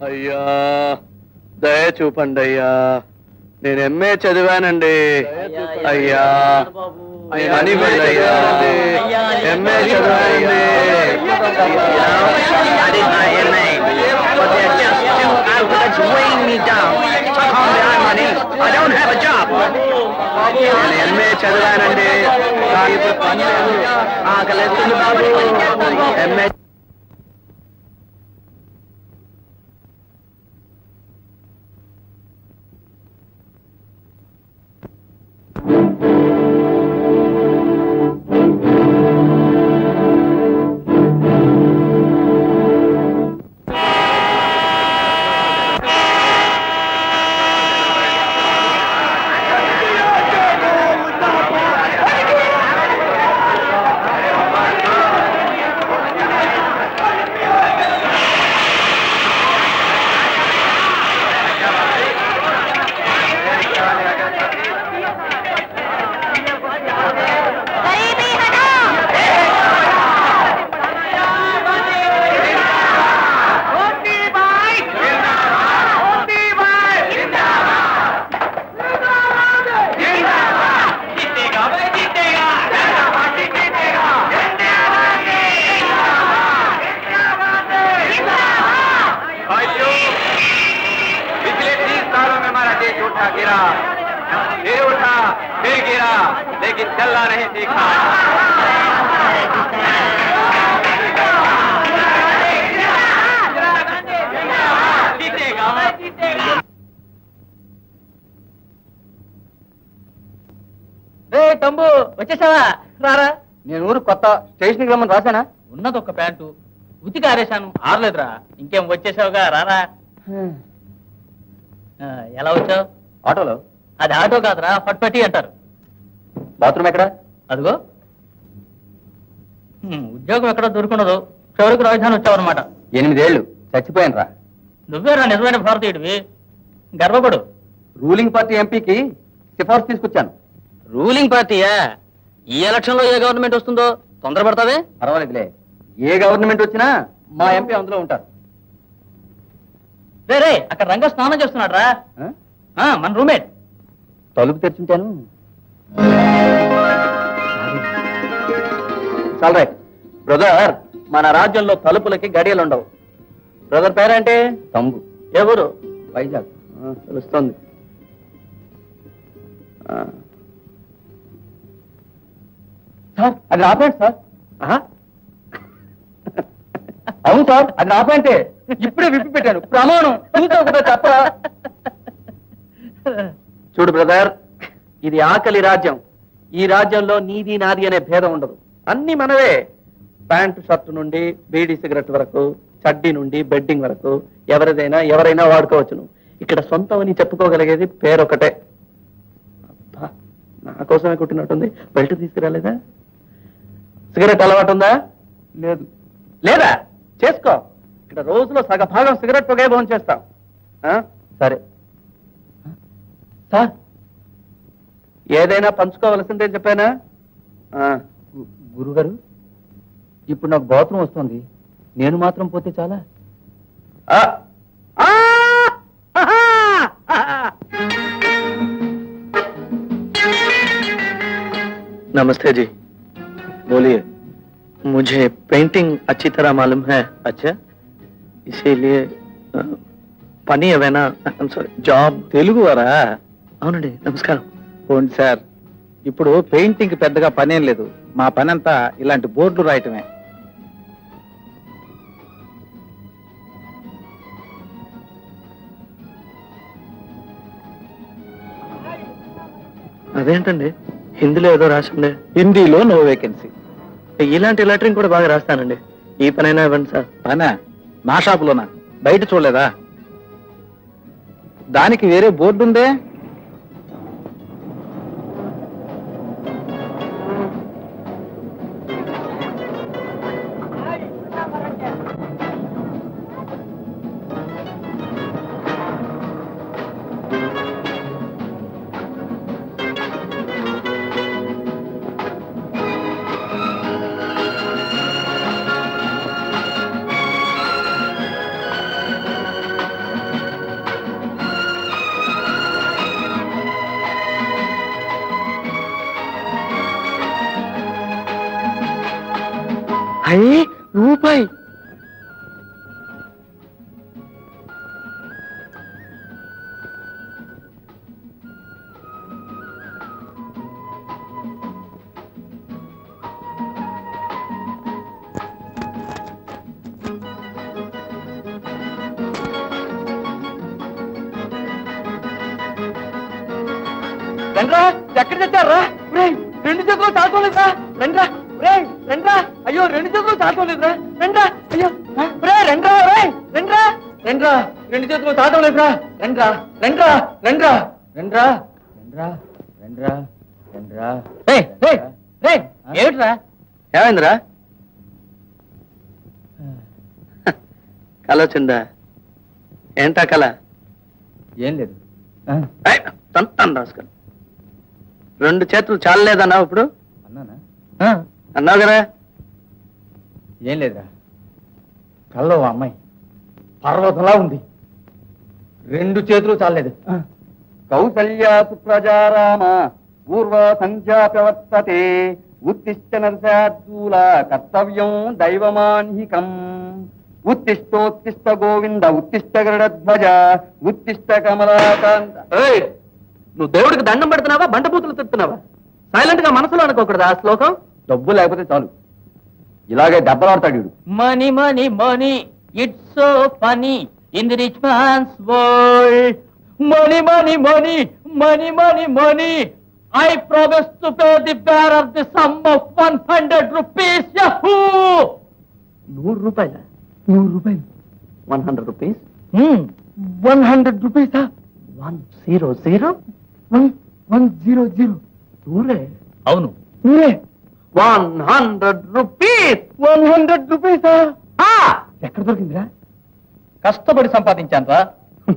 అయ్యా దయ చూపండి అయ్యా, నేను ఎంఏ చదివానండి. అయ్యా అనివ్వండి అయ్యా, ఎంఏ చదివానండి. ఎంఏ చదివానండి, కానీ ఇప్పుడు పని లేదు. ఆకలిస్తుంది బాబు. ఎంఏ गिरा, फिर उठा, फिर गिरा, लेकिन चलना नहीं सीखा। తమ్ము వచ్చేసావా? రారా. నేను ఊరు కొత్త, స్టేషన్కి రమ్మని రాశానా? ఉన్నది ఒక ప్యాంటు ఉతికి ఆరేశాను, ఆరలేదురా. ఇంకేం వచ్చేసావుగా, రారా. ఎలా వచ్చావు? ఆటోలో. అది ఆటో కాదురా, ఫట్పట్టి అంటారు. బాత్రూమ్ ఎక్కడ? అదిగో. ఉద్యోగం ఎక్కడ దొరుకున్నదో చివరికి రాజధాని వచ్చావన్నమాట. 8 ఏళ్ళు చచ్చిపోయాను రా. నువ్వేరా నిజమైన భారతీయుడివి, గర్వపడు. రూలింగ్ పార్టీ ఎంపీకి సిఫార్సు తీసుకొచ్చాను. రూలింగ్ పార్టీయా? ఈ ఎలక్షన్ లో ఏ గవర్నమెంట్ వస్తుందో తొందరపడతావే? పర్వాలేదులే, ఏ గవర్నమెంట్ వచ్చినా మా ఎంపీ అందులో ఉంటారు. రే అక్కడ రంగా స్నానం చేస్తున్నాడు రా, మన రూమ్మేట్. తలుపు తెరుచుంటాను. చాలు రైట్ బ్రదర్, మన రాజ్యంలో తలుపులకి గడియలు ఉండవు. బ్రదర్ పేరేంటి? తమ్ము. ఎవరు? వైజాగ్. తెలుస్తుంది. సార్ అది నా ప్యాంట్ సార్. అవును సార్, అది నా ప్యాంటే. ఇప్పుడే విప్పి పెట్టాను, ప్రమాణం. చూసావు కదా, చెప్పరా? చూడు బ్రదర్, ఇది ఆకలి రాజ్యం. ఈ రాజ్యంలో నీది నాది అనే భేదం ఉండదు. అన్ని మనవే. ప్యాంటు షర్టు నుండి బీడీ సిగరెట్ వరకు, చడ్డీ నుండి బెడ్డింగ్ వరకు ఎవరైనా వాడుకోవచ్చును. ఇక్కడ సొంతం అని చెప్పుకోగలిగేది పేరొకటే. అబ్బా, నా కోసమే కుట్టినట్టుంది. బెల్ట్ తీసుకురాలేదా? సిగరెట్ అలవాటు ఉందా? లేదు. లేదా? చేసుకో. ఇక్కడ రోజులో సగభాగం సిగరెట్ పొగే భోజనం చేస్తాం. సరే సార్, ఏదైనా పంచుకోవలసిందే చెప్పానా? గురుగారు, ఇప్పుడు నాకు బాత్రూమ్ వస్తుంది, నేను మాత్రం పోతే చాలా? नमस्ते जी, बोलिए। मुझे पेंटिंग अच्छी तरह मालूम है। अच्छा, इसीलिए పని ఏమైనా జాబ్? తెలుగు వారా? అవునండి, నమస్కారం. పోండి సార్, ఇప్పుడు పెయింటింగ్ పెద్దగా పనేం లేదు. మా పని అంతా ఇలాంటి బోర్డులు రాయటమే. అదేంటండి, హిందీలో ఏదో రాసిండే. హిందీలో నో వేకెన్సీ. ఇలాంటి లెటరింగ్ కూడా బాగా రాస్తానండి. ఈ పనైనా ఇవ్వండి సార్. పనా? నా షాపులోనా? బయట చూడలేదా? దానికి వేరే బోర్డు ఉందే. రూపాయి. రండ్రా, ఎక్కడ తెచ్చారా? రెండు చేతులు చాలుకోలేదురా. రండ్రా రండ్రా, అయ్యో రెండు చేతులు చాలుకోలేదురా. రండ్రా, అయ్యో రండ్రా, రండ్రా రండ్రా, రెండు చేతులు చాలుకోలేదురా. రండ్రా రండ్రా రండ్రా రండ్రా రండ్రా రండ్రా రండ్రా. ఏమిట్రా? ఏమైందిరా? కళ వచ్చిందా? ఏంటా కళ? ఏం లేదు. తంతాను రాసుకొని. రెండు చేతులు చాలలేదన్నావు ఇప్పుడు? అన్నానా? అన్నావు కదా. ఏం లేదురా, కల్లో అమ్మాయి పర్వతంలా ఉంది, రెండు చేతులు చాలలేదు. కౌసల్యా సుప్రజారామ పూర్వ సంధ్యా ప్రవర్తతే ఉత్తిష్ట నరసార్దూల కర్తవ్యం దైవమాన్హికం. ఉత్తిష్టోత్తిష్ట గోవింద ఉత్తిష్ట గరుడధ్వజ ఉత్తిష్ట కమలాకాంత. నువ్వు దేవుడికి దండం పెడుతున్నావా, బండబూతులు తిడుతున్నావా? సైలెంట్ గా మనసులో అనుకోకూడదు ఆ శ్లోకం. డబ్బు లేకపోతే చాలు, ఇలాగే దెబ్బలాడతాడు వీడు. Money money money, it's so funny in the rich man's world. Money money money money money money, I promise to pay the bearer the sum of 100 rupees. Yahoo! 100 రూపాయల? 100 రూపాయలు? 100 రూపీస్? 100 రూపీసా? 100? 100. నూరే? అవును, 100 రూపీస్. 100 రూపీసా? ఎక్కడ దొరికిందిరా? కష్టపడి సంపాదించాను.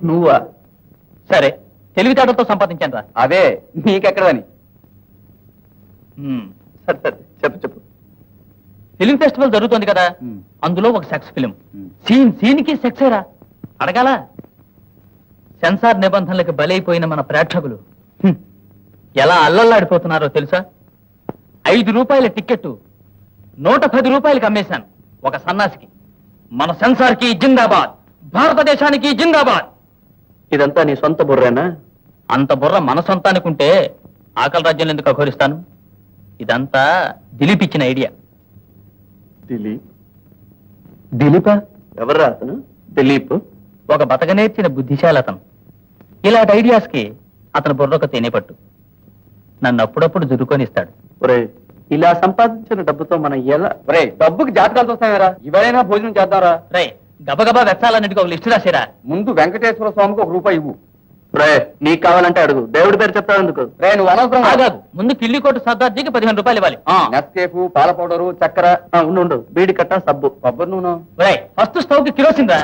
నువ్వా? సరే, తెలివితేటలతో సంపాదించాను. అదే నీకెక్కడని. సరే సరే, చెప్పు. ఫిలిం ఫెస్టివల్ జరుగుతుంది కదా, అందులో ఒక సెక్స్ ఫిలిం. సీన్ కి సెక్సేరా? అడగాల? సెన్సార్ నిబంధనలకు బలైపోయిన మన ప్రేక్షకులు ఎలా అల్లల్లాడిపోతున్నారో తెలుసా? 5 రూపాయల టికెట్ 110 రూపాయలకి అమ్మేశాను ఒక సన్నాసికి. మన సెన్సార్ కి జిందాబాద్, భారతదేశానికి జిందాబాద్. ఇదంతా నీ సొంత బుర్రేనా? అంత బుర్ర మన సొంతానికుంటే ఆకలి రాజ్యం ఎందుకు అఘోరిస్తాను? ఇదంతా దిలీప్ ఇచ్చిన ఐడియా. దిలీపా? ఎవర్రా అతను? దిలీప్ ఒక బతకనేర్చిన బుద్ధిశాలి అతను. ఇలాంటి ఐడియాస్ కి అతను బుర్రొక తేనెపట్టు. నన్ను అప్పుడప్పుడు జురుకొనిస్తాడు. ఒరే, ఇలా సంపాదించిన డబ్బుతో మనం ఎలా? ఒరే, డబ్బుకి జాతకాలు చూస్తామేరా, ఇవరైనా భోజనం చేద్దారా? రై, గబగబా వెచ్చాలన్నిటికీ ఒక లిస్టు రాసేరా. ముందు వెంకటేశ్వర స్వామికి 1 రూపాయి ఇవ్వు. రే, నీకు కావాలంటే అడుగు, దేవుడి పేరు చెప్తావు ఎందుకు? రే, నువ్వు అనవసరం ఆగాగు, ముందు కిల్లికోట సర్దార్జీకి 15 రూపాయలు ఇవ్వాలి. నెస్కేఫ్, పాల పౌడరు, చక్కెర. ఉండు, బీడి కట్ట, సబ్బు. కొబ్బరి నూనె. రై, ఫస్ట్ స్టవ్ కి కిరోసిన్ రా.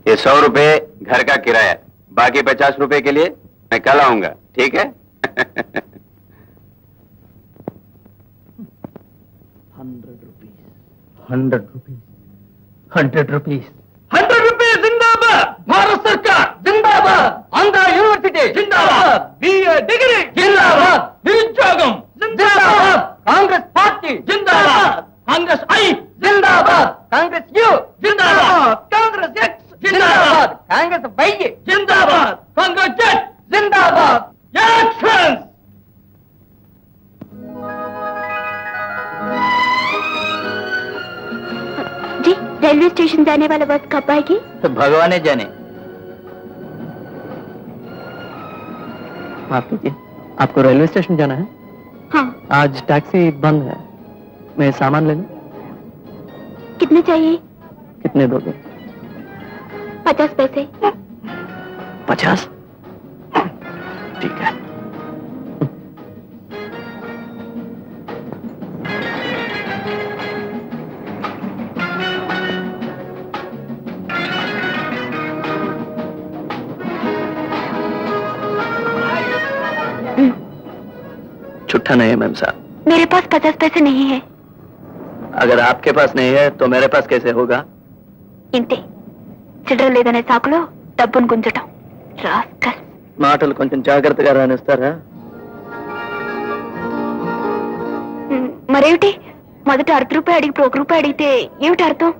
ये 100 रुपए घर का किराया, बाकी 50 रुपए के लिए मैं कल आऊंगा, ठीक है? 100 రూపీస్. 100 rupees 100 rupees 100 rupees. జిందాబాద్ భారత సర్కార్, జిందాబాద్ ఆంధ్ర యూనివర్సిటీ, జిందాబాద్ బిఏ డిగ్రీ, జిందాబాద్ నిరుద్యోగం, జిందాబాద్ కాంగ్రెస్ పార్టీ, జిందాబాద్ కాంగ్రెస్ ఐ, జిందాబాద్ కాంగ్రెస్ యు, జిందాబాద్ కాంగ్రెస్ ఎక్స్, జిందాబాద్ కాంగ్రెస్ వై, జిందాబాద్ కాంగ్రెస్ జెడ్, జిందాబాద్ యాక్షన్స్. जी, रेलवे स्टेशन जाने वाला बस कब आएगी? भगवान जाने. माफ कीजिए, आपको रेलवे स्टेशन जाना है? हाँ. आज टैक्सी बंद है, मैं सामान ले लूं? कितने चाहिए? कितने दोगे? 50 पैसे. 50? ठीक है. छुट्टा नहीं है मैम साहब. मेरे पास 50 पैसे नहीं है. अगर आपके पास नहीं है तो मेरे पास कैसे होगा? ఇంతే, చిల్లర లేదనే సాకులో డబ్బును గుంజటం. రాస్కల్. మాటలు కొంచెం జాగ్రత్తగా రానిస్తారా? మరేమిటి, మొదట ₹1 అడిగి ఇప్పుడు ₹1 అడిగితే ఏమిటి అర్థం?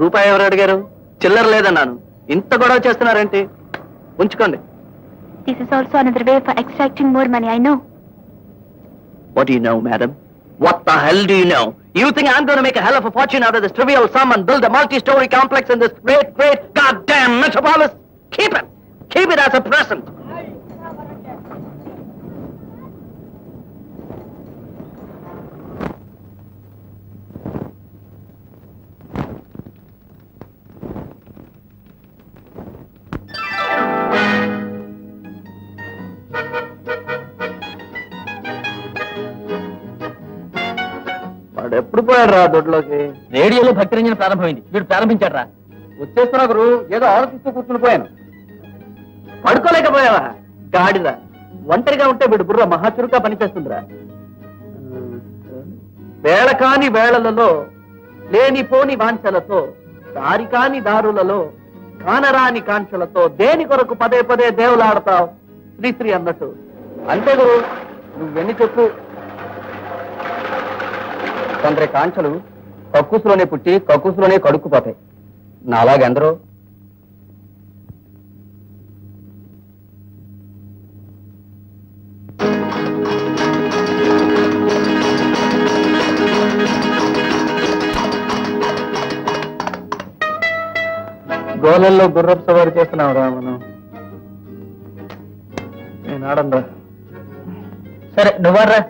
రూపాయి ఎవరు అడిగారు? చిల్లర లేదన్నాను. ఇంత గొడవ చేస్తున్నారేంటి? ఉంచుకోండి. This is also another way for extracting more money, I know. What do you know, madam? What the hell do you know? You think I'm going to make a hell of a fortune out of this trivial sum and build a multi-story complex in this great, great, goddamn metropolis? Keep it! Keep it as a present! వాడు ఎప్పుడు పోయాడు రా దొడ్లోకి? రేడియోలో భక్తి రంజన ప్రారంభమైంది, వీడు ప్రారంభించాడు రా. వచ్చేస్తున్నా గురు, ఏదో ఆలోచిస్తూ కూర్చుని పోయాను. పడుకోలేకపోయావా గాడిద? ఒంటరిగా ఉంటే వీడు బుర్ర మహాచురుగా పనిచేస్తుందిరా. వేళ కాని వేళలలో, లేనిపోని వాంఛలతో, దారి కాని దారులలో, కానరాని కాంక్షలతో దేని కొరకు పదే పదే దేవులాడతావు శ్రీశ్రీ అన్నట్టు. అంతే గురు, నువ్వెన్ని చెప్పు. కొందరి కాంక్షలు కక్కుసులోనే పుట్టి కక్కుసులోనే కడుక్కుపోతాయి. నా అలాగెందరో. గోలల్లో గుర్రపు సవారి చేస్తున్నావు రా మనం. నేను ఆడందా. సరే నువ్వారా.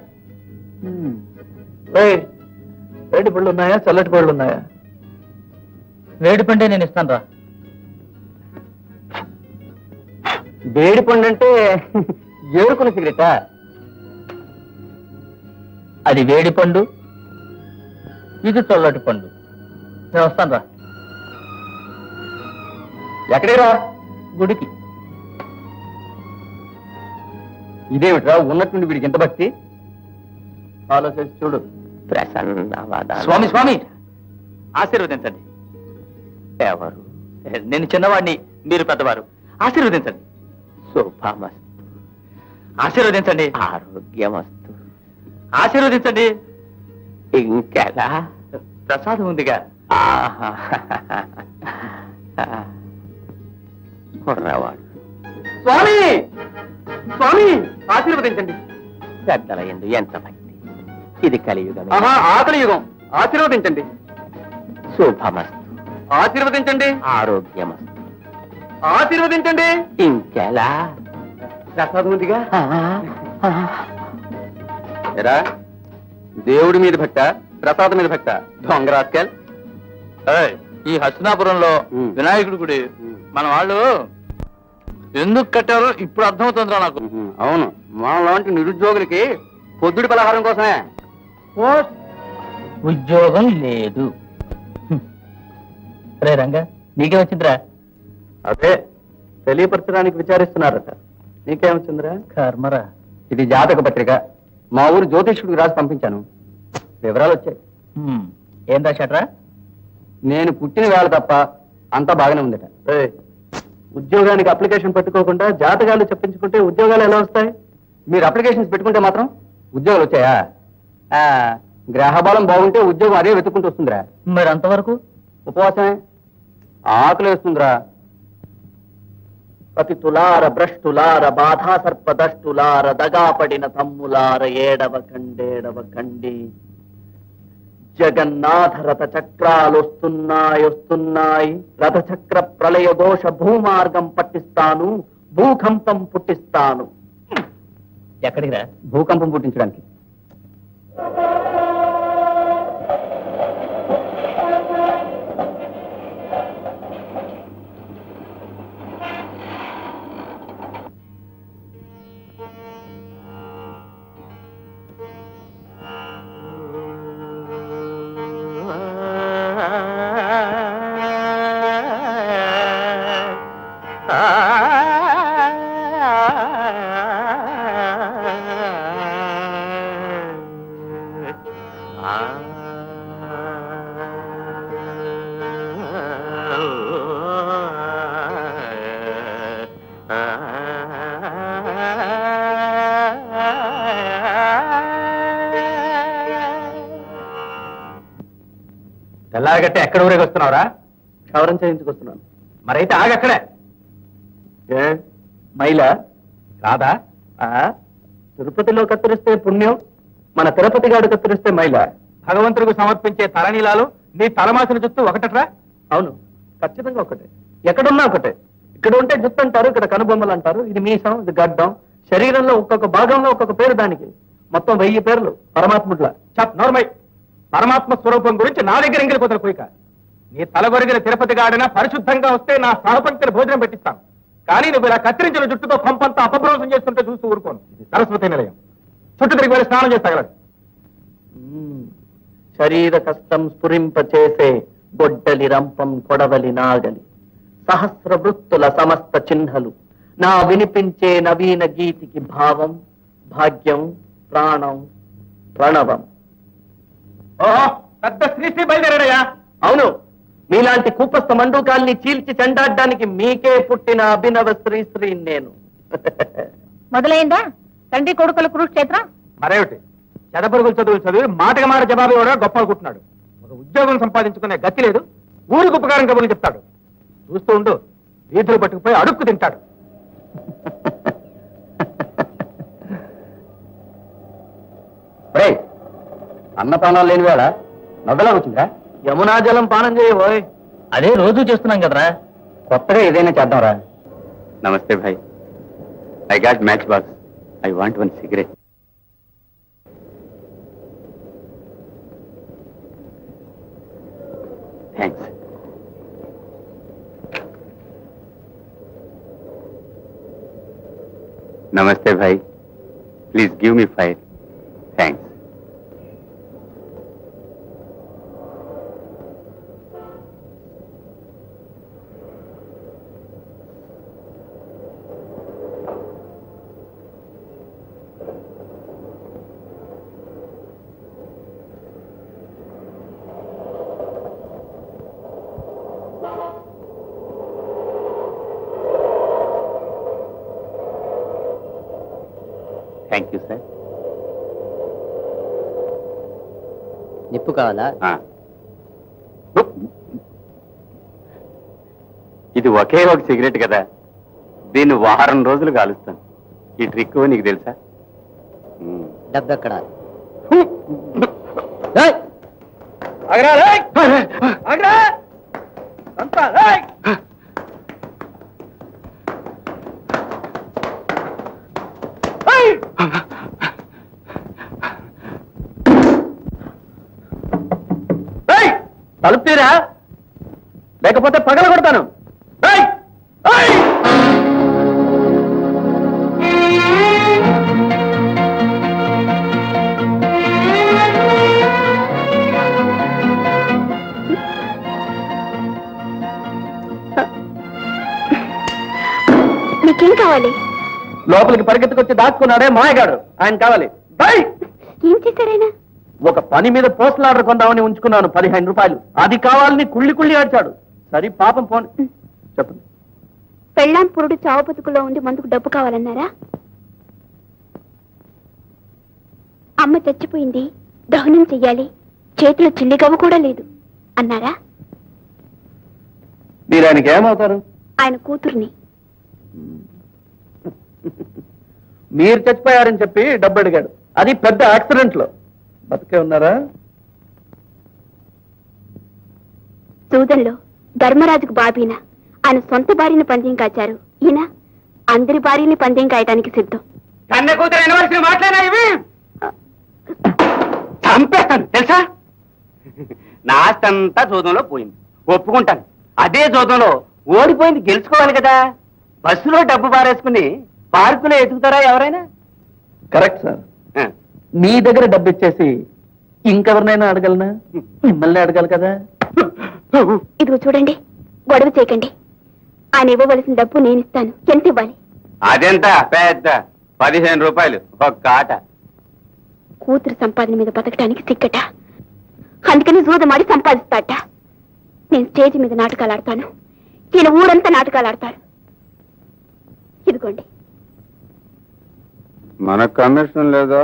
వేడి పళ్ళు ఉన్నాయా, చల్లటి పళ్ళు ఉన్నాయా? వేడి పండే నేను ఇస్తాను రా. వేడి పండు అంటే ఏరుకున్న సిగరెట్టా? అది వేడి పండు, ఇది చల్లటి పండు. నేను వస్తాను రా. ఎక్కడిరా? గుడికి. ఇదేమిట్రా ఉన్నట్టుండి వీడికి ఎంత భక్తి? ఆలోచించి చూడు. స్వామి స్వామి ఆశీర్వదించండి. ఎవరు? నేను చిన్నవాడిని, మీరు పెద్దవారు. ఆశీర్వదించండి. శుభమస్తు. ఆశీర్వదించండి. ఆరోగ్యమస్తు. ఆశీర్వదించండి. ఇంకెలా? ప్రసాదం ఉందిగా. కుర్రవాడు. స్వామి స్వామి ఆశీర్వదించండి. పెద్దల యందు ఎంత భక్తి. ఇది కలియుగం. ఆకలి యుగం. ఆశీర్వదించండి. శుభమస్తు. ఆశీర్వదించండి. ఆరోగ్యమస్తు. ఆశీర్వదించండి. ఇంకెలా? ప్రసాదం ఉందిగా. ఎరా, దేవుడి మీద భక్త, ప్రసాదం మీద భక్త, దొంగ రాస్కెల్. ఈ హస్తినాపురంలో వినాయకుడి గుడి మన వాళ్ళు ఎందుకు కట్టారో ఇప్పుడు అర్థమవుతుందిరా నాకు. అవును, మనలాంటి నిరుద్యోగులకి పొద్దుడి పలహారం కోసమే. ఉద్యోగం లేదు. రే రంగా, నీకే వచ్చిందిరా. అదే తెలియపరచడానికి విచారిస్తున్నారట. నీకేమొచ్చిందిరా? కర్మరా. ఇది జాతక పత్రిక. మా ఊరు జ్యోతిష్కుడికి రాసి పంపించాను. వివరాలు వచ్చాయి. ఏం రాశాడ్రా? నేను పుట్టిన వేళ తప్ప అంతా బాగానే ఉందట. ఉద్యోగానికి అప్లికేషన్ పెట్టుకోకుండా జాతకాలు చెప్పించుకుంటే ఉద్యోగాలు ఎలా వస్తాయి? మీరు అప్లికేషన్స్ పెట్టుకుంటే మాత్రం ఉద్యోగాలు వచ్చాయా? గ్రహబలం బాగుంటే ఉద్యోగం అదే వెతుక్కుంటూ వస్తుందిరా. మరి అంతవరకు ఉపవాసమే. ఆకలి వేస్తుందిరా. పతితులార భ్రష్టులార బాధా సర్పదష్టులార దగాపడిన తమ్ములార ఏడవ కండి జగన్నాథ రథ చక్రాలొస్తున్నాయి. రథచక్ర ప్రళయ దోష భూమార్గం పట్టిస్తాను, భూకంపం పుట్టిస్తాను. ఎక్కడికి రా? భూకంపం పుట్టించడానికి. తెల్లారగట్టే ఎక్కడ ఊరేగి వస్తున్నావురా? క్షవరం చేయించుకొస్తున్నాను. మరైతే ఆగక్కడే. ఏ మైల కాదా? తిరుపతిలో కత్తిరిస్తే పుణ్యం, మన తిరుపతి గాడు కత్తిరిస్తే మైల. భగవంతుడికి సమర్పించే తలనీలాలు నీ తలమాసిన జుత్తు ఒకటట్రా? అవును, ఖచ్చితంగా ఒకటే. ఎక్కడున్నా ఒకటే. ఇక్కడ ఉంటే జుత్తు అంటారు, ఇక్కడ కనుబొమ్మలు అంటారు. ఇది మీసం, ఇది గడ్డం. శరీరంలో ఒక్కొక్క భాగంలో ఒక్కొక్క పేరు దానికి. మొత్తం 1000 పేర్లు పరమాత్ముట్ల. చప్ నోర్మై. పరమాత్మ స్వరూపం గురించి నా దగ్గర ఎంగిలిపోతారు పోయిక. నీ తలగొరిగిన తిరుపతి గాడిన పరిశుద్ధంగా వస్తే నా సహపంక్తిని భోజనం పెట్టిస్తాను. కానీ నువ్వు ఇలా కత్తిరించిన జుట్టుతో పంపంతా అపభ్రంశం చేస్తుంటే చూస్తూ ఊరుకోను. ఇది సరస్వతి నిలయం. చుట్టూ తిరిగి వెళ్ళి స్నానం చేస్తాగలడు. శరీర కష్టం స్ఫురింపచేసే గొడ్డలి రంపం కొడవలి నాగలి సహస్ర వృత్తుల సమస్త చిహ్నలు నా వినిపించే నవీన గీతికి భావం భాగ్యం ప్రాణం ప్రణవం. ఓహో, పెద్ద శ్రీశ్రీ బయలుదేరాడయ్యా. అవును, మీలాంటి కూపస్థ మండూకాల్ని చీల్చి చెండాడడానికి మీకే పుట్టిన అభినవ శ్రీశ్రీ నేను. మొదలైందా తండ్రి కొడుకుల కురుక్షేత్రం? మరేమిటి, చెదపరుగులు చదువులు చదివి మాటగా మాట జవాబు కూడా గొప్ప అనుకుంటున్నాడు. ఒక ఉద్యోగం సంపాదించుకునే గతి లేదు. ఊరికి ఉపకారం కబుర్లు చెప్తాడు. చూస్తూ ఉండు, వీధులు పట్టుకుపోయి అడుక్కు తింటాడు. అన్నపానాలు లేని వేళ నవ్వలా వచ్చిందా? యమునా జలం పానం చేయబోయ్. అదే రోజు చేస్తున్నాం కదరా. కొత్తగా ఏదైనా చేద్దాంరా. నమస్తే భాయ్. I got match box. I want 1 cigarette. Thanks. నమస్తే భాయ్. Please give me fire. Thanks. Thank you sir. నిప్పు కావాలా? ఇది ఒకే ఒక సిగరెట్ కదా, దీన్ని వారం రోజులు కాలుస్తాను. ఈ ట్రిక్ నీకు తెలుసా? డబ్బు ఎక్కడ? తలుపుతీరా, లేకపోతే పగల కొడతాను. నీకేం కావాలి? లోపలికి పరిగెత్తుకొచ్చి దాక్కున్నాడే మాయగాడు, ఆయన కావాలి. ఏం చేశారైనా? ఒక పని మీద పోస్టల్ ఆర్డర్ కొందామని ఉంచుకున్నాను, 15 రూపాయలు. అది కావాలని కుళ్ళి కుళ్ళి ఆడ్చాడు. సరే పాపం పోని. చెప్పండి. పెళ్ళాం పురుడు చావు బతుకులో ఉండి మందుకు డబ్బు కావాలన్నారా? అమ్మ చచ్చిపోయింది, దహనం చెయ్యాలి, చేతిలో చిల్లిగవ్వ కూడా లేదు అన్నారా? మీరు ఆయనకి ఏమవుతారు? ఆయన కూతుర్ని. మీరు చచ్చిపోయారని చెప్పి డబ్బు అడిగాడు, అది పెద్ద యాక్సిడెంట్ లో. బతికే ఉన్నారా? సూదంలో ధర్మరాజుకు బాబీన ఆయన సొంత భార్యని పందెం కాచారు. ఈయన అందరి భార్యని పందెం కాయటానికి సిద్ధం. కన్న కూతురు అనవలసిన మాట్లాడా ఇవి? చంపేస్తాను తెలుసా? నా ఆస్తి అంతా జోదంలో పోయింది, ఒప్పుకుంటాను. అదే జోదంలో ఓడిపోయింది గెలుచుకోవాలి కదా. బస్సులో డబ్బు పారేసుకుని పార్కులో ఎదుగుతారా ఎవరైనా? Correct sir. మీ దగ్గర డబ్బు ఇచ్చేసి ఇంకెవరినైనా అడగలనా? మిమ్మల్ని అడగాలి కదా. ఇదిగో చూడండి, గొడవ చేయకండి. ఆయన ఇవ్వవలసిన డబ్బు నేను ఇస్తాను. ఎంత ఇవ్వాలి? అదెంత పెద్ద 15 రూపాయలు ఒక ఆట. కూతురు సంపాదన మీద బతకడానికి సిక్కట, అందుకని జూదమాడి సంపాదిస్తాట. నేను స్టేజ్ మీద నాటకాలు ఆడతాను, ఈయన ఊరంతా నాటకాలు ఆడతారు. ఇదిగోండి. మనకు కమిషన్ లేదా?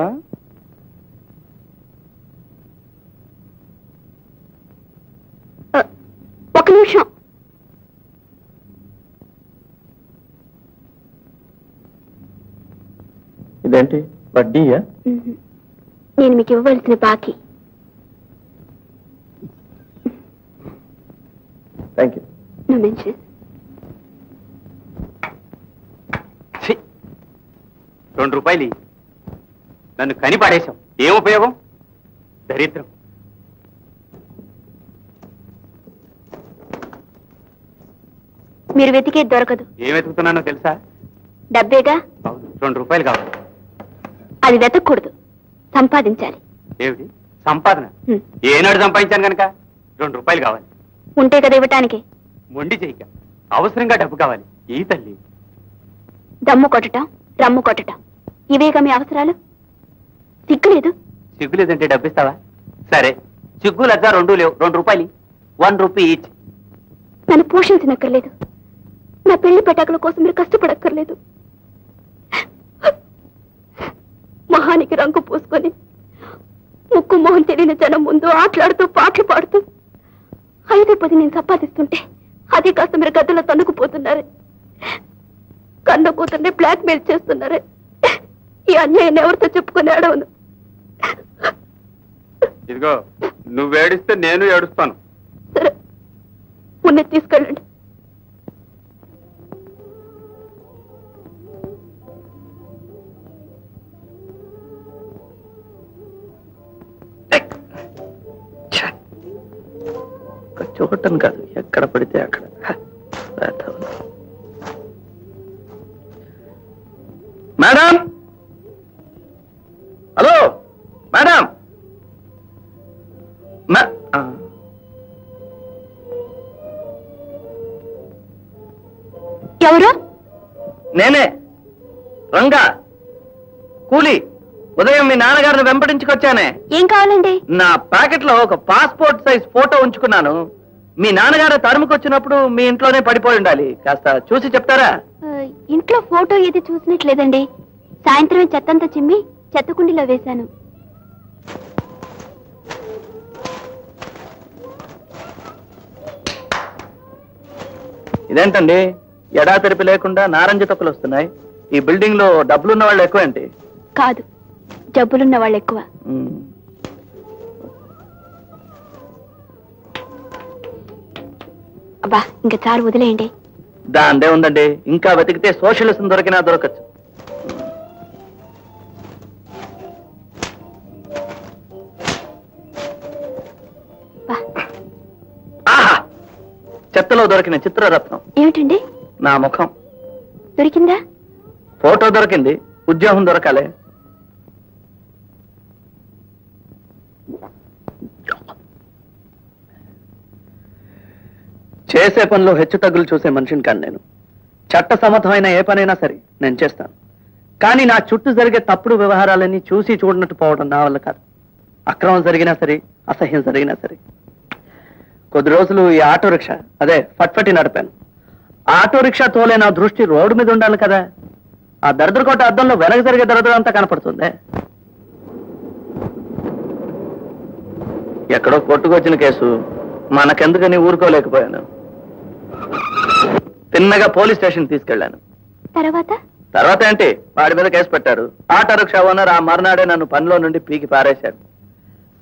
నిమిషం. ఇదేంటి వడ్డీయా? నేను మీకు ఇవ్వవలసిన బాకీ. Thank you. No mention. ఛీ! 2 రూపాయలు ఇయ్యి. నన్ను కని పడేశాం. ఏం ఉపయోగం? దరిద్రం. మీరు వెతికేది దొరకదు. ఏం వెతుకుతున్నానో తెలుసా? డబ్బేగా. అవును, 2 రూపాయలు కావాలి. అది వెతకూడదు, సంపాదించాలి. ఏమిటి సంపాదన? ఏనాడు సంపాదించాను కనుక 2 రూపాయలు కావాలి. ఉంటే కదా ఇవ్వటానికి. మొండి చేయక, అవసరంగా డబ్బు కావాలి. ఈ తల్లి దమ్ము కొట్టటం, రమ్ము కొట్టటం, ఇవేగా మీ అవసరాలు? సిగ్గులేదు. సిగ్గు లేదంటే డబ్బు ఇస్తావా? సరే, సిగ్గు లజ్జా 2 లేవు. 2 రూపాయలు, 1 రూపీ ఈచ్. నన్ను పోషించనక్కర్లేదు. నా పెళ్లి పెటాకుల కోసం మీరు కష్టపడక్కర్లేదు. మొహానికి రంగు పూసుకొని ముక్కు మొహం తెలియని జనం ముందు ఆటలాడుతూ పాటలు పాడుతూ 5-10 నేను సంపాదిస్తుంటే అది కాస్త మీరు గద్దలో తన్నుకుపోతున్నారే. కన్న కూతుర్ని బ్లాక్ మెయిల్ చేస్తున్నారే. ఈ అన్యాయాన్ని ఎవరితో చెప్పుకొని అడవను. ఇదిగో, నువ్వు ఏడిస్తే నేను ఏడుస్తాను. సరే, ఉన్నది తీసుకెళ్ళండి. చూడటం కాదు, ఎక్కడ పడితే అక్కడ. Madam, hello madam. ఎవరు? నేనే, రంగా, కూలీ. ఉదయం మీ నాన్నగారిని వెంబడించుకొచ్చానే. ఏం కావాలండి? నా ప్యాకెట్ లో ఒక పాస్పోర్ట్ సైజ్ ఫోటో ఉంచుకున్నాను. మీ నాన్నగారు తరుముకొచ్చినప్పుడు మీ ఇంట్లోనే పడిపోయి ఉండాలి. కాస్త చూసి చెప్తారా? ఇంట్లో ఫోటో ఏది చూసినట్లేదండి. సాయంత్రమే చెత్తంతా చిమ్మి చెత్తకుండీలో వేశాను. ఇదేంటండి, ఎడాతెరిపి లేకుండా నారంజ తొక్కలు వస్తున్నాయి. ఈ బిల్డింగ్ లో డబ్బులున్న వాళ్ళు ఎక్కువ ఏంటి? కాదు, జబ్బులున్న వాళ్ళు ఎక్కువ. అబ్బా, ఇంకా చాలు, వదిలేయండి. దాందే ఉందండి, ఇంకా వెతికితే సోషలిజం దొరికినా దొరకచ్చు. ఆహా, చెత్తలో దొరికిన చిత్రరత్నం. ఏమిటండి? నా ముఖం దొరికిందా? ఫోటో దొరికింది, ఉద్యోగం దొరకాలి. చేసే పనిలో హెచ్చు తగ్గులు చూసే మనిషిని కాను నేను. చట్టసమ్మతమైన ఏ పనైనా సరే నేను చేస్తాను. కానీ నా చుట్టూ జరిగే తప్పుడు వ్యవహారాలన్నీ చూసి చూడనట్టు పోవడం నా వల్ల కాదు. అక్రమం జరిగినా సరే, అసహ్యం జరిగినా సరే. కొద్ది రోజులు ఈ ఆటో రిక్షా, అదే ఫట్ఫటి నడిపాను. ఆటో రిక్షా తోలే నా దృష్టి రోడ్డు మీద ఉండాలి కదా. ఆ దరిద్రకోట అద్దంలో వెనక జరిగే దరిద్రం అంతా కనపడుతుంది. ఎక్కడో కొట్టుకొచ్చిన కేసు, మనకెందుకని ఊరుకోలేకపోయాను. తిన్నగా పోలీస్ స్టేషన్ తీసుకెళ్లాను. తర్వాత ఏంటి, వాడి మీద కేసు పెట్టారు. ఆటో రిక్షా ఓనర్ ఆ మర్నాడే నన్ను పనిలో నుండి పీకి పారేశాడు.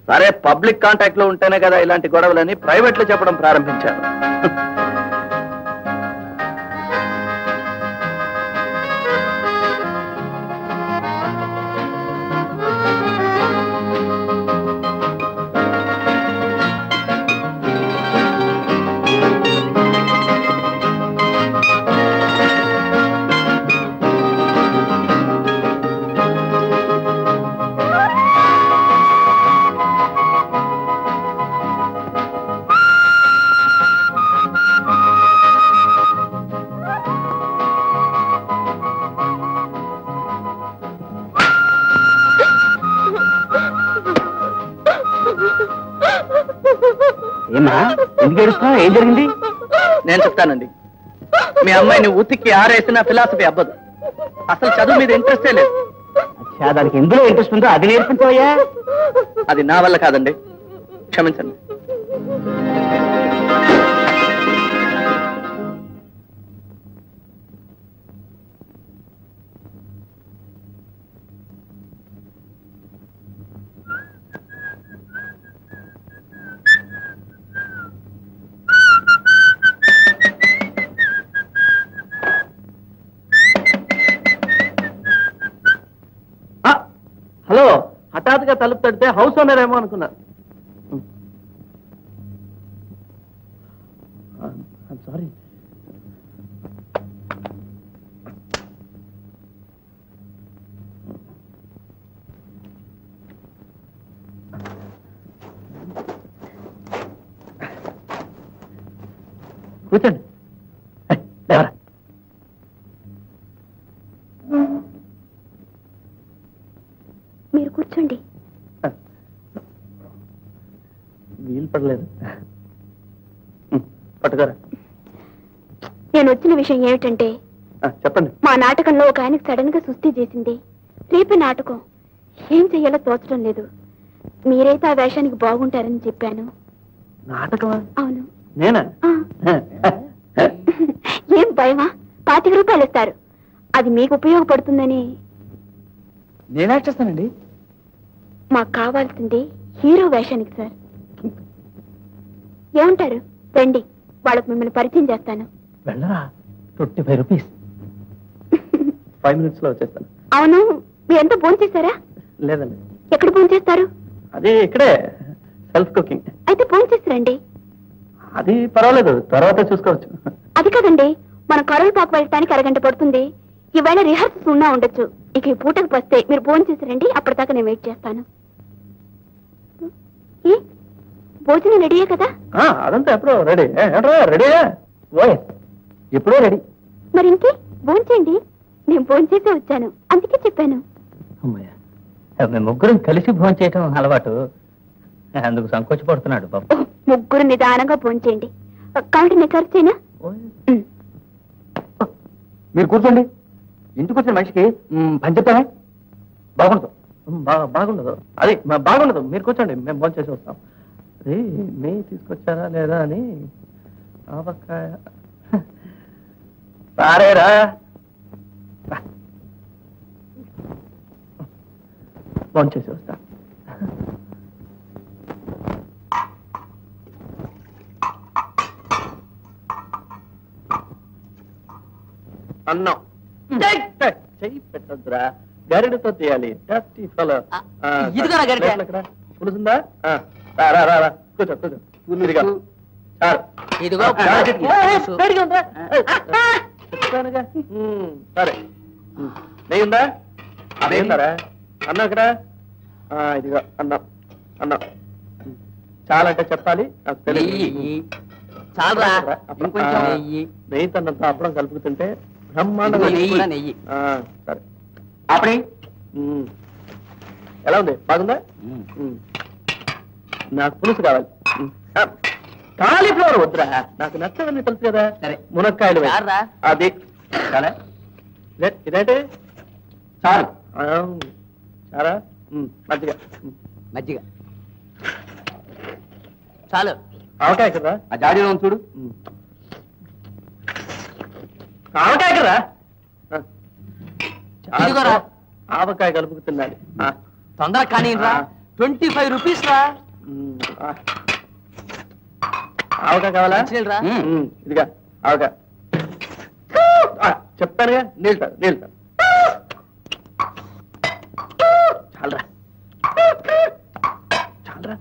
సరే, పబ్లిక్ కాంటాక్ట్ లో ఉంటేనే కదా ఇలాంటి గొడవలని ప్రైవేట్ లో చెప్పడం ప్రారంభించాను. ఏమా, ఎందుకు ఏడుస్తున్నావు? ఏం జరిగింది? నేను చెప్తానండి. మీ అమ్మాయిని ఉతికి ఆరేసిన ఫిలాసఫీ అవ్వదు. అసలు చదువు మీద ఇంట్రెస్టే లేదు. దానికి ఎందులో ఇంట్రెస్ట్ ఉందో అది నేర్పించవయ్యా. అది నా వల్ల కాదండి, క్షమించండి. హఠాత్తుగా తలుపు తడితే హౌస్ ఓనర్ ఏమో అనుకున్నాను. సారీ. కూర్చోండి. లేవరా. మీరు కూర్చోండి. వీలు పడలేదు. పట్టుకోరా. నేను వచ్చిన విషయం ఏమిటంటే, చెప్పండి. మా నాటకంలో ఒక ఆయనకు సడన్ గా సుస్థి చేసింది. రేపే నాటకం. ఏం చెయ్యాలో తోచడం లేదు. మీరైతే ఆ వేషానికి బాగుంటారని చెప్పాను. నాటకమా? అవును. నేనా? ఏం భయమా? 25 రూపాయలు ఇస్తారు. అది మీకు ఉపయోగపడుతుందని. నేనే చేస్తానండి. మాకు కావాల్సింది హీరో వేషానికి సార్. ఏమంటారు? రండి, వాళ్ళకు మిమ్మల్ని పరిచయం చేస్తాను. వెళ్ళరా. 25 రూపీస్. 5 minutes లో వచ్చేస్తాను. అవును, మీరంతా భోంచేశారా? లేదండి. ఎక్కడ భోంచేస్తారు? అది ఇక్కడే, సెల్ఫ్ కుకింగ్. అయితే భోంచేస్తారండి. అది పర్వాలేదు, తర్వాత చూసుకోవచ్చు. అది కదండి, మన కరోల్ పాకు వెళ్ళటానికి అరగంట పడుతుంది. ఈవేళ రిహార్సల్స్ ఉన్నా ఉండొచ్చు. ఇక ఈ పూటకు వస్తే మీరు భోంచేసారండి. అప్పటిదాకా నేను వెయిట్ చేస్తాను. ఏ, భోజనం రెడీయే కదా? అదంతా ఎప్పుడో రెడీ. రెడీయా? ఓయ్, ఎప్పుడో రెడీ. మరి ఇంకే భోంచేయండి. నేను భోంచేసే వచ్చాను, అందుకే చెప్పాను. అమ్మయ్య, మేము ముగ్గురం కలిసి భోజనం చేయటం అలవాటు, అందుకు సంకోచపడుతున్నాడు బాబు. ఓ, ముగ్గురు నిదానంగా భోంచేయండి. కాబట్టి నేను ఖర్చు చేయనా? మీరు కూర్చోండి. ఇంటికి వచ్చిన మనిషికి పని చెప్తానే బాగుండదు. బాగుండదు, అది బాగుండదు. మీరు కూర్చోండి, మేము భోజనం చేసి వస్తాం. అదే నెయ్యి తీసుకొచ్చారా లేదా అని. ఆవకాయ సారేరా. భోజనం చేసి వస్తా. అన్నం చెయ్యి పెట్టద్దురా, గరిడతో తీయాలి. పులుసుందా? రా రా రా, కూర్చో కూర్చో. పూర్తిగా చాలు. ఇదిగో చెప్తానుగా. సరే, నెయ్యి ఉందా? నెయ్యి ఉందారా? అన్నం ఇక్కడ. ఇదిగో అన్నం. అన్నం చాలంటే చెప్పాలి, నాకు తెలియదు. చాలరా, నెయ్యి తన్నంత అప్పుడం కలుపుతుంటే బ్రహ్మాండంగా నెయ్యి. సరే, అప్పుడే ఎలా ఉంది? బాగుందా? నాకు పులుసు కావాలి. కాలీఫ్లవర్ వద్దురా, నాకు నచ్చదని తెలుసు కదా. సరే, మునక్కాయలు అది చాలా. ఇదేంటి? చాలు. చాలా. మజ్జిగ. మజ్జిగ చాలు. ఆవకాయ కదా, ఆ జాడీలో చూడు. ఆవకాయ కదా. ఇదిగోరా. ఆవకాయ కలుపుకు తినాలి. తొందర కానీ రా. 25 రూపీస్ రా. ఆవకాయ కావాలా? రా. ఇదిగా ఆవకాయ. చెప్తానుగా, నీళ్ళు నీళ్ళు చాలరా. చాలరా.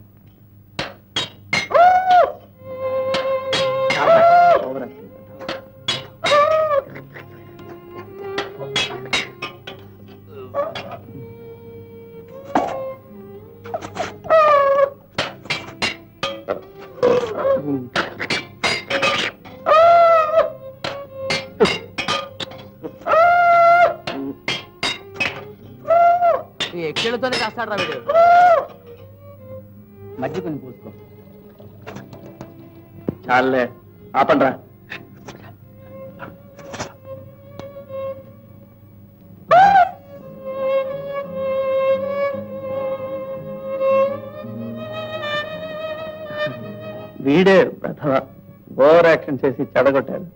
ఎక్కేళ్ళతోనే కాస్తాడు రా వీడు. మజ్జిగ కొన్ని పూసుకో. చాలే, ఆపండ్రా. వీడే ప్రథమ ఓవర్ యాక్షన్ చేసి చెడగొట్టాడు.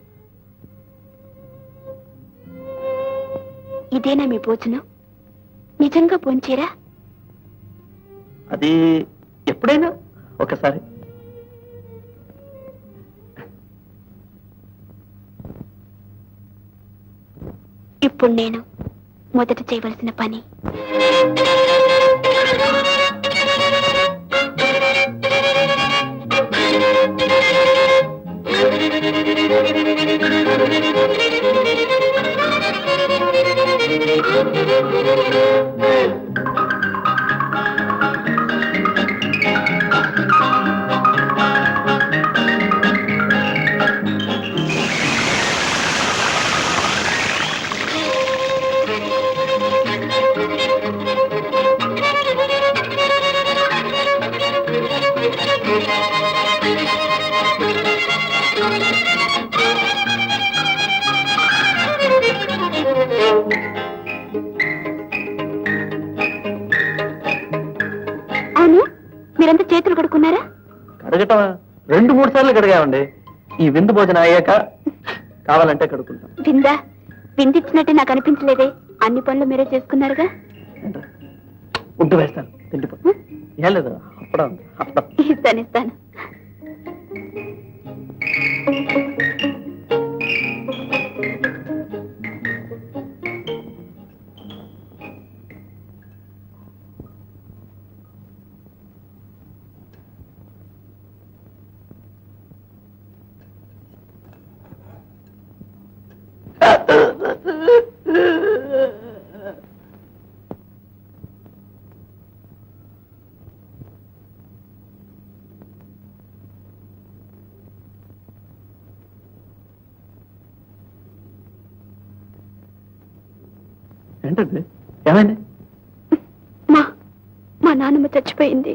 ఇదేనా మీ భోజనం? నిజంగా భోంచేరా? అది ఎప్పుడైనా ఒకసారి. ఇప్పుడు నేను మొదట చేయవలసిన పని అవును, మీరంతా చేతులు కడుక్కున్నారా? కడగటమా? 2-3 సార్లు కడిగామండి. ఈ విందు భోజనం అయ్యాక కావాలంటే కడుక్కుంటాం. విందా? విందిచ్చినట్టే నాకు అనిపించలేదే. అన్ని పనులు మీరే చేసుకున్నారుగా. ఏంట్రా? ఉంటూ వేస్తాను, తిండిపో. ఏం లేదు, అప్పడం అప్పడం. ఇస్తాను. ఏంటండి, ఏమైంది? మా నాన్నమ్మ చచ్చిపోయింది.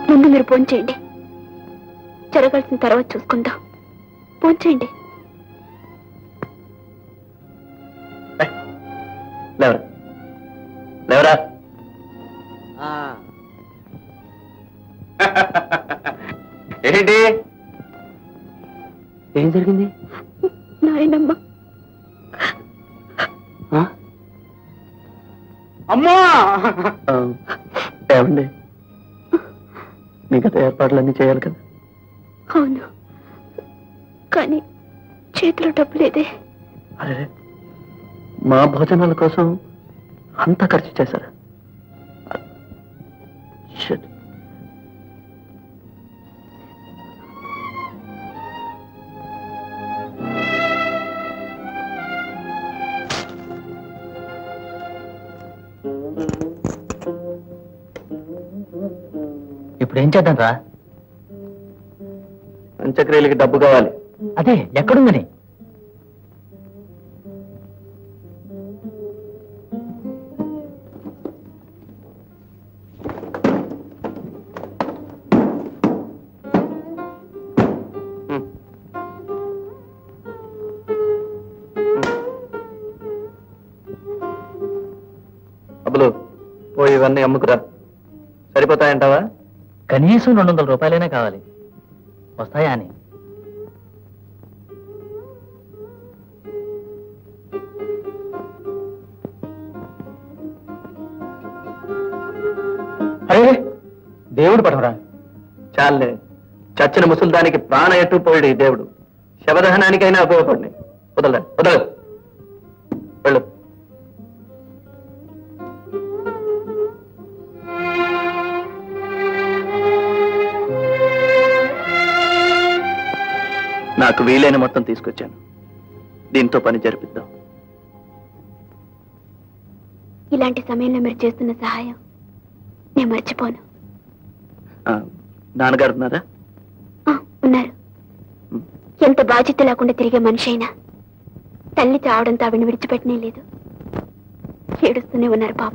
ముందు మీరు భోంచేయండి, జరగాల్సిన తర్వాత చూసుకుందాం. భోంచేయండి. లేవరా లేవరా. ఏంటి ఏం జరిగింది? నాయనమ్మ అమ్మా? ఏమండి, మిగతా ఏర్పాట్లన్నీ చేయాలి కదా. అవును, కానీ చేతిలో డబ్బు లేదే. అరే, మా భోజనాల కోసం అంతా ఖర్చు చేశారా? Shit. ఇప్పుడు ఏం చేద్దాం రా? అంత్యక్రియలకి డబ్బు కావాలి. అదే ఎక్కడుందని? అబ్బులు, పోయి ఇవన్నీ అమ్ముకురా. సరిపోతాయంటావా? కనీసం 200 రూపాయలైనా కావాలి. వస్తాయా అని? అరే, దేవుడు పడవరా. చాలే, చచ్చిన ముసల్దానికి ప్రాణ ఎట్టు పోయాడు ఈ దేవుడు. శవదహనానికైనా ఉపయోగపడినాయి. వదలదు వెళ్ళు. నాకు వీలైన మొత్తం తీసుకొచ్చాను. దీంతో పని జరిపిద్దాం. ఇలాంటి సమయంలో మీరు చేస్తున్న సహాయం నేను మర్చిపోను. నాన్నగారు ఉన్నారా? ఉన్నారు. ఎంత బాధ్యత లేకుండా తిరిగే మనిషి అయినా తల్లి చావడంతో ఆవిడని విడిచిపెట్టనే లేదు. ఏడుస్తూనే ఉన్నారు పాప.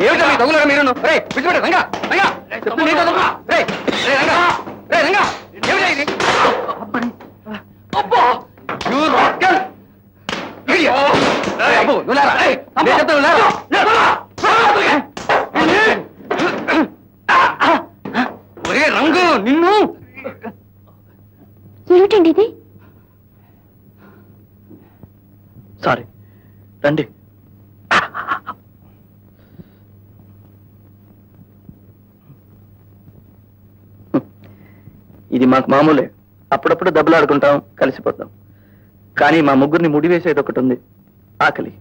ఏమిటో మీ తగులరా మీరు రంగా రంగా చెప్తుంది నీ తగులు. రేయ్, రేయ్, రంగా రేయ్, రంగా ఏమిటా ఇది? అబ్బా! You rascal! Idiot! రేయ్, అబ్బో, నువ్వు లేరా? రేయ్, నేను చెప్తాను, లేరా? ఒరే రంగు నిన్ను ఏమిటండి ఇది? సారీ రండి. ఇది మాకు మామూలే, అప్పుడప్పుడు దెబ్బలు ఆడుకుంటాం, కలిసిపోతాం. కానీ మా ముగ్గురిని ముడివేసేది ఒకటి ఉంది, ఆకలి.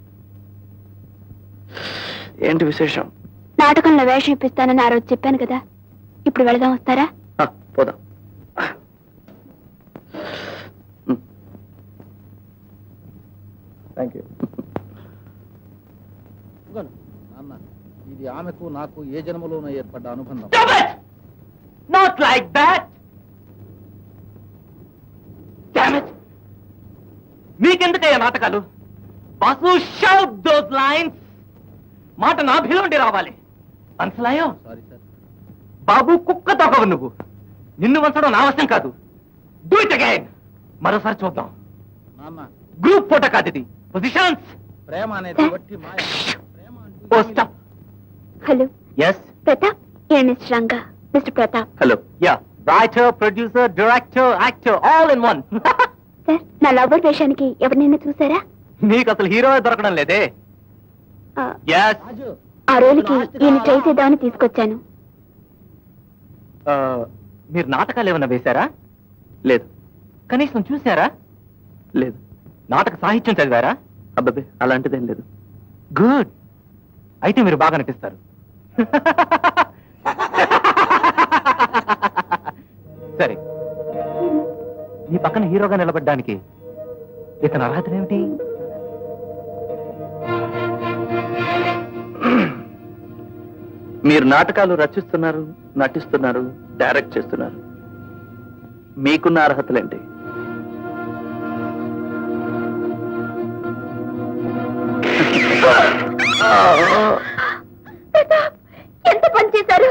ఏంటి విశేషం? నాటకంలో వేషం ఇప్పిస్తానని ఆ రోజు చెప్పాను కదా, ఇప్పుడు వెళదాం, వస్తారా? పోదాం. Thank you. నాన్న, ఇది ఆమెకు నాకు ఏ జన్మలోనూ ఏర్పడ్డ అనుబంధం. Not like that. మీకెందుకయ్యా నాటకాలు? Boss, shout those lines. మాట నా భీలోండి రావాలి. వంచలాయం. Sorry sir. బాబు, కుక్క తోకవు నువ్వు. నిన్ను వంచడం నా అవసరం కాదు. Do it again. మరోసారి చూద్దాం. నాన్న, గ్రూప్ ఫోటో కాదు ఇది, పొజిషన్స్. ప్రేమ అనేది వట్టి మాయ. ప్రేమ ఓ అంటే స్టాప్. Hello S. ప్రతాప్, ఏ mister Ranga. Mister Pratap. Hello. Yeah, writer, producer, director, actor, all in one. Sir, నా లవర్ వేషానికి ఎవరినైనా చూసారా? నీకు అసలు హీరో దొరకడం లేదే. ఆ, ఎస్. రాజు, ఆ రోజుకి ఈయన ట్రై చేద్దామని తీసుకొచ్చాను. మీరు నాటకాలు ఏమైనా వేశారా? లేదు. కనీసం చూసారా? లేదు. నాటక సాహిత్యం చదివారా? అబ్బాబే, అలాంటిదేం లేదు. గుడ్. అయితే మీరు బాగా నటిస్తారు. సరే, నీ పక్కన హీరోగా నిలబడ్డానికి ఇతని అర్హతనేమిటి? మీరు నాటకాలు రచిస్తున్నారు, నటిస్తున్నారు, డైరెక్ట్ చేస్తున్నారు. మీకున్న అర్హతలేంటి? ప్రతాప్, ఎంత పని చేశారు?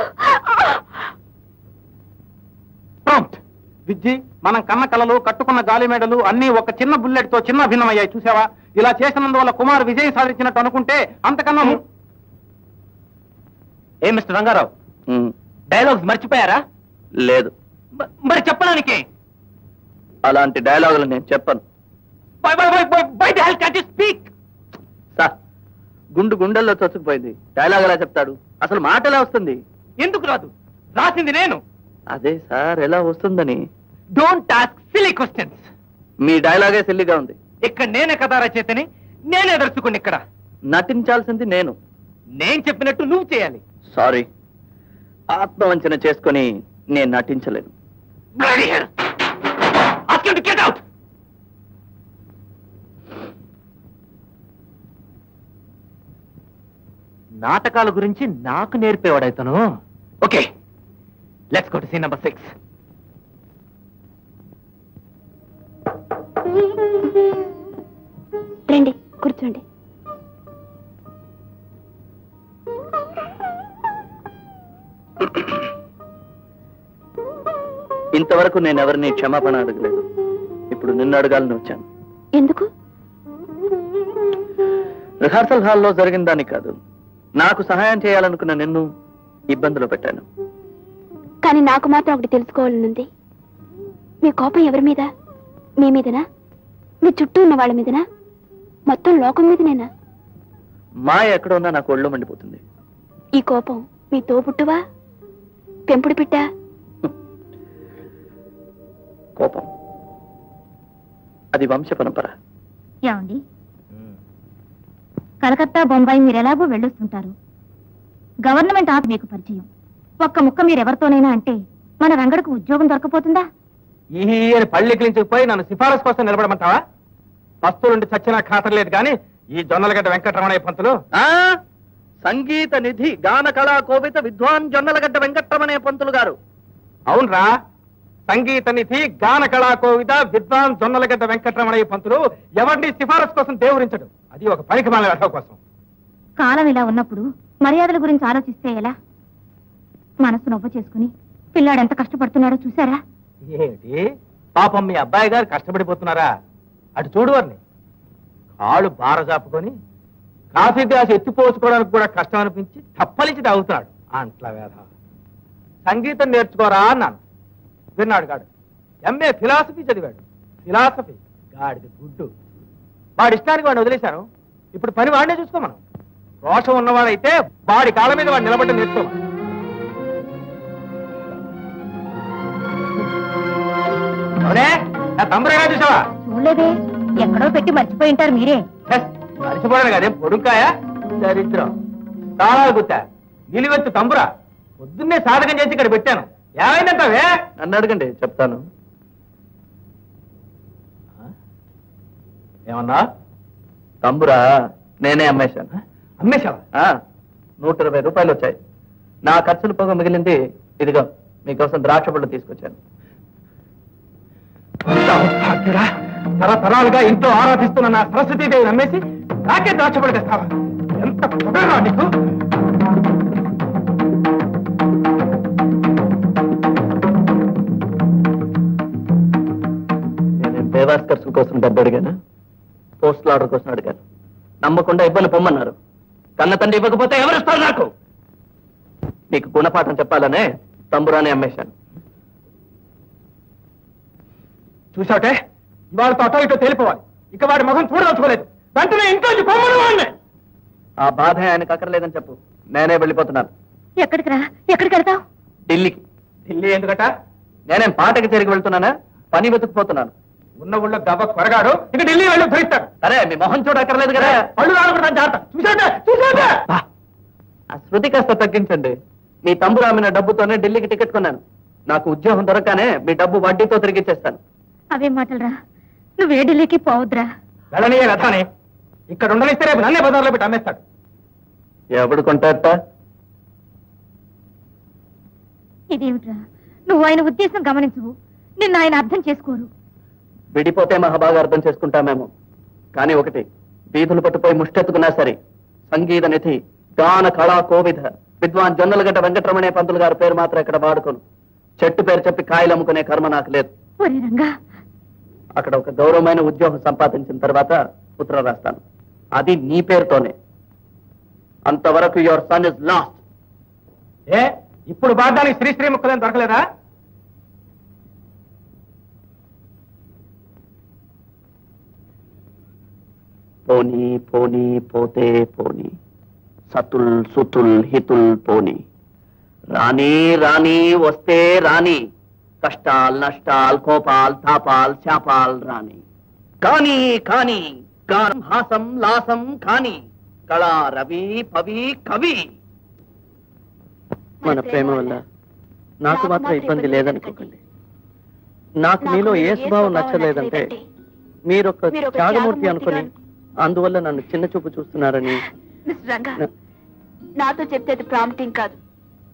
విజ్జి, మనం కన్న కలలు, కట్టుకున్న గాలి మేడలు అన్ని ఒక చిన్న బుల్లెట్ తో చిన్న భిన్నమయ్యాయి. చూసావా? ఇలా చేసినందువల్ల కుమార్ విజయం సాధించినట్టు అనుకుంటే అంతకన్నా ఏ మిస్టర్ రంగారావు, డైలాగ్స్ మర్చిపోయారా? లేదు. మరి చెప్పడానికే. అలాంటి డైలాగులు నేను చెప్పను. స్పీక్. సార్, గుండు గుండెల్లో చొచ్చుకుపోయింది, డైలాగ్ ఎలా చెప్తాడు? అసలు మాట ఎలా వస్తుంది? ఎందుకు రాదు? రాసింది నేను. అదే సార్, ఎలా వస్తుందని. Don't ask silly questions. మీ డైలాగే సిల్లిగా ఉంది. ఇక్కడ నేనే కథ రచయితని, నేనే దర్శకుని. ఇక్కడ నటించాల్సింది నేను. నేను చెప్పినట్టు నువ్వు చేయాలి. సారీ, ఆత్మవంచన చేసుకొని నేను నటించలేను. Get out. నాటకాల గురించి నాకు నేర్పేవాడైతను. Okay, let's go to scene number 6. రండి, కూర్చోండి. ఇంతవరకు నేను ఎవరిని క్షమాపణ అడగలేదు. ఇప్పుడు నిన్ను అడగాలని వచ్చాను. ఎందుకు? రిహార్సల్ హాల్లో జరిగిన దాన్ని కాదు, నాకు సహాయం చేయాలనుకున్న నిన్ను ఇబ్బందులు పెట్టాను. కానీ నాకు మాత్రం ఒకటి తెలుసుకోవాలనుంది. మీ కోపం ఎవరి మీద? మీ మీదనా? మీ చుట్టూ ఉన్న వాళ్ళ మీదనా? మొత్తం లోకం మీదనేనా? మాయ ఎక్కడ ఉన్నా నాకు ఒళ్ళు మండిపోతుంది. ఈ కోపం మీ తోబుట్టువా, పెంపుడు పిట్టా? కోపం అది వంశ పరంపర. ఏమండి, కలకత్తా, బొంబాయి మీరు ఎలాగో వెళ్ళొస్తుంటారు. గవర్నమెంట్ ఆఫ్ మీకు పరిచయం. ఒక్క ముక్క మీరెవరితోనైనా అంటే మన రంగడికి ఉద్యోగం దొరకపోతుందా? ఈ అని పళ్ళెక్కిలించకపోయి నన్ను సిఫారసు కోసం నిలబడమంటావా? పస్తులుండి చచ్చినా ఖాతరలేదు కానీ ఈ జొన్నలగడ్డ వెంకటరమణయ్య పంతులు సంగీత నిధి గాన కళా కోవిత విద్వాన్ జొన్నలగడ్డ వెంకటరమణయ్య పంతులు గారు. అవునరా, సంగీత నిధి గాన కళా కోవిద విద్వాన్ జొన్నలగడ్డ వెంకటరమణయ్య పంతులు ఎవరిని సిఫారసు కోసం దేవురించడు. అది ఒక పనికి మాల కోసం. కాలం ఇలా ఉన్నప్పుడు మర్యాదల గురించి ఆలోచిస్తే ఎలా? మనసు నొప్ప చేసుకుని పిల్లాడు ఎంత కష్టపడుతున్నాడో చూసారా? ఏమిటి పాపం మీ అబ్బాయి గారు కష్టపడిపోతున్నారా? అటు చూడు వారిని కాళ్ళు బార చాపుకొని కాఫీ గ్లాస్ ఎత్తిపోసుకోవడానికి కూడా కష్టం అనిపించి తప్పలించి తాగుతున్నాడు. అంట్ల వేధ. సంగీతం నేర్చుకోరా అన్నాను, విన్నాడు గాడు. ఎంఏ ఫిలాసఫీ చదివాడు. ఫిలాసఫీ గాడిది గుడ్డు. వాడి ఇష్టానికి వాడిని వదిలేశాను. ఇప్పుడు పని వాడినే చూసుకోమను. రోషం ఉన్నవాడైతే వాడి కాళ్ళ మీద వాడు నిలబడ్డ నేర్చుకోమను. అవునే నా తమ్ముడైనా చూసావా? చూడలేదే, ఎక్కడో పెట్టి మర్చిపోయి ఉంటారు మీరే. మర్చిపోయాను కదేం పొడుకాయా దరిద్రం. తాళాలు గుత్తా నిలువెత్తు తంబురా పొద్దున్నే సాధకం చేసి ఇక్కడ పెట్టాను. ఏమైందంటావే? నన్ను అడగండి, చెప్తాను. ఏమన్నా? తంబురా నేనే అమ్మేశాను. అమ్మేశావా? 120 రూపాయలు వచ్చాయి. నా ఖర్చులు పోగా మిగిలింది ఇదిగో మీకోసం ద్రాక్ష పళ్ళు తీసుకొచ్చాను. తరతరాలుగా ఇంట్లో ఆరాధిస్తున్న నా సరస్వతీదేవిని అమ్మేసి నాకే ద్రాక్షపడి తెస్తావా? ఎంత పొగరా నీకు? నేను దేవాస్కర్స్ కోసం డబ్బు అడిగాను, పోస్టల్ ఆర్డర్ కోసం అడిగాను. నమ్మకుండా ఇబ్బంది పొమ్మన్నారు. కన్న తండ్రి ఇవ్వకపోతే ఎవరిస్తారు నాకు? నీకు గుణపాఠం చెప్పాలనే తంబురానే అమ్మేశాను. చూసావుటే ఇవాళతో అటో ఇటో తేలిపోవాలి. ఇక వాడి ముఖం చూడదలుచుకోలేదు. వెంటనే ఇంట్లో పొమ్మను వాడిని. ఆ బాధ ఆయనకు అక్కర్లేదని చెప్పు. నేనే వెళ్ళిపోతున్నాను. ఎక్కడికి రా? ఎక్కడికి వెళ్తావు? ఢిల్లీకి. ఢిల్లీ ఎందుకట? నేనేం పాటకి తిరిగి వెళ్తున్నానా? పని వెతుకుపోతున్నాను. ఉన్న ఊళ్ళో దెబ్బ కొరగాడు. ఇక ఢిల్లీ వెళ్ళి ధరిస్తాడు. సరే, మీ మొహం చూడక్కర్లేదు కదా. పళ్ళు రాలకుండా జాగ్రత్త. చూసావుటే ఆ శృతి కాస్త తగ్గించండి. మీ తంబురా అమ్మిన డబ్బుతోనే ఢిల్లీకి టికెట్ కొన్నాను. నాకు ఉద్యోగం దొరకగానే మీ డబ్బు వడ్డీతో తిరిగి ఇచ్చేస్తాను. అవే మాటలరా, నువ్వే ఢిల్లీకి పోవద్దురా. వెళ్ళనీయ రథానే. ఇక్కడ ఉండనిస్తే రేపు నన్నే బజార్లో పెట్టి అమ్మేస్తాడు. ఎవడు కొంటాట? ఇదేమిట్రా, నువ్వు ఆయన ఉద్దేశం గమనించవు. నిన్న ఆయన అర్థం చేసుకోరు. విడిపోతే మహాబాగా అర్థం చేసుకుంటామేమో. కానీ ఒకటి, వీధులు పట్టుపోయి ముష్టెత్తుకున్నా సరే సంగీత నిధి, గాన కళా కోవిధ విద్వాన్ జొన్నలగడ్డ వెంకటరమణయ్య పంతులు గారి పేరు మాత్రం ఇక్కడ వాడుకోను. చెట్టు పేరు చెప్పి కాయలు అమ్ముకునే కర్మ నాకు లేదు. ఒరే రంగా, అక్కడ ఒక గౌరవమైన ఉద్యోగం సంపాదించిన తర్వాత ఉత్తరం రాస్తాను. అది నీ పేరుతోనే. అంతవరకు యువర్ సన్ ఇస్ లాస్ట్. ఏ ఇప్పుడు బాధానికి శ్రీశ్రీ ముక్కలేం దొరకలేదా? పోనీ పోనీ పోతే పోనీ, సతుల్ సుతుల్ హితుల్ పోనీ. రాణి రాణి వస్తే రాణి, కష్టాల్ నష్టాల్ కోపాల్ తాపాల్ శాపాల్ రాణి. కానీ కానీ గానం హాసం లాసం కాని, కళా రవి పవి కవి. మన ప్రేమ వల్ల నాకు మాత్రం ఇబ్బంది లేదనుకోకండి. నాకు మీలో ఏ స్వభావం నచ్చలేదంటే మీరొక త్యాగమూర్తి అనుకుని అందువల్ల నన్ను చిన్న చూపు చూస్తున్నారని. మిస్టర్ రంగా, నాతో చెప్తే అది ప్రాంప్టింగ్ కాదు,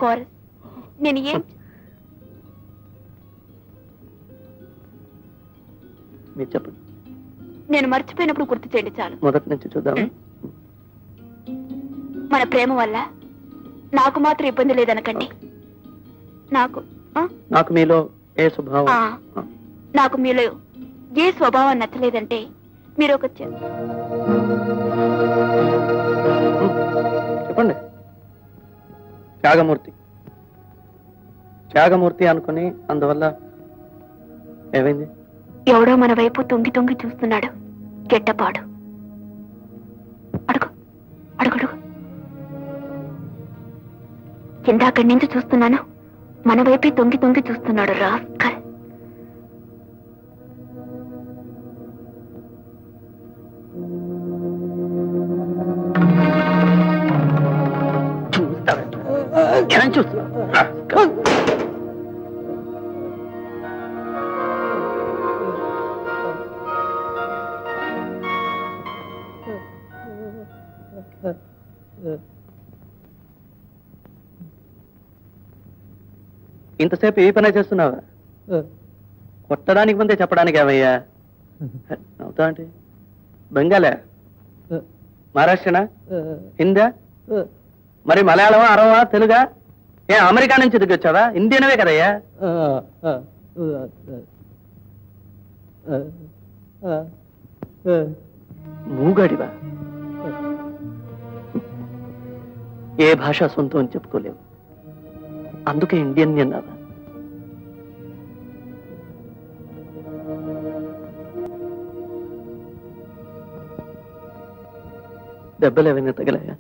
కోరస్. నేను ఏం మీరు చెప్పండి. నేను మర్చిపోయినప్పుడు గుర్తు చేయండి చాలు. మొదటి నుంచి చూద్దాం. మన ప్రేమ వల్ల నాకు మాత్రం ఇబ్బంది లేదనకండి. నాకు నాకు మీలో ఏ స్వభావం నాకు మీలో ఏ స్వభావం నచ్చలేదంటే మీరు ఒక చెప్పండి. త్యాగమూర్తి త్యాగమూర్తి అనుకుని అందువల్ల ఏమైంది? ఎవడో మన వైపు తొంగి తొంగి చూస్తున్నాడు. గెట్టపాడు. అడుగు అడుగుడుగు. ఇందాకడి నుంచి చూస్తున్నాను, మన వైపే తొంగి తొంగి చూస్తున్నాడు. రాస్కల్. ఇంతసేపు ఏ పని చేస్తున్నావా? కొట్టడానికి ముందే చెప్పడానికి ఏమయ్యా? అవుతా అంటే బెంగాలే మహారాష్ట్రనా హిందా మరి మలయాళమా అరవా తెలుగా ఏ అమెరికా నుంచి దిగి వచ్చావా ఇండియనవే కదయ్యా మూగడివా ఏ భాష సొంతం అని చెప్పుకోలేవు అందుకే ఇండియన్ అన్నావా దెబ్బలు ఏమైనా తగిలాయా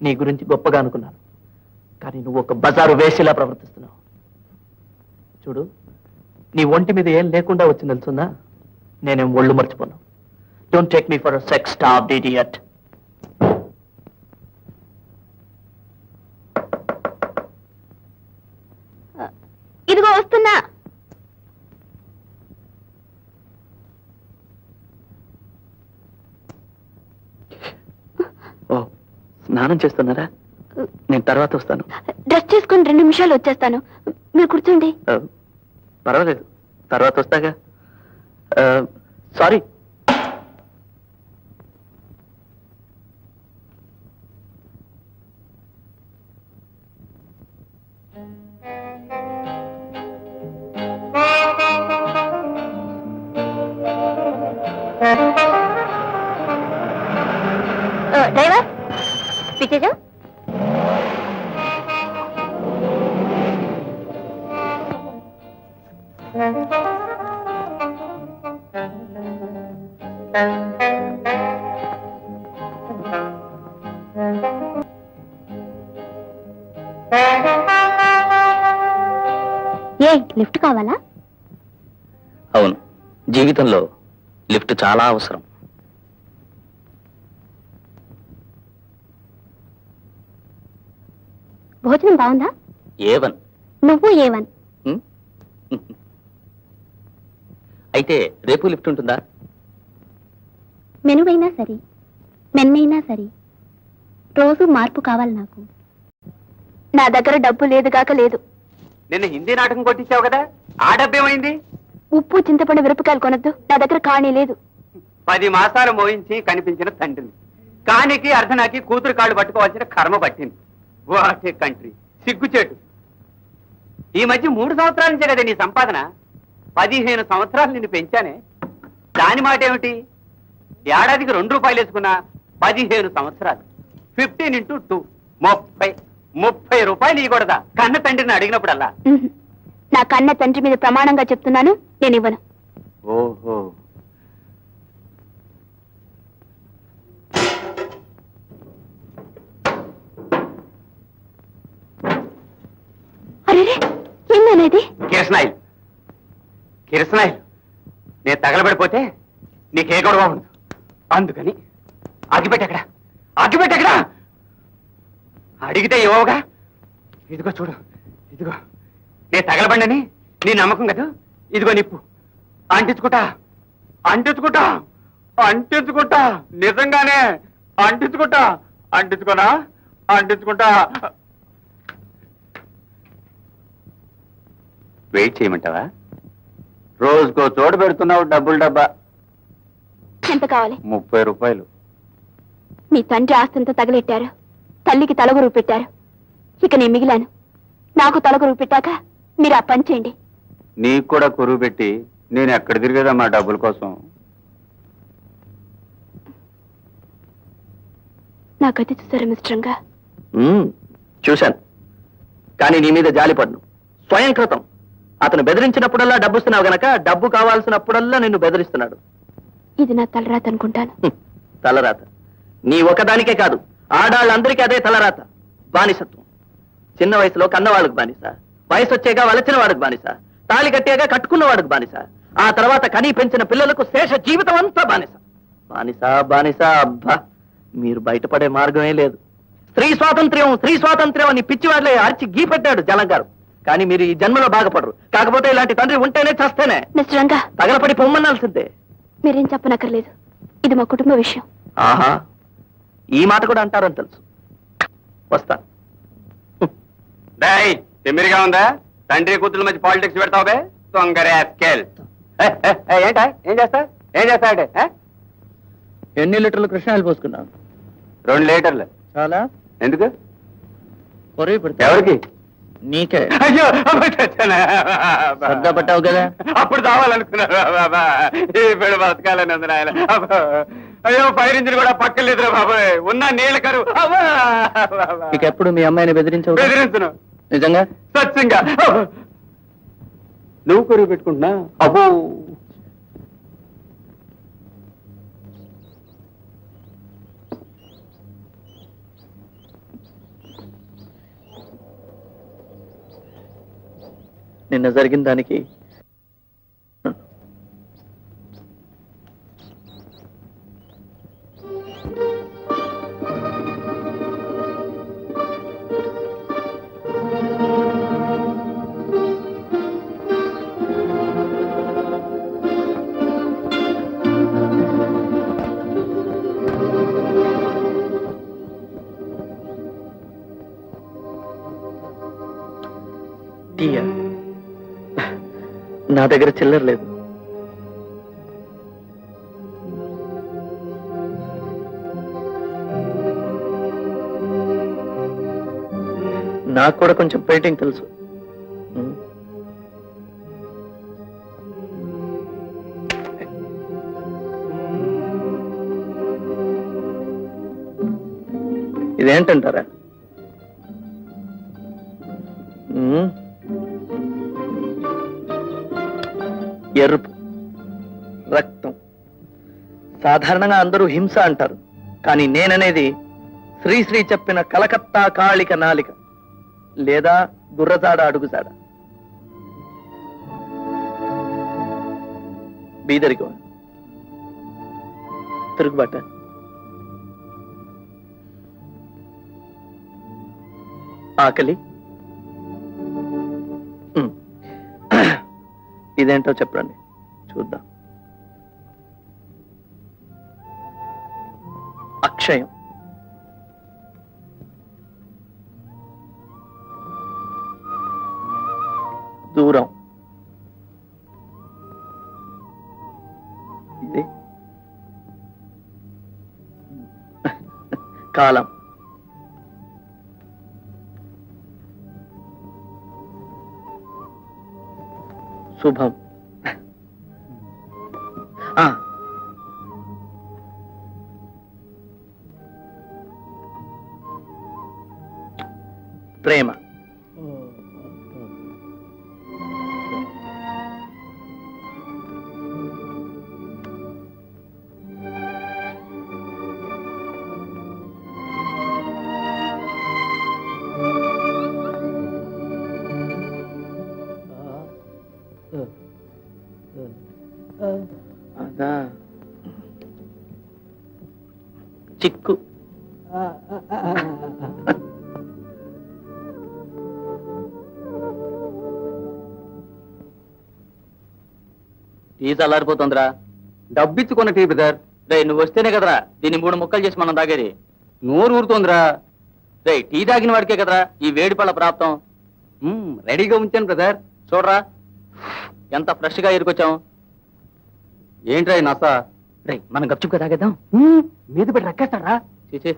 నీ గురించి గొప్పగా అనుకున్నాను కానీ నువ్వు ఒక బజారు వేసిలా ప్రవర్తిస్తున్నావు చూడు నీ ఒంటి మీద ఏం లేకుండా వచ్చింది తెలుసుందా నేనేం ఒళ్ళు మర్చిపోను don't take me for sex stop idiot ఇదిగో వస్తున్నా ఓ స్నానం చేస్తున్నారా నేను తర్వాత వస్తాను డ్రెస్ చేసుకుని 2 నిమిషాలు వచ్చేస్తాను మీరు కూర్చోండి పర్వాలేదు తర్వాత వస్తాగా సారీ డ్రైవర్ పిచ్చేజా ఏ లిఫ్ట్ కావాలా అవును జీవితంలో లిఫ్ట్ చాలా అవసరం భోజనం బాగుందా ఏవన్ నువ్వు ఏవన్ అయితే రేపు లిఫ్ట్ ఉంటుందా మెనువైనా సరే మెన్నైనా సరే రోజు మార్పు కావాలి నాకు నా దగ్గర డబ్బు లేదుగాక లేదు నిన్న హిందీ నాటకం కొట్టించావు కదా ఆ డబ్బేమైంది ఉప్పు చింతపండు మిరపకాయలు కొనొద్దు నా దగ్గర కానీ లేదు 10 మాసాలు మోయించి కనిపించిన తండ్రిని కానికి అర్ధనాకి కూతురు కాళ్ళు పట్టుకోవాల్సిన కర్మ పట్టింది. వాట్ ఏ కంట్రీ, సిగ్గుచేటు. ఈ మధ్య 3 సంవత్సరాల నుంచే కదా నీ సంపాదన. 15 సంవత్సరాలు నిన్ను పెంచానే, దాని మాట ఏమిటి? ఏడాదికి 2 రూపాయలు వేసుకున్నా 15 సంవత్సరాలు. 15 into 2 30 రూపాయలు ఇవ్వకూడదా కన్న తండ్రిని అడిగినప్పుడల్లా? ఉహు. నా కన్న తండ్రి మీద ప్రమాణంగా చెప్తున్నాను, నేను ఇవ్వను. ఓహో, అరే ఏందనేది? కిరసనాయిల్ నేను తగలబడిపోతే నీకే గొడవ ఉండదు. అందుకని అగిపెట్టెక్కడా అడిగితే ఇవ్వగా. ఇదిగో చూడు, ఇదిగో నేను తగలబండని నీ నమ్మకం కదా. ఇదిగో నిప్పు, అంటించుకుంటా నిజంగానే అంటించుకుంటా. వెయిట్ చేయమంటావా? రోజుకో చోటు పెడుతున్నావు డబ్బులు డబ్బా. ఎంత కావాలి? 30 రూపాయలు. మీ తండ్రి ఆస్తంతా తగలెట్టారు, తల్లికి తలగురు పెట్టారు. ఇక నేను మిగిలాను. నాకు తలగురు పెట్టాక మీరు ఆ పని చేయండి. నీకు కూడా కురువు పెట్టి నేను ఎక్కడ తిరిగేదమ్మా డబ్బుల కోసం? నా గతి చూసారా మిస్టరంగా? చూశాను, కానీ నీ మీద జాలిపడ్ను. స్వయం కృతం. అతను బెదిరించినప్పుడల్లా డబ్బు ఇస్తున్నావు గనక డబ్బు కావాల్సినప్పుడల్లా నిన్ను బెదిరిస్తున్నాడు. ఇది నా తలరాత అనుకుంటాను. తలరాత నీ ఒకదానికే కాదు, ఆడాళ్ళందరికీ అదే తలరాత. బానిసత్వం. చిన్న వయసులో కన్నవాళ్ళకు బానిస, వయసు వచ్చాక వలచిన వాడికి బానిస, తాళి కట్టాక కట్టుకున్న వాడికి బానిస, ఆ తర్వాత కనీ పెంచిన పిల్లలకు శేష జీవితం అంతా బానిస. బానిస అబ్బా, మీరు బయటపడే మార్గమే లేదు. స్త్రీ స్వాతంత్ర్యం అని పిచ్చివాళ్ళే అరిచి గీపెట్టాడు జలం గారు. కానీ మీరు ఈ జన్మలో బాగుపడరు. కాకపోతే ఇలాంటి తండ్రి ఉంటేనే చస్తేనే. మిస్టరంగా తగలపడి పొమ్మనాల్సిందే. మీరేం చెప్పనక్కర్లేదు, ఇది మా కుటుంబ విషయం. ఆహా, ఈ మాట కూడా అంటారని తెలుసు. వస్తా. తిమ్మిరిగా ఉందా? తండ్రి కూతురు మధ్య పాలిటిక్స్ పెడతావే దొంగరే స్కేల్. ఏం చేస్తా అంటే ఎన్ని లీటర్లు కృష్ణాయిలు పోసుకున్నావు? 2 లీటర్లు. చాలా. ఎందుకు? కొరవి పెడతా. ఎవరికి? నీకే. అయ్యో శ్రద్ధ పట్టావు కదా. అప్పుడు కావాలనుకున్నారు ఇప్పుడు బతకాలని ఉంది ఆయన. అయ్యో ఫైర్ ఇంజిన్ కూడా పక్కన లేదురా బాబాయ్, ఉన్న నీళ్ళ కరువు. ఇక ఎప్పుడు మీ అమ్మాయిని బెదిరించవు? బెదిరించును. నిజంగా? సత్యంగా. నువ్వు కరువు పెట్టుకుంటున్నా? అబ్బో, నిన్న జరిగిన దానికి టీయా? నా దగ్గర చిల్లర లేదు. నాకు కూడా కొంచెం పెయింటింగ్ తెలుసు. ఇదేంటంటారా? ఎరుపు రక్తం. సాధారణంగా అందరూ హింస అంటారు, కానీ నేననేది శ్రీశ్రీ చెప్పిన కలకత్తా కాళిక నాలిక లేదా గుర్రజాడ అడుగుజాడ. బీదరికో తిరుగుబాట, ఆకలి. ఇదేంటో చెప్పండి చూద్దాం. అక్షయం, దూరం, ఇది కాలం. శుభం. ఆ, ప్రేమ. అదా చిక్కు. టీ చల్లారిపోతుందిరా. డబ్బిచ్చుకున్న టీ బ్రదర్. రే, నువ్వు వస్తేనే కదరా దీన్ని 3 ముక్కలు చేసి మనం తాగేది. నోరు ఊరుతోందిరా. రే, టీ తాగిన వాడికే కదరా ఈ వేడి పళ్ళ ప్రాప్తం. రెడీగా ఉంచాను బ్రదర్. చూడరా ఎంత ఫ్రెష్ గా ఎరుకొచ్చాం. ఏంట్రా ఈ నస? రే, మనం గప్చుప్గా తాగేద్దాం. మీద పెట్టి రక్కేస్తారా? చీచే,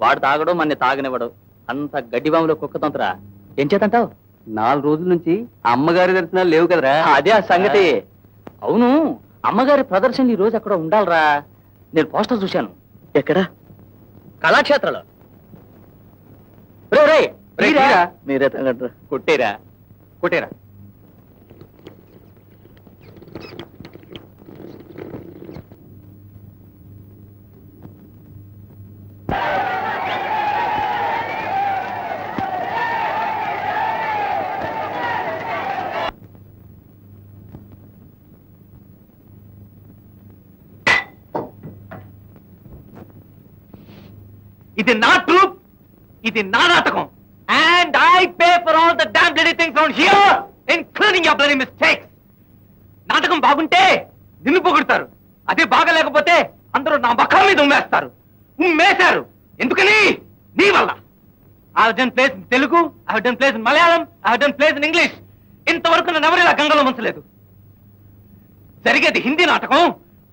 వాడు తాగడం మన తాగనివ్వడు. అంత గడ్డి బాములో కుక్కతంతరా. ఏం చేతంటావు? 4 రోజుల నుంచి అమ్మగారి దర్శనాలు లేవు కదరా. అదే ఆ సంగతి. అవును, అమ్మగారి ప్రదర్శన ఈ రోజు అక్కడ ఉండాలరా. నేను పోస్టర్ చూశాను. ఎక్కడ? కళాక్షేత్రంలో. రే రే, తీరా. మీరే తగ్గట్రా. కొట్టేరా కొట్టేరా. ఇది నా ట్రూప్, ఇది నా నాటకం. And I pay for all the damn bloody things around here, including your bloody mistakes. నాటకం బాగుంటే నిన్ను పొగుడతారు, అదే బాగలేకపోతే అందరూ నా ముఖం మీద ఉమ్మేస్తారు. ఉమ్మేశారు ఎందుకని? నీ వల్ల. I have done plays in Telugu, I have done plays in Malayalam, I have done plays in English. ఇంతవరకు నన్ను ఎవరు ఇలా గంగలో ముంచలేదు. జరిగేది హిందీ నాటకం,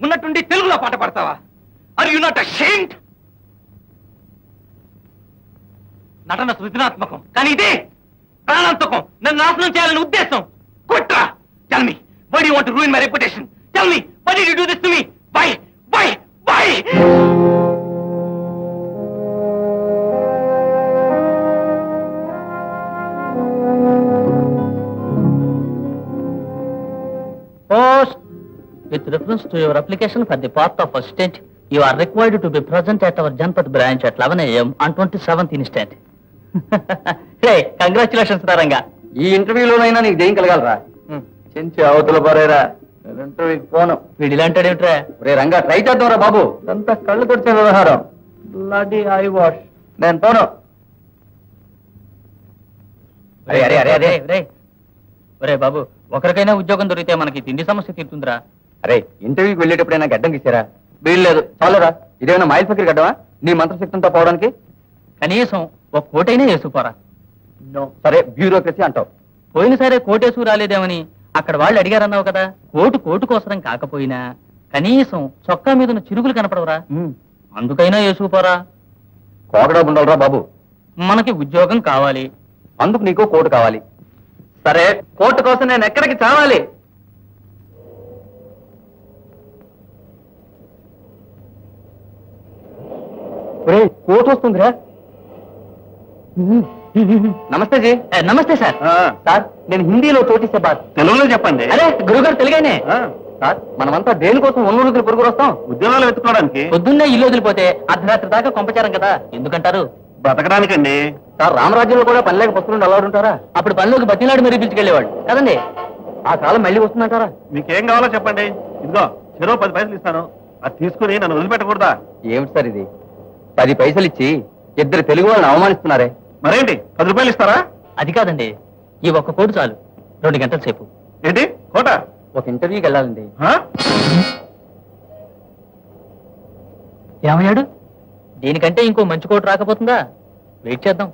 ఉన్నట్టుండి తెలుగులో పాట పాడతావా? Are you not ashamed? నటన సృజనాత్మకం, కానీ ఇదే ప్రాణాంతకం. నన్ను నాశనం చేయాలని ఉద్దేశం. కుట్ర. Tell me, why do you want to ruin my reputation? Tell me, why did you do this to me? Why? Why? Why? Post. With reference to your application for the post of assistant, you are required to be present at our Janpat branch at 11 a.m. on 27th instant. Hey, congratulations, Ranga. ఈ ఇంటర్వ్యూలోనైనా నీకు జయం కలగాలరా. చెంచి అవతల Pereira. ఇంటర్వ్యూకి పోను. వీడు ఇలాంటాడేమిట్రా? రే Ranga, try చేద్దాంరా బాబు. అంతా కళ్ళు కొడిచే వ్యవహారం. Bloody I wash. నేను పోను. అరే అరే అరే అరే రే ఒరే బాబు, ఒకరికైనా ఉద్యోగం దొరికితే మనకి తిండి సమస్య తీరుతుందిరా. అరే, ఇంటర్వ్యూకి వెళ్ళేటప్పుడైనా గడ్డం గీసారా? వీల్లేదు. చాలరా. ఇదేమైనా మైల్ ఫకీర్ గడ్డమా నీ మంత్రశక్తితో పోవడానికి? కనీసం ఒక కోటైనా వేసుకోరా. సరే, బ్యూరోక్రసీ అంటావు. పోయినసారే కోటేసు రాలేదేమని అక్కడ వాళ్ళు అడిగారన్నావు కదా. కోటు కోసరం కాకపోయినా కనీసం చొక్కా మీద ఉన్న చిరుగులు కనపడవరా? అందుకైనా వేసుకుపోరా. కోకడా ఉండాలరా బాబు. మనకి ఉద్యోగం కావాలి, అందుకు నీకు కోటు కావాలి. సరే, కోర్టు కోసం నేను ఎక్కడికి చావాలి? కోటు వస్తుందిరా. నమస్తే జీ. నమస్తే సార్. సార్, నేను హిందీలో చోటిసే బాత్. తెలుగులో చెప్పండి. అరే గురుగారు తెలుగానే. సార్, మనమంతా దేనికోసం 100 రోజులు పొరుగురు వస్తాం? ఉద్యోగాలు వెతుక్కోవడానికి. పొద్దున్నే ఇల్లు వదిలిపోతే అర్ధరాత్రి దాకా కొంపచారం కదా, ఎందుకంటారు? బ్రతకడానికండి. సార్, రామరాజ్యంలో కూడా పని లేక పస్తులు అలా ఉంటారా? అప్పుడు పనిలోకి బతిలాడు మరీ పిలుచుకెళ్ళేవాడు కదండి. ఆ కాలం మళ్ళీ వస్తుందంటారా? మీకేం కావాలో చెప్పండి. ఇదిగో చెరో 10 పైసలు ఇస్తాను, అది తీసుకుని నన్ను వదిలిపెట్టకూడదా? ఏమిటి సార్ ఇది? 10 పైసలు ఇచ్చి 2 తెలుగు వాళ్ళని అవమానిస్తున్నారే. మరేంటి, 10 రూపాయలు ఇస్తారా? అది కాదండి, ఈ ఒక్క కోటు చాలు 2 గంటల సేపు. ఏంటి కోట? ఒక ఇంటర్వ్యూకి వెళ్ళాలండి. ఏమయ్యాడు? దీనికంటే ఇంకో మంచి కోటు రాకపోతుందా? వెయిట్ చేద్దాం.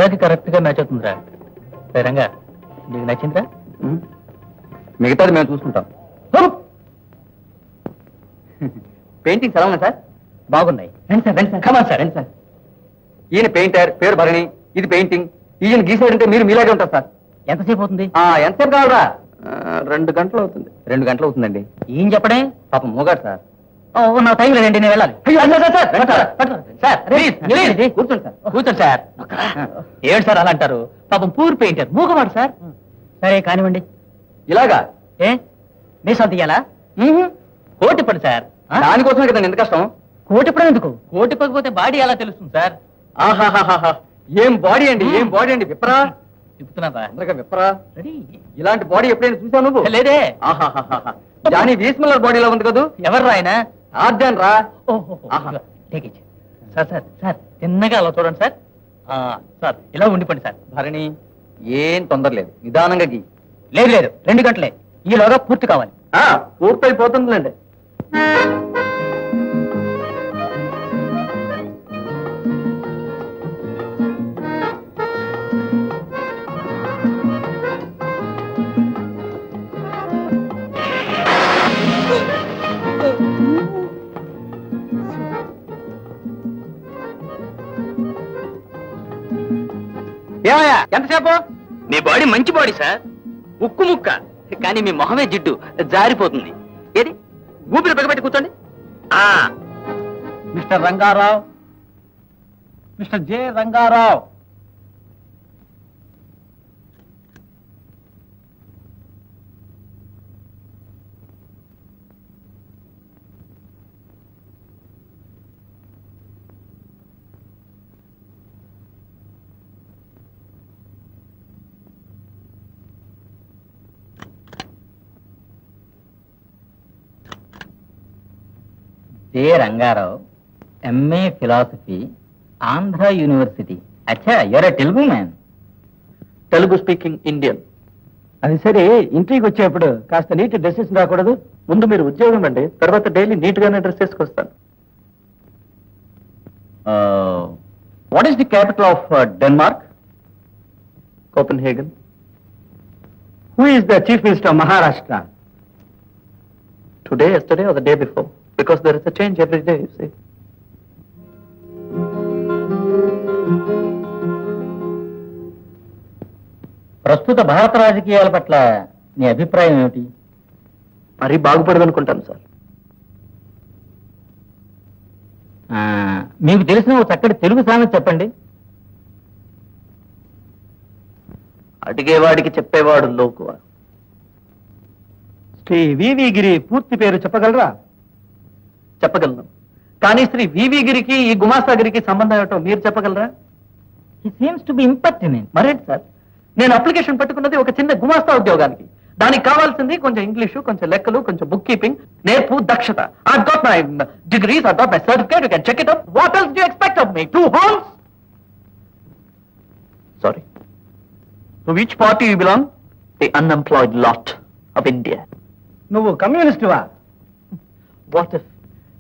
తేడాకి కరెక్ట్ గా మ్యాచ్ అవుతుందిరా. సరే రంగా, నీకు నచ్చిందిరా? మిగతాది మేము చూసుకుంటాం. పెయింటింగ్స్ ఎలా ఉన్నాయి సార్? బాగున్నాయి. రండి సార్, రండి సార్. కమాన్ సార్, రండి సార్. ఈయన పెయింటర్, పేరు భరణి. ఇది పెయింటింగ్. ఈయన గీసాడంటే మీరు మీలాగే ఉంటారు సార్. ఎంతసేపు అవుతుంది? ఎంతసేపు కావాలా? 2 గంటలు అవుతుంది. 2 గంటలు అవుతుందండి. ఏం చెప్పడే? పాపం మూగాడు సార్. నా టైం లేదండి, నేను వెళ్ళాలి. కూర్చోండి సార్. కూర్చోండి సార్. ఏడు సార్ అలా అంటారు? పాపం పూర్ పెయింటర్, మూగవాడు సార్. సరే కానివ్వండి. ఇలాగా? ఏ మీ సొంత ఇయ్యాలా? కోటి పడి సార్. దానికోసమే కదండి ఎంత కష్టం. కోటి పడి ఎందుకు? కోటి పడిపోతే బాడీ ఎలా తెలుస్తుంది సార్? ఆహాహాహా, ఏం బాడీ అండి, ఏం బాడీ అండి. విప్పరా, చెప్తున్నావా? అందరిగా విప్పరా. రెడీ. ఇలాంటి బాడీ ఎప్పుడైనా చూసావు నువ్వు? లేదే. ఆహాహాహా, జానీ వీస్మల్లర్ బాడీలో ఉంది కదా. ఎవరు ఆయన? ఆర్జాన్ రా. ఆహా. సార్ సార్ సార్, తిన్నగా అలా చూడండి సార్. సార్ ఇలా ఉండిపోండి సార్. భరణి, ఏం తొందర లేదు, నిదానంగా గీ. లేదు లేదు, 2 గంటలే, ఈలోగా పూర్తి కావాలి. పూర్తయిపోతుందిలేండి. ఏమయ్యా ఎంతసేపు? మీ బాడీ మంచి బాడీ సార్, ఉక్కు ముక్క. కానీ మీ మొహమే జిడ్డు, జారిపోతుంది. ఏది ఊపిరి బిగబెట్టి కూర్చోండి. Mister Rangarao, mister J Rangarao. J Rangarao, MA philosophy, Andhra university. అచ్చా, you're a Telugu man. Telugu speaking Indian. అది సరే, ఇంటికి వచ్చేప్పుడు కాస్త నీట్ డ్రెస్సెస్ రాకూడదు? ముందు మీరు ఉద్యోగం అండి, తర్వాత డైలీ నీట్ గానే డ్రెస్ చేసుకొస్తాను. What is the capital of Denmark? Copenhagen. Who is the chief minister of Maharashtra? Today, yesterday, or the day before? Because there is a change every day, you see. ప్రస్తుత భారత రాజకీయాల పట్ల నీ అభిప్రాయం ఏమిటి? మరీ బాగుపడదనుకుంటాను సార్. మీకు తెలిసిన ఒక చక్కటి తెలుగు సామెత చెప్పండి. అడిగేవాడికి చెప్పేవాడు లోకువ. శ్రీ వివి గిరి పూర్తి పేరు చెప్పగలరా? చెప్పగలను, కానీ శ్రీ వివి గిరికి ఈ గుమాస్తాగిరికి సంబంధం ఏమిటో మీరు చెప్పగలరా? హి సీమ్స్ టు బి ఇంపర్టినెంట్. మరేంటి సార్, నేను అప్లికేషన్ పెట్టుకున్నది ఒక చిన్న గుమాస్తా ఉద్యోగానికి. దానికి కావాల్సింది కొంచెం ఇంగ్లీషు, కొంచెం లెక్కలు, కొంచెం బుక్ కీపింగ్, నేర్పు, దక్షత. I've got my degrees, I've got my certificate, you can check it up. What else do you expect of me? 2 horns? Sorry. To which party you belong? The unemployed lot of India. నువ్వు కమ్యూనిస్టువా? What if?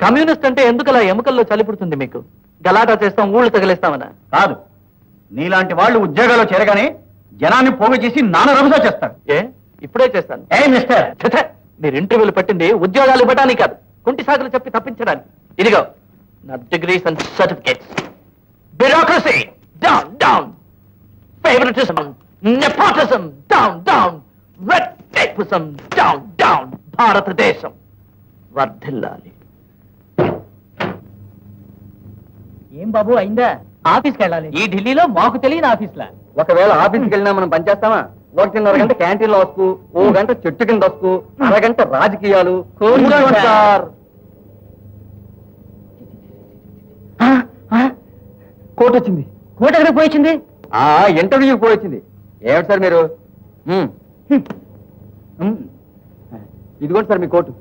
Communist అంటే ఎందుకలా ఎముకల్లో చలిపుడుతుంది మీకు? గలాటా చేస్తాం, ఊళ్ళు తగిలేస్తామనా? కాదు, నీలాంటి వాళ్ళు ఉద్యోగాల్లో చేరగానే జనాన్ని పోగు చేసి నాన్న రభస చేస్తాడు. ఏ ఇప్పుడే చేస్తాను. ఏ మిస్టర్, మీరు ఇంటర్వ్యూలు పెట్టింది ఉద్యోగాలు ఇవ్వడానికి కాదు, కుంటి సాకులు చెప్పి తప్పించడానికి. ఇదిగో నా degrees and certificates. Bureaucracy down down, favouritism, nepotism down down, red tapism down down. భారతదేశం వర్ధిల్లాలి. ఏం బాబు అయిందా? ఆఫీస్కి వెళ్ళాలి. ఈ ఢిల్లీలో మాకు తెలియని ఆఫీస్లా? ఒకవేళ ఆఫీస్కి వెళ్ళినా మనం పనిచేస్తామా? 1.5 గంట క్యాంటీన్ లో వస్తూ, 1 గంట చెట్టు కింద వస్తూ, అరగంట రాజకీయాలు. సార్ కోట్ వచ్చింది. కోట ఎక్కడికి పోయింది? ఇంటర్వ్యూ పోయింది. ఏమిటి సార్ మీరు? ఇదిగోండి సార్ మీ కోటు.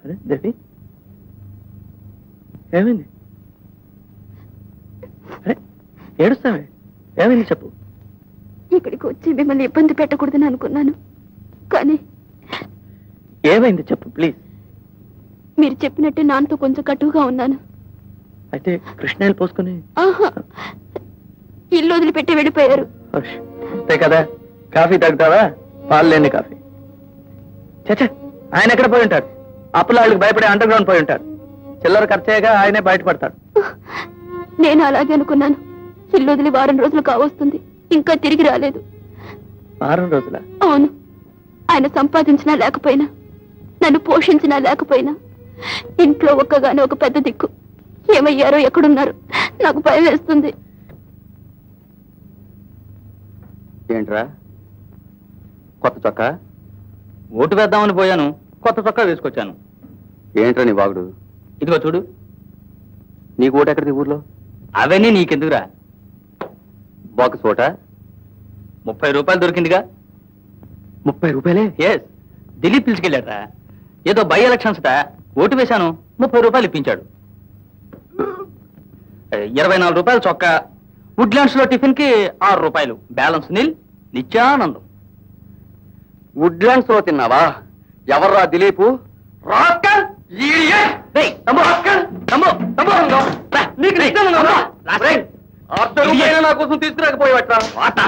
అరే దేవి, ఏమైంది? అరే ఏడుస్తామే, ఏమైంది చెప్పు. ఇక్కడికి వచ్చి మిమ్మల్ని ఇబ్బంది పెట్టకూడదని అనుకున్నాను, కానీ ఏమైంది చెప్పు ప్లీజ్. మీరు చెప్పినట్టే నాన్నతో కొంచెం కటువుగా ఉన్నాను. అయితే కృష్ణాయిలు పోసుకుని ఆహా, ఇల్లు వదిలిపెట్టి వెళ్ళిపోయారు. అంతే కదా, కాఫీ తాగుతావా? పాలు లేని కాఫీ. చచ్చా, ఆయన ఎక్కడ పోయి ఉంటాడు? అప్పులాళ్ళకి భయపడే అండర్ గ్రౌండ్ పోయి ఉంటాడు. చిల్లర ఖర్చేగా ఆయనే బయటపడతాడు. నేను అలాగే అనుకున్నాను. ఇల్లు వదిలి వారం రోజులు కావస్తుంది, ఇంకా తిరిగి రాలేదు. వారం రోజుల? అవును. ఆయన సంపాదించినా లేకపోయినా, నన్ను పోషించినా లేకపోయినా, ఇంట్లో ఒక్కగానే ఒక పెద్ద దిక్కు. ఏమయ్యారో, ఎక్కడున్నారు? నాకు భయం వేస్తుంది. ఏంట్రా కొత్త చొక్కా? ఓటు వేద్దామని పోయాను, కొత్త చొక్కా వేసుకొచ్చాను. ఏంట్రా నీ బాగుడు? ఇదిగో చూడు. నీకు ఓటు ఎక్కడిది ఊర్లో? అవన్నీ నీకెందుకురా? బాక్స్ ఓటా? 30 రూపాయలు దొరికిందిగా. 30 రూపాయలే? ఎస్, ఢిల్లీ పిలిచుకెళ్ళాడ్రా. ఏదో బై ఎలక్షన్స్ ఓటు వేశాను, 30 రూపాయలు ఇప్పించాడు. 24 రూపాయలు చొక్కా. వుడ్లాండ్స్ లో టిఫిన్ కి 6 రూపాయలు. బ్యాలెన్స్ నిల్, నిత్యానందం. వుడ్లాండ్స్ లో తిన్నావా? ఎవర్రా దిలీపు? రాస్కల్! రేయ్, తమ్ముడు, తమ్ముడు, తమ్ముడు, రా, నీకు నిత్యానందం రా. రూపాయలు నా కోసం తీసుకురాకపోయేవట్రా?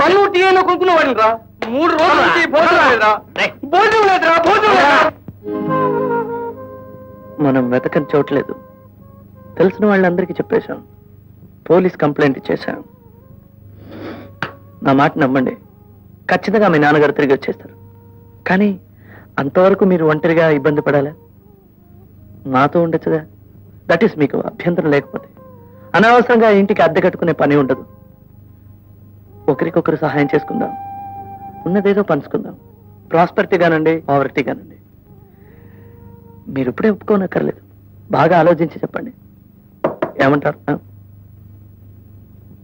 పన్ను టీ అయినా కొనుక్కునేవాడిని రా. 3 రోజుల నుంచి భోజనం లేదురా. భోజనం లేదురా, భోజనం లేదురా. మనం వెతకని చోట్లేదు. తెలిసిన వాళ్ళందరికీ చెప్పేశాం. Police complaint ఇచ్చేశాం. నా మాట నమ్మండి, ఖచ్చితంగా మీ నాన్నగారు తిరిగి వచ్చేస్తారు. కానీ అంతవరకు మీరు ఒంటరిగా ఇబ్బంది పడాలా? నాతో ఉండొచ్చుగా. దట్ ఈస్ మీకు అభ్యంతరం లేకపోతే. అనవసరంగా ఇంటికి అద్దె కట్టుకునే పని ఉండదు. ఒకరికొకరు సహాయం చేసుకుందాం, ఉన్నదేదో పంచుకుందాం. ప్రాస్పరిటీగానండి, పావర్టీగానండి. మీరు ఇప్పుడే ఒప్పుకోనక్కర్లేదు. బాగా ఆలోచించి చెప్పండి. ఏమంటారు?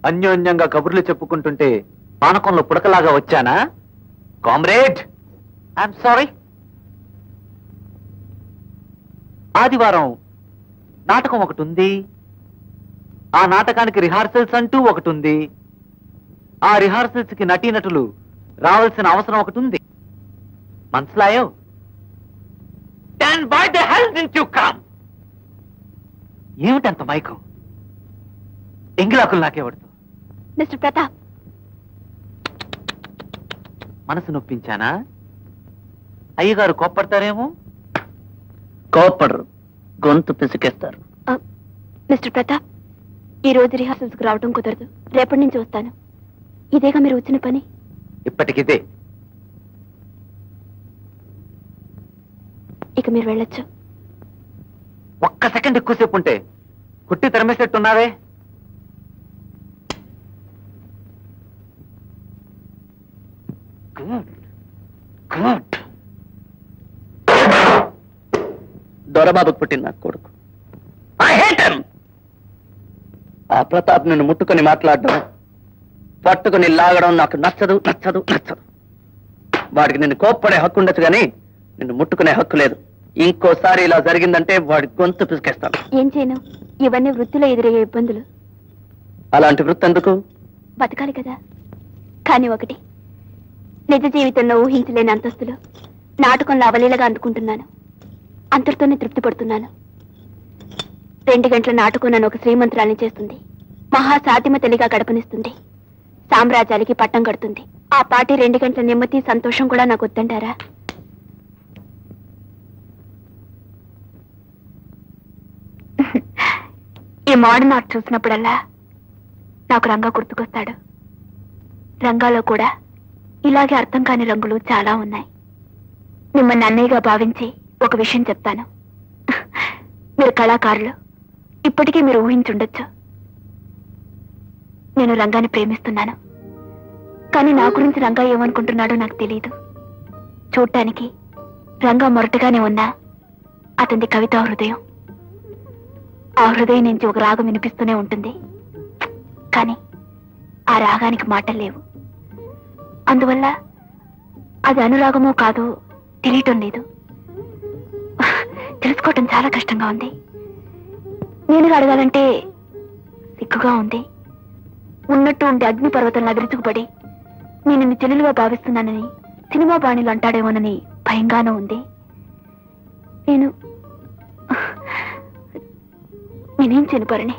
అన్యోన్యంగా కబుర్లు చెప్పుకుంటుంటే పానకంలో పుడకలాగా వచ్చానా? Comrade, I'm sorry. ఆదివారం నాటకం ఒకటి ఉంది. ఆ నాటకానికి రిహార్సల్స్ అంటూ ఒకటి ఉంది. ఆ రిహార్సల్స్ కి నటీనటులు రావాల్సిన అవసరం ఒకటి ఉంది. మనసులాయో? Then why the hell didn't you come? ఏమిటంత Maikam? ఎంగిలాకులు నాకేవడుతూ? Mister Pratap, మనసు నొప్పించానా? అయ్యగారు కోప్పడతారేమో? కోప్పడరు, గొంతు పిసికేస్తారు. మిస్టర్ ప్రతాప్, ఈ రోజు రిహార్సల్స్ కు రావడం కుదరదు. రేపటి నుంచి వస్తాను. ఇదేగా మీరు వచ్చిన పని? ఇప్పటికిదే. ఇక మీరు వెళ్ళొచ్చు. ఒక్క సెకండ్ ఎక్కువసేపు ఉంటే కుట్టి తరిమేసేట్టున్నావే. Good good. దొరబాబుకు పుట్టిన నా కొడుకు. I hate him. ఆ ప్రతాప్ నిన్ను ముట్టుకొని మాట్లాడడం, పట్టుకుని లాగడం నాకు నచ్చదు నచ్చదు నచ్చదు. వాడికి నిన్ను కోప్పడే హక్కు ఉండొచ్చు కానీ నిన్ను ముట్టుకునే హక్కు లేదు. ఇంకోసారి ఇలా జరిగిందంటే వాడి గొంతు పిసికేస్తాను. ఏం చేయను? ఇవన్నీ వృత్తిలో ఎదురయ్యే ఇబ్బందులు. అలాంటి వృత్తి ఎందుకు? బతకాలి కదా. కానీ ఒకటి, నిజ జీవితంలో ఊహించలేని అంతస్తులు నాటకంలో అవలీలగా అందుకుంటున్నాను. అంతటితోనే తృప్తి పడుతున్నాను. 2 గంటల నాటకం నన్ను ఒక శ్రీమంతురాల్ని చేస్తుంది. మహాసాధ్యమ తెలిగా గడపనిస్తుంది. సామ్రాజ్యాలకి పట్టం కడుతుంది. ఆ పాటి 2 గంటల నెమ్మది సంతోషం కూడా నాకు వద్దంటారా? ఈ మోడర్న్ ఆర్ట్ చూసినప్పుడల్లా నాకు రంగా గుర్తుకొస్తాడు. రంగాలో కూడా ఇలాగే అర్థం కాని రంగులు చాలా ఉన్నాయి. మిమ్మల్ని అన్నయ్యగా భావించి ఒక విషయం చెప్తాను. మీరు కళాకారులు. ఇప్పటికీ మీరు ఊహించుండొచ్చు, నేను రంగాన్ని ప్రేమిస్తున్నాను. కానీ నా గురించి రంగా ఏమనుకుంటున్నాడో నాకు తెలియదు. చూడటానికి రంగా మొరటగానే ఉన్నా అతనిది కవితా హృదయం. ఆ హృదయం నుంచి ఒక రాగం వినిపిస్తూనే ఉంటుంది. కానీ ఆ రాగానికి మాటలు లేవు. అందువల్ల అది అనురాగమో కాదో తెలియటం లేదు. తెలుసుకోవటం చాలా కష్టంగా ఉంది. నేను అడగాలంటే సిగ్గుగా ఉంది. ఉన్నట్టు ఉండే అగ్ని పర్వతంలా విరుచుకుపడి నేను నిన్ను చెల్లెలుగా భావిస్తున్నానని సినిమా బాణీలు అంటాడేమోనని భయంగానూ ఉంది. నేను నేనేం చేయను భరణి.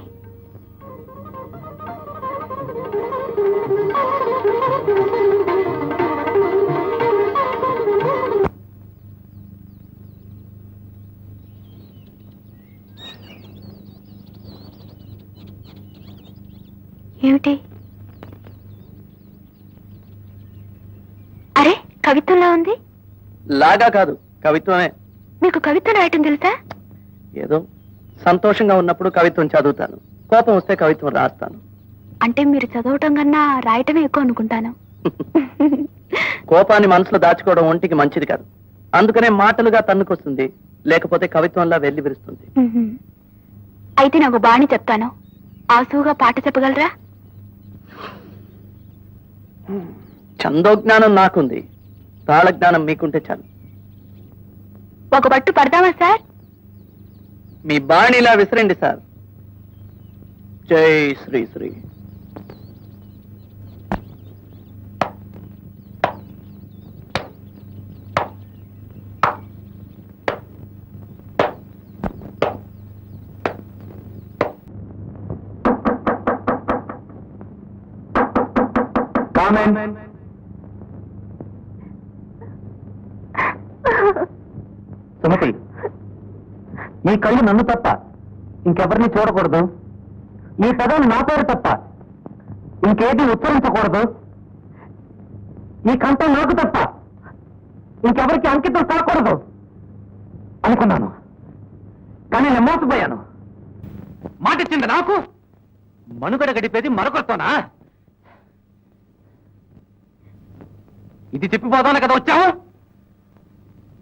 ఏమిటి? అరే, కవిత్వంలా ఉంది. లాగా కాదు, కవిత్వమే. మీకు కవిత్వం రాయటం తెలుసా? ఏదో సంతోషంగా ఉన్నప్పుడు కవిత్వం చదువుతాను, కోపం వస్తే కవిత్వం రాస్తాను. అంటే మీరు చదవటం కన్నా రాయటమే ఎక్కువ అనుకుంటాను. కోపాన్ని మనసులో దాచుకోవడం ఒంటికి మంచిది కాదు, అందుకనే మాటలుగా తన్నుకొస్తుంది, లేకపోతే కవిత్వంలా వెళ్లి విరుస్తుంది. అయితే నాకు బాణి చెప్తాను, ఆసువుగా పాట చెప్పగలరా? ఛందోజ్ఞానం నాకుంది, తాళజ్ఞానం మీకుంటే చాలు. ఒక పట్టు పడదామా సార్? మీ బాణిలా విసిరండి సార్. జై శ్రీ శ్రీ. సుమతి, ఈ కళ్ళు నన్ను తప్ప ఇంకెవరిని చూడకూడదు. ఈ పదం నా పేరు తప్ప ఇంకేది ఉచ్చరించకూడదు. ఈ కంఠం నాకు తప్ప ఇంకెవరికి అంకితం కాకూడదు అనుకున్నాను, కానీ నేను మోసపోయాను. మాట ఇచ్చింది నాకు, మనుగడ గడిపేది మరొకరితోనా? ఇది చెప్పిపోదాను కదా వచ్చావు.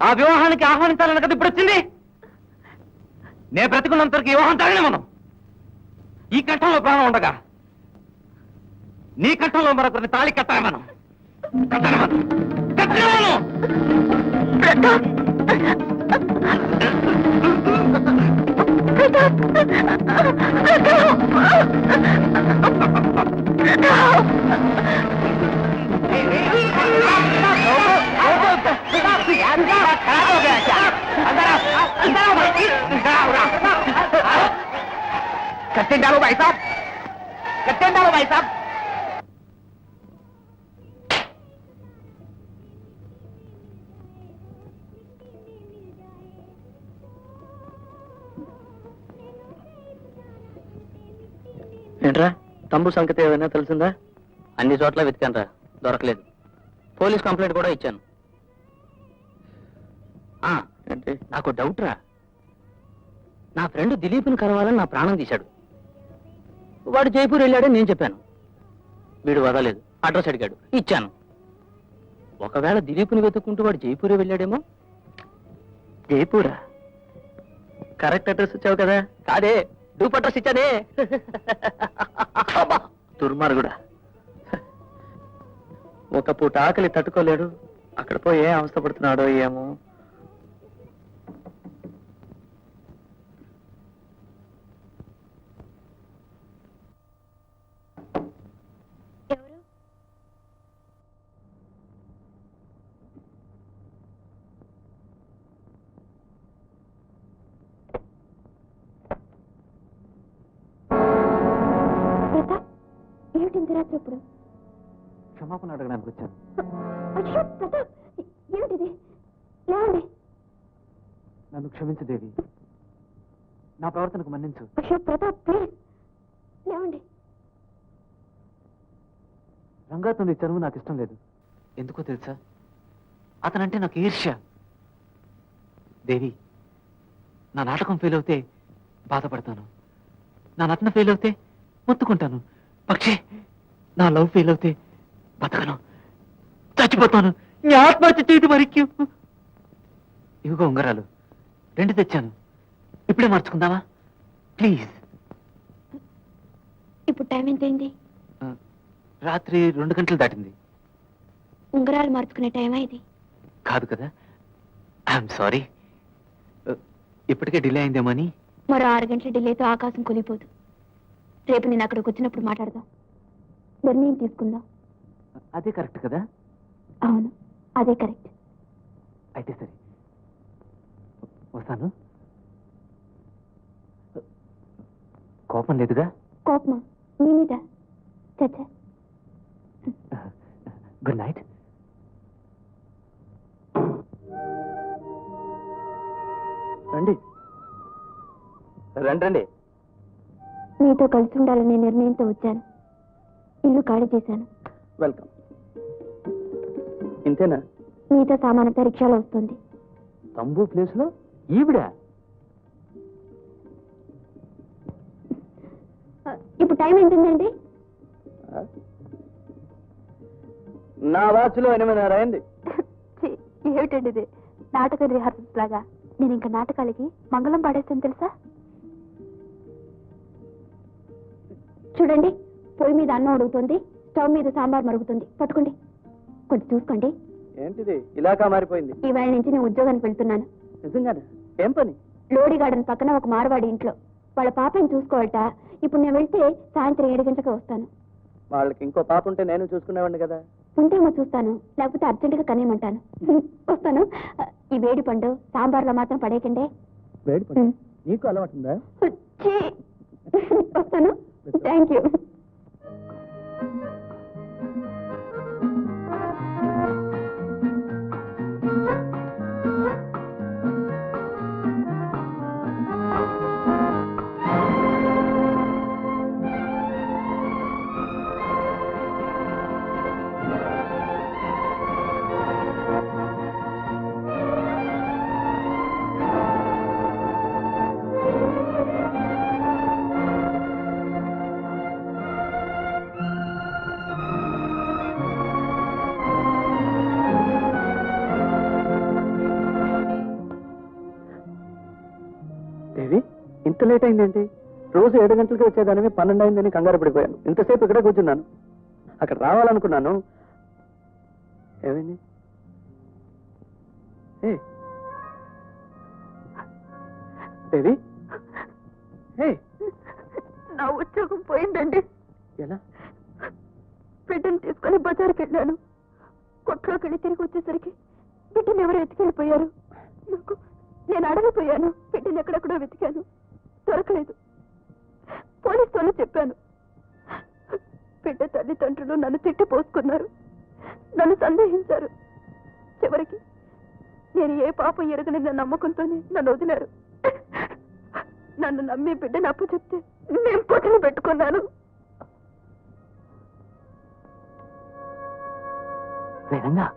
ఆ వివాహానికి ఆహ్వానించాలని కదా ఇప్పుడు వచ్చింది. నే బ్రతికున్నంతవరకు వివాహం తాగలే మనం. ఈ కంఠంలో ప్రాణం ఉండగా నీ కంఠంలో మరొకరిని తాళి కట్టాలి మనం. कट्टे डालो भाई साहब, कट्टे डालो भाई साहब. ఏంట్రా, తమ్ము సంగతి ఏమైనా తెలిసిందా? అన్ని చోట్ల వెతికానరా, దొరకలేదు. పోలీస్ కంప్లైంట్ కూడా ఇచ్చాను. ఏంటి? నాకు డౌట్ రా, నా ఫ్రెండ్ దిలీప్ని కలవాలని నా ప్రాణం తీశాడు. వాడు జైపూర్ వెళ్ళాడని నేను చెప్పాను. వీడు వదలేదు, అడ్రస్ అడిగాడు, ఇచ్చాను. ఒకవేళ దిలీప్ని వెతుక్కుంటూ వాడు జైపూరే వెళ్ళాడేమో. జైపూరా? కరెక్ట్ అడ్రస్ ఇచ్చావు కదా? కాదే, డూప్ అడ్రస్ ఇచ్చానే. దుర్మార్గుడా, ఒక పూట ఆకలి తట్టుకోలేడు, అక్కడ పోయి ఏ అవస్థ పడుతున్నాడో ఏమో. ఏమిటి రాత్రి ఇప్పుడు? క్షమాపణ అడగడానికి వచ్చాను. అయ్యో ప్రతాప్, ఏమిటిది? లేవండి. నన్ను క్షమించు దేవి, నా ప్రవర్తనకు మన్నించు. అయ్యో ప్రతాప్, ప్లీజ్ లేవండి. రంగాతో చనువు నాకు ఇష్టం లేదు. ఎందుకో తెలుసా? అతనంటే నాకు ఈర్ష్య. దేవి, నా నాటకం ఫెయిల్ అవుతే బాధపడతాను, నా నటన ఫెయిల్ అవుతే మొత్తుకుంటాను. പക്ഷേ నా లవ్ ఫెయిల్ అవుతే బతకను, చచ్చిపోతాను. నీ ఆత్మహత్య చేతి మరిక్కు. ఇవిగో ఉంగరాలు 2 తెచ్చాను, ఇప్పుడే మార్చుకుందామా ప్లీజ్? ఇప్పుడు టైం ఎంతైంది? రాత్రి 2 గంటలు దాటింది. ఉంగరాలు మార్చుకునే టైమా ఇది? కాదు కదా, ఐఎమ్ సారీ. ఇప్పటికే డిలే అయిందేమో అని. మరో 6 గంటల డిలేతో ఆకాశం కూలిపోదు. రేపు నేను అక్కడికి వచ్చినప్పుడు మాట్లాడదాం, నిర్ణయం తీసుకుందాం. అదే కరెక్ట్ కదా? అవును, అదే కరెక్ట్. అయితే సరే, వస్తాను. కోపం లేదుగా? కోపమా? నీ మీద? చచ్చా. Good night. రండి రండి రండి. మీతో కలిసి ఉండాలనే నిర్ణయంతో వచ్చాను. ఇల్లు ఖాళీ చేశాను. వెల్కమ్. ఇంతేనా? మీతో సామానంతా రిక్షాలో వస్తుంది. తంబూ ప్లేస్ లో ఈవిడ? ఇప్పుడు టైం ఎంతుందండి? నా వాచ్లో 8:30 అయింది. ఏమిటండి ఇది? నాటక రిహార్సల్స్ లాగా. నేను ఇంకా నాటకాలకి మంగళం పాడేస్తాను తెలుసా? చూడండి, పొయ్యి మీద అన్నం అడుగుతుంది, స్టవ్ మీద సాంబార్ మరుగుతుంది. పట్టుకోండి, కొంచెం చూసుకోండి. ఏంటిది ఇలాగా మారిపోయింది? ఈవేళ నుంచి నేను ఉద్యోగానికి వెళ్తున్నాను. నిజంగానే? ఏం పని? లోడి గార్డెన్ పక్కన ఒక మార్వాడి ఇంట్లో వాళ్ళ పాపని చూసుకోవాలట. ఇప్పుడు నేను వెళ్తే సాయంత్రం 7 గంటలకు వస్తాను. వాళ్ళకి ఇంకో పాప ఉంటే నేను చూసుకునేవాడిని కదా. ఉంటేమో చూస్తాను, లేకపోతే అర్జెంటుగా కనేయమంటాను. వస్తాను. ఈ వేడి పండు సాంబార్లో మాత్రం పడేకండి. వేడి పని నీకు అలవాటుందా? వస్తాను. Thank you. దేవి, ఇంత లేట్ అయిందేంటి? రోజు 7 గంటలకి వచ్చేదానివి 12 అయిందని కంగారు పడిపోయాను. ఇంతసేపు ఇక్కడే కూర్చున్నాను. అక్కడ రావాలనుకున్నాను. ఏమైంది? దేవి, నా ఉద్యోగం పోయిందండి. ఎలా? బిడ్డను తీసుకుని బజార్కి వెళ్ళాను. కొట్లోకి వెళ్ళి తిరిగి వచ్చేసరికి బిడ్డను ఎవరో ఎత్తుకెళ్ళిపోయారు. నేను అడగిపోయాను. బిడ్డను ఎక్కడెక్కడో వెతికాను, దొరకలేదు. పోలీసు వాళ్ళు చెప్పాను. బిడ్డ తల్లిదండ్రులు నన్ను తిట్టి పోసుకున్నారు, నన్ను సందేహించారు. చివరికి నేను ఏ పాపం ఎరగని నమ్మకంతోనే నన్ను వదిలారు. నన్ను నమ్మి బిడ్డను అప్పు చెప్తే నేను పొట్టను పెట్టుకున్నాను. నిజంగా?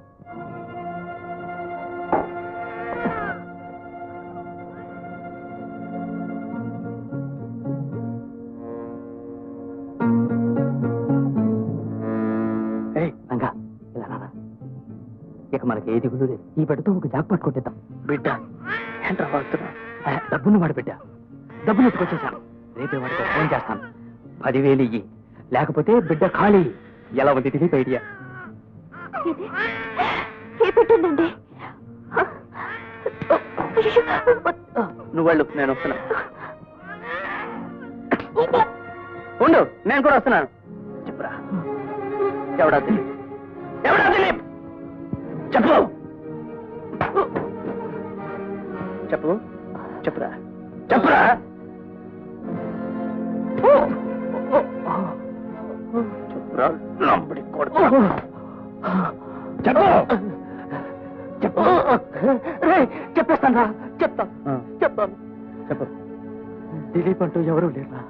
రంగా, ఇలా రారా. ఇక మనకి ఏది గుళ్ళు లేదు. ఈ బిడ్డతో ఒక జాక్ పట్టుకొట్టేద్దాం. బిడ్డ ఏంట్రా వాడుతున్నా? డబ్బును వాడు బిడ్డ. డబ్బులు ఎత్తుకొచ్చేసాను. రేపే వాడికి ఫోన్ చేస్తాను. 10,000 ఇయ్యి, లేకపోతే బిడ్డ ఖాళీ. ఎలా ఉంది తెలియదు ఐడియా? ఏ పెట్టండి. నువ్వు వెళ్ళు, నేను వస్తున్నా. ఉండు, నేను కూడా వస్తున్నాను. చెప్పురా, ఎవడా దిలీప్? ఎవడా దిలీప్? చెప్పు చెప్పు చెప్పురా, చెప్పురా. చెప్పురా, నంబడి కొడుకు. చెప్పు చెప్పు. చెప్పేస్తాను రా, చెప్తాను. చెప్పు. దిలీప్ అంటూ ఎవరూ లేరా?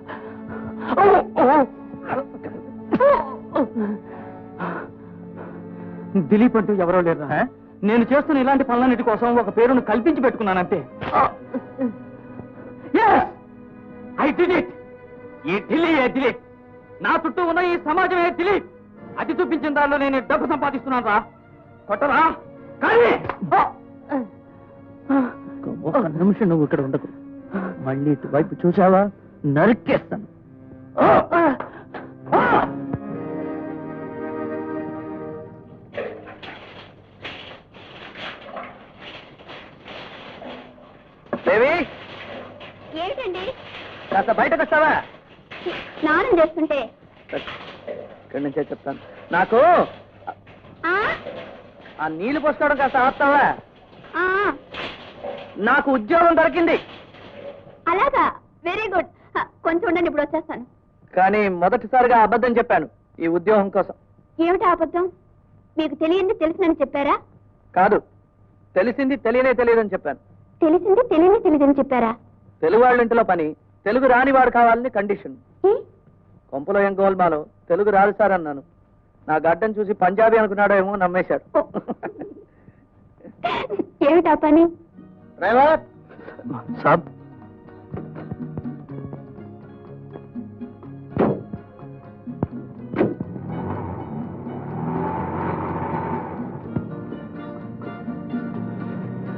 దిలీప్ అంటూ ఎవరో లేరా? నేను చేస్తున్న ఇలాంటి పనులన్నిటి కోసం ఒక పేరును కల్పించి పెట్టుకున్నానంటే. I did it. ఈ దిలీప్, నా చుట్టూ ఉన్న ఈ సమాజమే దిలీప్. అది చూపించిన దానిలో నేను డబ్బు సంపాదిస్తున్నాను రా. కొట్టరా కానీ. ఒక్క నిమిషం నువ్వు ఇక్కడ ఉండకు. మళ్ళీ ఇటువైపు చూసావా నరికేస్తాను. దేవి, ఏంటండి? కాస్త బయటకు వస్తావా? స్నానం చేస్తుంటే ఇక్కడి నుంచే చెప్తాను. నాకు ఆ నీళ్లు పోసుకోవడం కాస్త ఆపుతావా? నాకు ఉద్యోగం దొరికింది. అలాగా, వెరీ గుడ్. కొంచెం ఉండండి, ఇప్పుడు వచ్చేస్తాను. కానీ మొదటిసారిగా అబద్ధం చెప్పాను ఈ ఉద్యోగం కోసం. ఏమిటి అబద్ధం? మీకు తెలియంది తెలిసినని చెప్పారా? కాదు, తెలిసింది తెలియనే తెలియదని చెప్పాను. తెలిసింది తెలియదని చెప్పారా? తెలుగు వాళ్ళ ఇంట్లో పని తెలుగు రాని వాడు కావాలని కండిషన్. ఏ? కొంపలో ఏం గోల్మాలో తెలుగు రాదు సార్ అన్నాను. నా గడ్డం చూసి పంజాబీ అనుకున్నాడో ఏమో, నమ్మేశాడు. ఏమిటా పని? డ్రైవర్ సాబ్,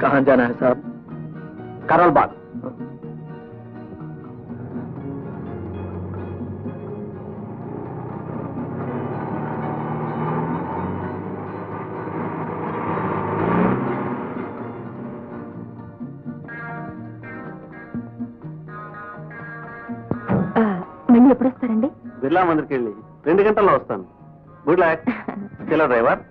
कहाँ जाना है साहब? కరోల్ బాగ్. మళ్ళీ ఎప్పుడు వస్తారండి? బిర్లా మందిర్కి వెళ్ళి 2 గంటల్లో వస్తాను. Good luck. చలో డ్రైవర్.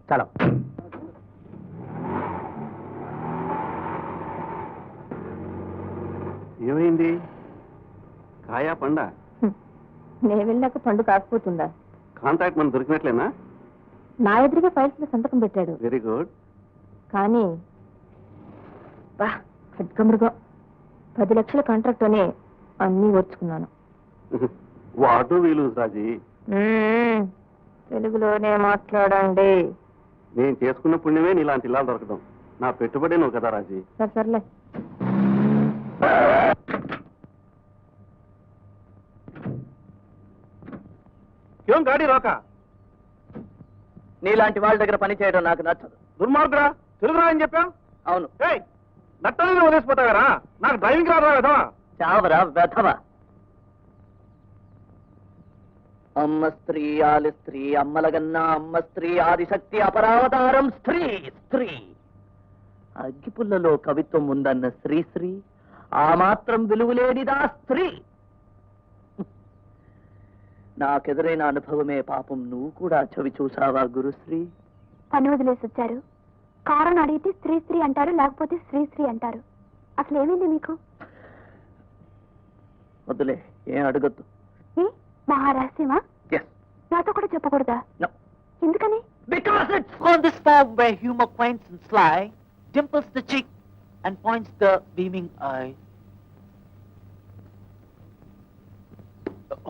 చలో. ఏమైంది? కాయా పండా? నేను వెళ్ళాక పండు కాకపోతుందా? కాంట్రాక్ట్ మనం దొరికినట్లేనా? నా ఎదురుగా ఫైల్స్ లో సంతకం పెట్టాడు. Very good. కానీ ఖడ్గమృగం 10 లక్షల కాంట్రాక్ట్ అనే అన్నీ ఓర్చుకున్నాను. వాటు వీలు రాజీ. తెలుగులోనే మాట్లాడండి. నేను చేసుకున్న పుణ్యమే నీలాంటి ఇల్లాలు దొరకడం. నా పెట్టుబడి నువ్వు కదా రాజీ. సర్లే. ఏం గాడి రోక? నీలాంటి వాళ్ళ దగ్గర పని చేయడం నాకు నచ్చదు. దుర్మార్గురా, తెలుగురా అని చెప్పాం. అవును. నట్టని వదిలేసిపోతావు కదా. నాకు డ్రైవింగ్ రాదా కదా? చావరా వెధవ. అమ్మ స్త్రీ ఆలి స్త్రీ, అమ్మలగన్నా అమ్మ స్త్రీ, ఆదిశక్తి అపరావతారం స్త్రీ. స్త్రీ అగ్గిపుల్లలో కవిత్వం ఉందన్న శ్రీశ్రీ ఆ మాత్రం విలువలేనిదా స్త్రీ? నాకెదురైన అనుభవమే పాపం. నువ్వు కూడా చవి చూసావా గురుశ్రీ? పని వదిలేసి వచ్చారు, కారణం అడిగితే స్త్రీ స్త్రీ అంటారు, లేకపోతే శ్రీశ్రీ అంటారు. అసలు ఏమైంది మీకు? వద్దులే, ఏం అడగద్దు. మహారహస్యమా? నాతో కూడా చెప్పకూడదా? ఎందుకని? Because it's on this form where humor points and sly, dimples the cheek and points the beaming eye.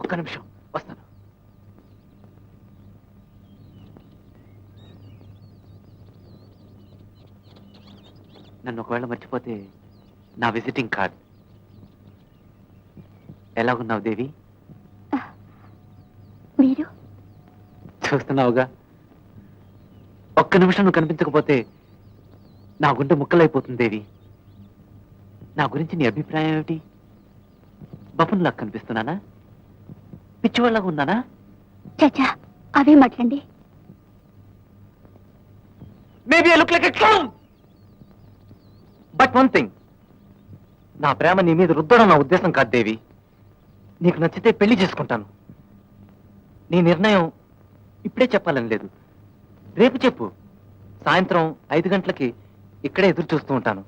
ఒక్క నిమిషం వస్తాను. నన్ను ఒకవేళ మర్చిపోతే నా విజిటింగ్ కార్డ్. ఎలాగున్నావు దేవి? మీరు చూస్తున్నావుగా. ఒక్క నిమిషం నువ్వు కనిపించకపోతే నా గుండె ముక్కలైపోతుంది దేవి. నా గురించి నీ అభిప్రాయం ఏమిటి? బఫున్లా కనిపిస్తున్నానా? పిచ్చివాళ్ళగా ఉన్నానా? చచ్చా, అవే మాట్లాడండి. Maybe I look like a clown. But one thing, నా ప్రేమ నీ మీద రుద్దడం నా ఉద్దేశం కాదు దేవి. నీకు నచ్చితే పెళ్లి చేసుకుంటాను. నీ నిర్ణయం ఇప్పుడే చెప్పాలని లేదు. రేపు చెప్పు. సాయంత్రం 5 గంటలకి ఇక్కడే ఎదురు చూస్తూ ఉంటాను.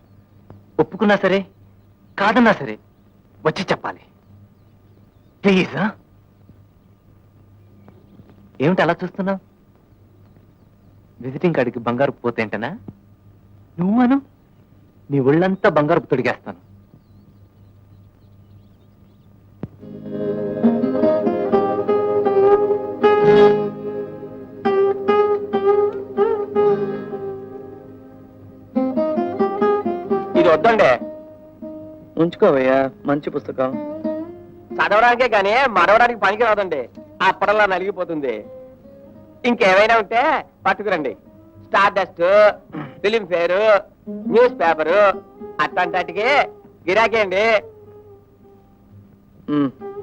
ఒప్పుకున్నా సరే కాదన్నా సరే వచ్చి చెప్పాలి ప్లీజ్. ఏమిటి అలా చూస్తున్నావు? విజిటింగ్ కార్డుకి బంగారు పోతేంటనా? నువ్వు అను, నీ ఒళ్ళంతా బంగారు తొడిగేస్తాను. ఇది వద్దండి. ఉంచుకోవయ్యా, మంచి పుస్తకం. చదవడానికే కానీ మరవడానికి పనికి రాదండి. అప్పడల్లా నలిగిపోతుంది. ఇంకేమైనా ఉంటే పట్టుకురండి. Stardust, Filmfare, news paper అట్లాంటికి గిరాకీ అండి.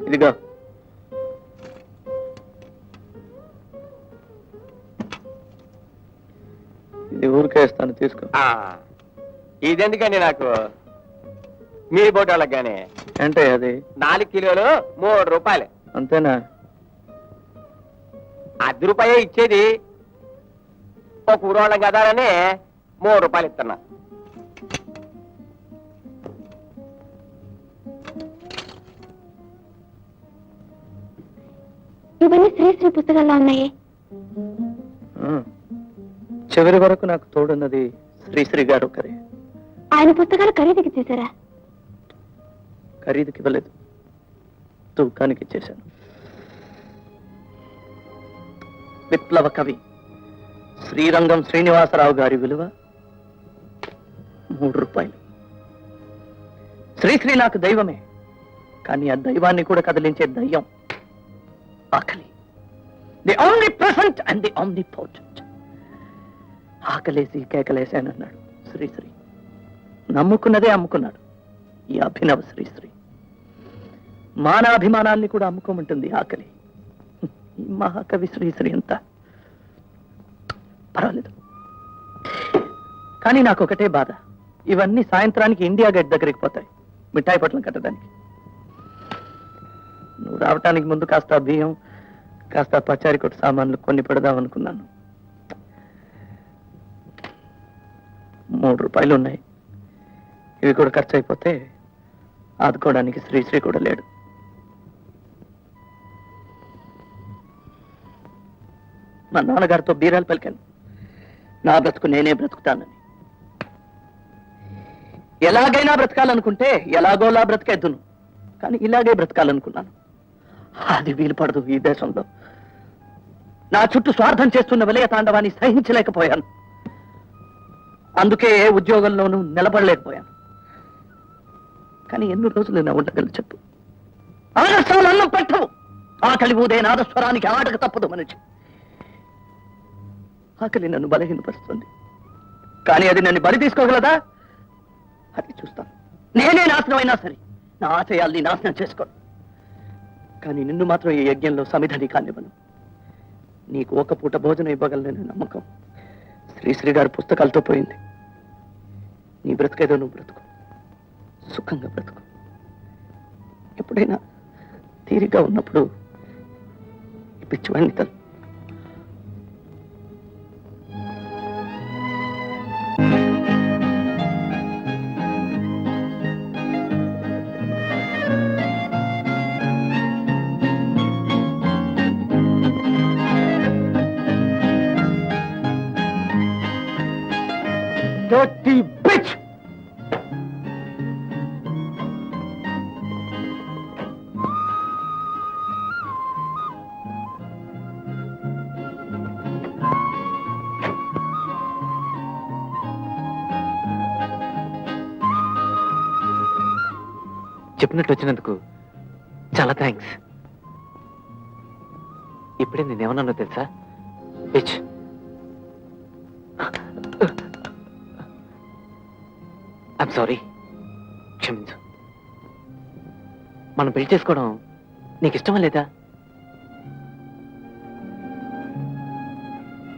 ఇదిగో. ఇది ఊరికే ఇస్తాను, తీసుకో. ఇదెందుకండి నాకు మీ బోటోళ్ళకి గానీ అంటే అది 4 కిలోలు 3 రూపాయలు. అంతేనా? ₹10 ఇచ్చేది ఒక ఊరోళ్ళం కదా అని 3 రూపాయలు ఇస్తున్నా. ఇవన్నీ శ్రీశ్రీ పుస్తకాల్లో ఉన్నాయి. చివరి వరకు నాకు తోడున్నది శ్రీశ్రీ గారు ఒకరే. ఆయన పుస్తకాలు ఖరీదుకి చేశారా? ఖరీదుకి ఇవ్వలేదు, తూకానికి ఇచ్చేశాను. విప్లవ కవి శ్రీరంగం శ్రీనివాసరావు గారి విలువ 3 రూపాయలు. శ్రీశ్రీ నాకు దైవమే, కానీ ఆ దైవాన్ని కూడా కదిలించే దయ్యం ఆకలి. The only present and the only potent. ఆకలేసి కేకలేశానన్నాడు శ్రీశ్రీ. నమ్ముకున్నదే అమ్ముకున్నాడు ఈ అభినవ శ్రీశ్రీ. మానాభిమానాల్ని కూడా అమ్ముకోమంటుంది ఆకలి. ఈ మహాకవి శ్రీశ్రీ అంతా పర్వాలేదు, కానీ నాకు ఒకటే బాధ. ఇవన్నీ సాయంత్రానికి ఇండియా గేట్ దగ్గరికి పోతాయి మిఠాయి పొట్లం కట్టడానికి. నువ్వు రావటానికి ముందు కాస్త బియ్యం, కాస్త పచారి కొట్టు సామాన్లు కొన్ని పెడదాం అనుకున్నాను. 3 రూపాయలు ఉన్నాయి, ఇవి కూడా ఖర్చు అయిపోతే ఆదుకోవడానికి శ్రీశ్రీ కూడా లేడు. మా నాన్నగారితో బీరాలు పలికాను, నా బ్రతుకు నేనే బ్రతుకుతానని. ఎలాగైనా బ్రతకాలనుకుంటే ఎలాగోలా బ్రతికేద్దును, కానీ ఇలాగే బ్రతకాలనుకున్నాను. అది వీలు పడదు ఈ దేశంలో. నా చుట్టూ స్వార్థం చేస్తున్న విలయ తాండవాన్ని సహించలేకపోయాను. అందుకే ఏ ఉద్యోగంలోనూ నిలబడలేకపోయాను. కానీ ఎన్ని రోజులు నా ఉండగలను చెప్పు? ఆదర్శాలు అన్నం పెట్టవు. ఆకలి ఊదే నాదస్వరానికి ఆటకు తప్పదు మనిషి. ఆకలి నన్ను బలహీనపరుస్తుంది, కానీ అది నన్ను బలి తీసుకోగలదా? అది చూస్తాను. నేనే నాశనం అయినా సరే నా ఆశయాల్ని నాశనం చేసుకోను, కానీ నిన్ను మాత్రం ఈ యజ్ఞంలో సమిధని కానివ్వను. నీకు ఒక పూట భోజనం ఇవ్వగలననే నమ్మకం శ్రీశ్రీ గారి పుస్తకాలతో పోయింది. నీ బ్రతుకేదో నువ్వు బ్రతుకు, సుఖంగా బ్రతుకు. ఎప్పుడైనా తీరిగా ఉన్నప్పుడు ఈ పిచ్చివాడిని తలు. Dirty bitch! చెప్పినట్టు వచ్చినందుకు చాలా థ్యాంక్స్. ఇప్పుడే నేనేమన్నానో తెలుసా? బిచ్. ఐమ్ సారీ, క్షమించు. మనం పెళ్లి చేసుకోవడం నీకు ఇష్టమా లేదా?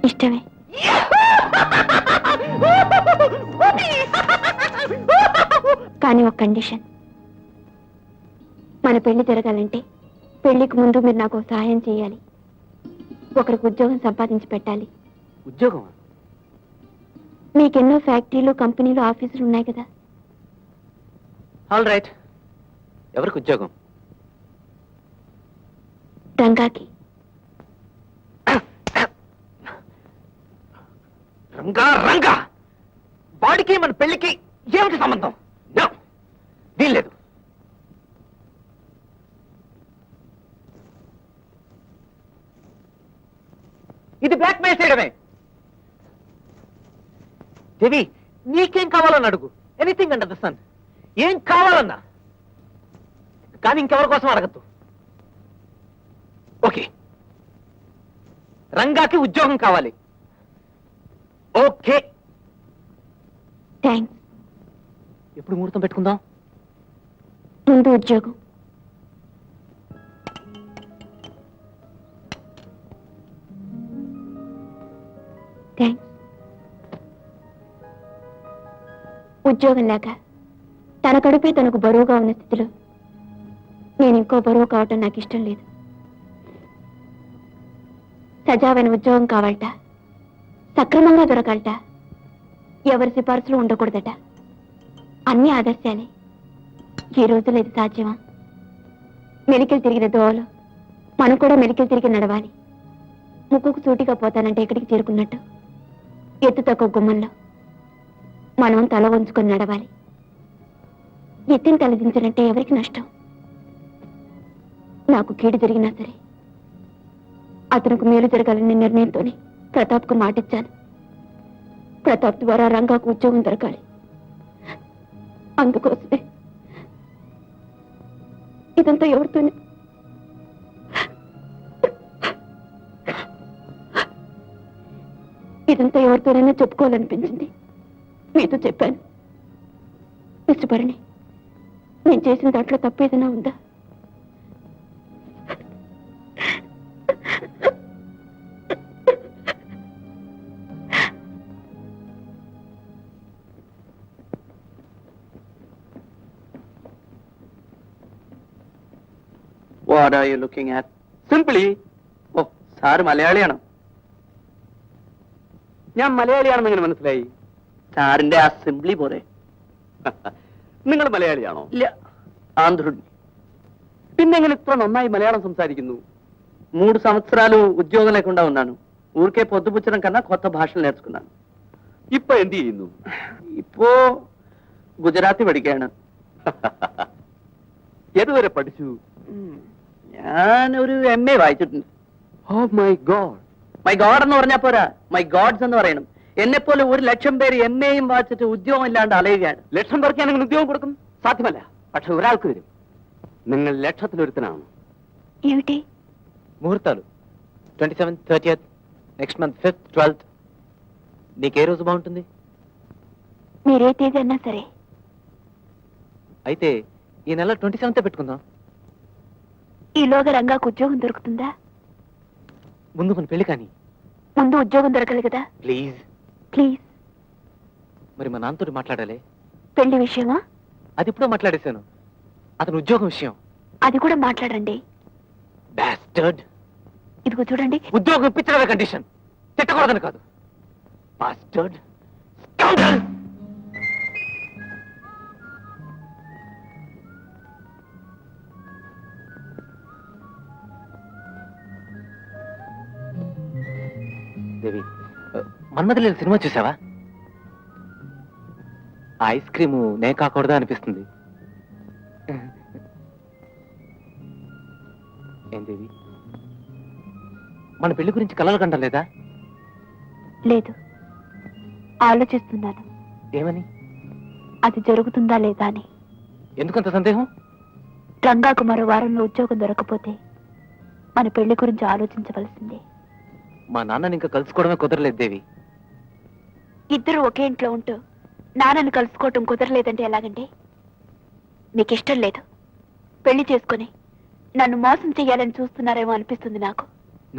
ఇష్టమే. కానీ ఒక కండిషన్. మన పెళ్లి జరగాలంటే పెళ్లికి ముందు మీరు నాకు సహాయం చేయాలి. ఒకరికి ఉద్యోగం సంపాదించి పెట్టాలి. ఉద్యోగం? మీకెన్నో ఫ్యాక్టరీలు, కంపెనీలు, ఆఫీసులు ఉన్నాయి కదా. All right. ఎవరికి ఉద్యోగం? రంగాకి. రంగా రంగా వాడికి మన పెళ్లికి ఏమిటి సంబంధం? వీల్లేదు. ఇది బ్లాక్ మెయిల్ చేయడమే. దేవి, నీకేం కావాలని అడుగు. Anything under the sun. ఏం కావాలన్నా, కానీ ఇంకెవరి కోసం అడగద్దు. ఓకే, రంగాకి ఉద్యోగం కావాలి. Okay, thanks. ఎప్పుడు ముహూర్తం పెట్టుకుందాం? ముందు ఉద్యోగం. థ్యాంక్స్. ఉద్యోగం లేక తన కడుపే తనకు బరువుగా ఉన్న స్థితిలో నేను ఇంకో బరువు కావటం నాకు ఇష్టం లేదు. సజావైన ఉద్యోగం కావాలట, సక్రమంగా దొరకాలట, ఎవరి సిఫార్సులు ఉండకూడదట. అన్ని ఆదర్శాలే. ఈ రోజులో ఇది సాధ్యమా? మెలికలు తిరిగిన దోవలు మనం కూడా మెలికలు తిరిగి నడవాలి. ముక్కుకు సూటిగా పోతానంటే ఎక్కడికి చేరుకున్నట్టు ఎత్తు తక్కువ గుమ్మంలో మనం తల వంచుకొని నడవాలి. ఎత్తిని తలదించాలంటే ఎవరికి నష్టం? నాకు కీడు జరిగినా సరే అతనికి మేలు జరగాలనే నిర్ణయంతోనే ప్రతాప్కు మాటిచ్చాను. ప్రతాప్ ద్వారా రంగాకు ఉద్యోగం దొరకాలి. అందుకోసమే ఇదంతా ఎవరితోనే ఎవరితోనైనా చెప్పుకోవాలనిపించింది. మీతో చెప్పాను. మిస్టర్ భరణి, నేను చేసిన దాంట్లో తప్పేదైనా ఉందా? What are you looking at? Simply. ഓ, സാറ് മലയാളിയാണോ? ഞാൻ മലയാളിയാണെന്ന് എങ്ങനെ മനസ്സിലായി? സാറിന്റെ ആ സിംപ്ലി പോരെ. നിങ്ങൾ മലയാളിയാണോ? ഇല്ല, ఆంధ్రుడిని. പിന്നെ എങ്ങനെ ഇത്ര നന്നായി മലയാളം സംസാരിക്കുന്നു? 3 సంవత్సరాలు ఉద్యోగం లేకుండా ఉన్నాను. ఊరికే పొద్దుపుచ్చడం కన్నా కొత్త భాషలు నేర్చుకున్నాను. ഇപ്പൊ എന്ത് ചെയ്യുന്നു? ഇപ്പോ ഗുജറാത്തി പഠിക്കുകയാണ്. ഏതുവരെ പഠിച്ചു? ഞാൻ ഒരു MA വായിച്ചിട്ടുണ്ട്. Oh my God. My God എന്ന് പറഞ്ഞാൽ പോരാ, മൈ ഗോഡ്സ് എന്ന് പറയണം. എന്നെപ്പോലെ 1,00,000 പേര് MAയും വായിച്ചിട്ട് ഉദ്യോഗം ഇല്ലാണ്ട് അലയുകയാണ്. ലക്ഷം പേർക്ക് ഞാൻ അങ്ങനെ ഉദ്യോഗം കൊടുക്കും? സാധ്യമല്ല. പക്ഷെ ഒരാൾക്ക് വരും. നിങ്ങൾ ലക്ഷത്തിലൊരുത്തനാണ്. ఏమిటి? ముహూర్తాలు 27th, 30th, next month 5th, 12th. నీకే రోజు బాగుంటుంది? మీరే తేదీ అన్నా సరే. అయితే ఈ నెల 27th పెట్టుకుందాం. ఈలోగా రంగాకు ఉద్యోగం దొరుకుతుందా? ముందు మన పెళ్లి కానీ. ముందు ఉద్యోగం దొరకాలి కదా. ప్లీజ్. ప్లీజ్. మరి మా నాన్నతో మాట్లాడాలి. పెళ్లి విషయమా? అది ఇప్పుడో మాట్లాడేశాను. అతను ఉద్యోగం విషయం. అది కూడా మాట్లాడండి. బాస్టర్డ్. ఇదిగో చూడండి. ఉద్యోగం ఇప్పించడమే కండిషన్, తిట్టకూడదని కాదు. బాస్టర్డ్. స్కౌండరల్. దేవి, మన్మథలీల సినిమా చూసావా? ఐస్ క్రీము నే కాకూడదా అనిపిస్తుంది. ఏం దేవి, మన పెళ్లి గురించి కలలు కండం లేదా? లేదు, ఆలోచిస్తున్నాను. ఏమని? అది జరుగుతుందా లేదా అని. ఎందుకంత సందేహం? రంగాకు మరో వారంలో ఉద్యోగం దొరకపోతే మన పెళ్లి గురించి ఆలోచించవలసిందే. మా నాన్నని ఇంకా కలుసుకోవడమే కుదరలేదు దేవి. ఇద్దరు ఒకే ఇంట్లో ఉంటూ నాన్నని కలుసుకోవటం కుదరలేదంటే ఎలాగండి? మీకు ఇష్టం లేదు, పెళ్లి చేసుకుని నన్ను మోసం చెయ్యాలని చూస్తున్నారేమో అనిపిస్తుంది నాకు.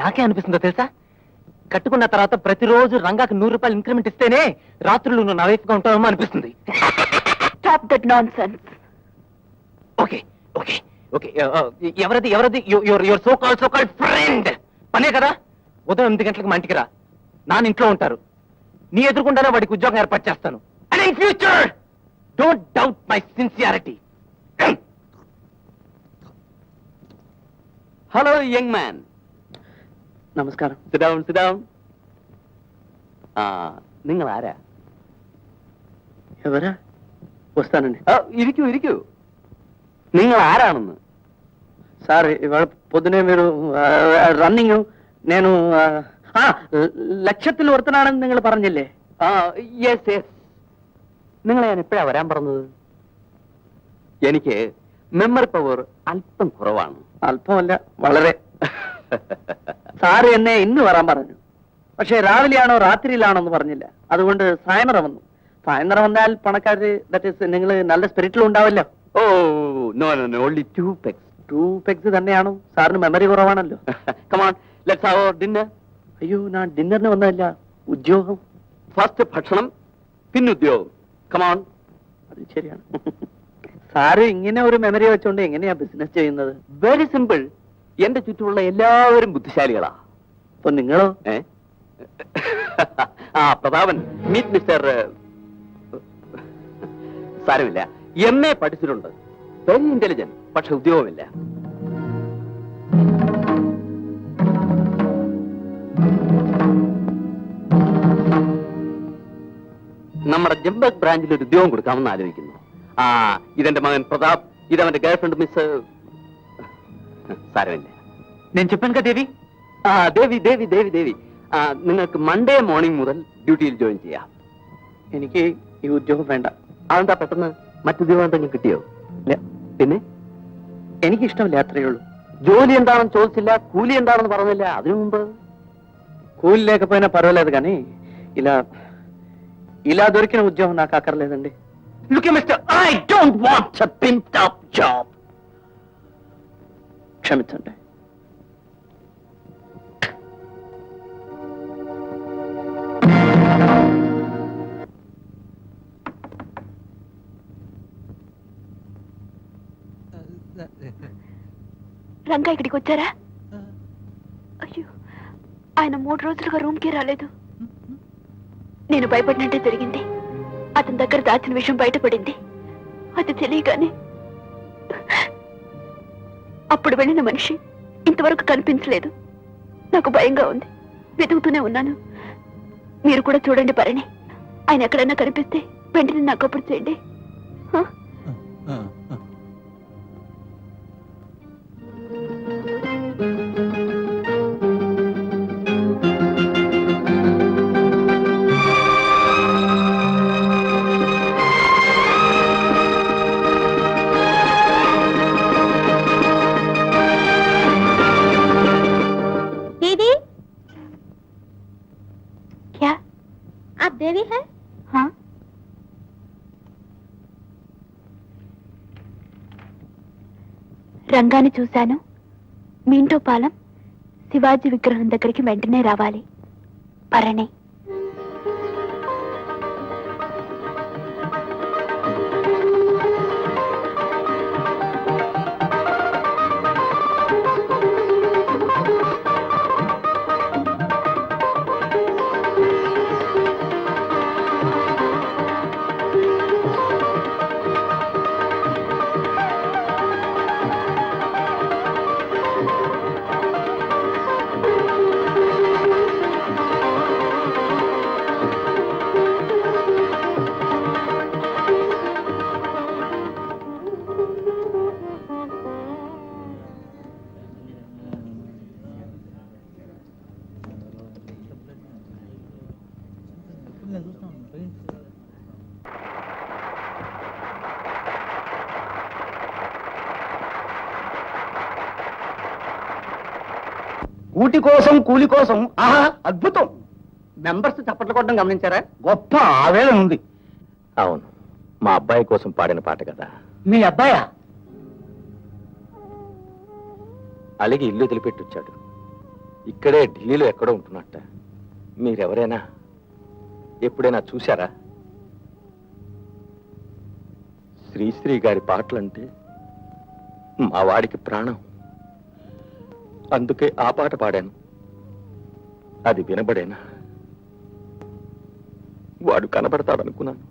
నాకే అనిపిస్తుందో తెలుసా? కట్టుకున్న తర్వాత ప్రతిరోజు రంగాకి 100 రూపాయలు ఇంక్రిమెంట్ ఇస్తేనే రాత్రులు నువ్వు నా వైఫ్ గా ఉంటావేమో అనిపిస్తుంది. Stop that nonsense. Okay okay okay. ఎవరది ఎవరది? Your so called friend. పనే కదా. ఉదయం 8 గంటలకు మా ఇంటికి రా. నాన్న ఇంట్లో ఉంటారు. నీ ఎదురుకుండానే వాడికి ఉద్యోగం ఏర్పాటు చేస్తాను. And in future don't doubt my sincerity. Hello young man. നമസ്കാരം. Sit down sit down. ആ, നിങ്ങൾ ആരാ? ఎవరా? వస్తానండి. ഇരിക്കൂ ഇരിക്കൂ. നിങ്ങൾ ആരാണെന്ന്? సార్, ఇవాళ పొద్దునే మీరు റണ്ണിങ് నేను ലക്ഷത്തിൽ ഒരുത്തനാണെന്ന് നിങ്ങൾ പറഞ്ഞില്ലേ? Yes yes. നിങ്ങളെ ഞാൻ എപ്പോഴാ വരാൻ പറഞ്ഞത്? എനിക്ക് മെമ്മറി പവർ അല്പം കുറവാണ്. അല്പമല്ല, വളരെ. സാറ് എന്നെ ഇന്ന് വരാൻ പറഞ്ഞു. പക്ഷെ രാവിലെയാണോ രാത്രിയിലാണോ എന്ന് പറഞ്ഞില്ല. അതുകൊണ്ട് സായന്തരം വന്നു. സായന്തരം വന്നാൽ പണക്കാര്, ദാറ്റ് ഈസ് നിങ്ങൾ നല്ല സ്പിരിറ്റിൽ ഉണ്ടാവല്ലോ. Oh no no no, only 2 pegs. 2 pegs തന്നെയാണോ? സാറിന് മെമ്മറി കുറവാണല്ലോ. Come on, let's have our dinner. അയ്യോ, ഞാൻ ഡിന്നറിന് വന്നതല്ല, ഉദ്യോഗം. ഫസ്റ്റ് ഭക്ഷണം, പിന്നെ ഉദ്യോഗം. കമോൺ. അത് ശരിയാണ്. സാറ് ഇങ്ങനെ ഒരു മെമ്മറി വെച്ചോണ്ട് എങ്ങനെയാ ബിസിനസ് ചെയ്യുന്നത്? Very simple. എന്റെ ചുറ്റുമുള്ള എല്ലാവരും ബുദ്ധിശാലികളാ. അപ്പൊ നിങ്ങളോ? Prathapan, meet mister. സാരമില്ല, MA പഠിച്ചിട്ടുണ്ട്, വെരി ഇന്റലിജന്റ്, പക്ഷെ ഉദ്യോഗമില്ല. നമ്മുടെ ജംബക് ബ്രാഞ്ചിൽ ഒരു ഉദ്യോഗം കൊടുക്കാമെന്ന് ആലോചിക്കുന്നു. ഇതെന്റെ മകൻ പ്രതാപ്, ഇതവന്റെ ഗേൾഫ്രണ്ട് മിസ്. സാരമില്ല. నేను చెప్పాను కదా దేవి. ദേവി ദേവി ദേവി ദേവി നിങ്ങൾക്ക് മൺഡേ മോർണിംഗ് മുതൽ ഡ്യൂട്ടിയിൽ ജോയിൻ ചെയ്യാം. എനിക്ക് ഈ ഉദ്യോഗം വേണ്ട. അതെന്താ പെട്ടെന്ന്? മറ്റുദ്യോഗം എന്തെങ്കിലും കിട്ടിയോ? ഇല്ല. പിന്നെ എനിക്കിഷ്ടമില്ല, അത്രയേ ఉള്ളൂ. జోలి എന്താണെന്ന് ചോദിച്ചില്ല, కూలి എന്താണെന്ന് പറഞ്ഞില്ല. അതിനു മുമ്പ് కూలి లేకపోయినా పర్వాలేదు కానీ ఇలా దొరికిన ఉద్యోగం నాకు అక్కర్లేదండి. Look mister, I don't want a pimped up job. క్షమించండి. రంగా ఇక్కడికి వచ్చారా? అయ్యో, ఆయన 3 రోజులుగా రూమ్కి రాలేదు. నేను భయపడినట్టే జరిగింది. అతని దగ్గర దాచిన విషయం బయటపడింది. అది తెలియగానే అప్పుడు వెళ్ళిన మనిషి ఇంతవరకు కనిపించలేదు. నాకు భయంగా ఉంది. వెతుకుతూనే ఉన్నాను. మీరు కూడా చూడండి భరణి. ఆయన ఎక్కడైనా కనిపిస్తే వెంటనే నాకు అప్పుడు చేయండి. दीदी, क्या आप देवी है? हाँ, రంగాన్ని చూశాను. మీంటో పాలెం శివాజీ విగ్రహం దగ్గరికి వెంటనే రావాలి. భరణి. కూటి కోసం కూలి కోసం, ఆహా అద్భుతం. మెంబర్స్ చప్పట్లు కొట్టడం గమనించారా? గొప్ప ఆవేదన ఉంది. అవును, మా అబ్బాయి కోసం పాడిన పాట కదా. మీ అబ్బాయా? అలిగి ఇల్లు వదిలిపెట్టొచ్చాడు. ఇక్కడే ఢిల్లీలో ఎక్కడో ఉంటున్నట్ట. మీరెవరైనా ఎప్పుడైనా చూశారా? శ్రీశ్రీ గారి పాటలంటే మా వాడికి ప్రాణం. అందుకే ఆ పాట పాడాను. అది వినబడేనా? వాడు కనబడతాడనుకున్నాను.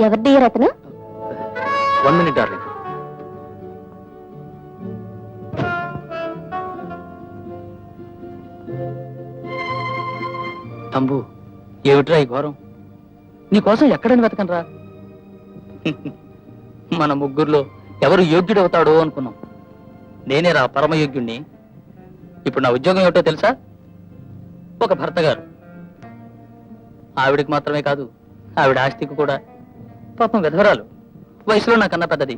ఎవరి అతను? 1 minute డార్లింగ్. తంబు, ఏమిట్రా ఈ ఘోరం? నీకోసం ఎక్కడని వెతకనరా? మన ముగ్గురులో ఎవరు యోగ్యుడవుతాడో అనుకున్నాం. నేనేరా పరమయోగ్యుణ్ణి. ఇప్పుడు నా ఉద్యోగం ఏమిటో తెలుసా? ఒక భర్త గారు. ఆవిడికి మాత్రమే కాదు, ఆవిడ ఆస్తికి కూడా. పాపం విధవరాలు, వయసులో నాకన్నా పెద్దది.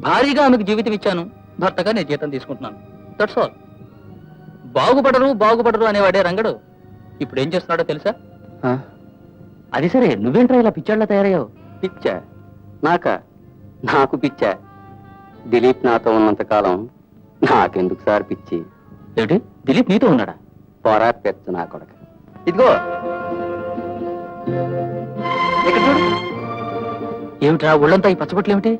భారీగా ఆమెకు జీవితం ఇచ్చాను. భర్తగా నేను జీతం తీసుకుంటున్నాను. That's all. బాగుపడరు అనేవాడే రంగడు ఇప్పుడు ఏం చేస్తున్నాడో తెలుసా? అది సరే, నువ్వేంట్రా ఇలా పిచ్చాళ్ళ తయారయ్యావు? పిచ్చా? నాకు పిచ్చా? దిలీప్ నాతో ఉన్నంత కాలం నాకెందుకు సార్ పిచ్చి? ఏమిటి, దిలీప్ నీతో ఉన్నాడా? పొరా పెచ్చు నా కొడక. ఇదిగో ఇక్కడ చూడు. ఏమిట్రా ఒళ్ళంతా ఈ పచ్చబొట్లు ఏమిటి?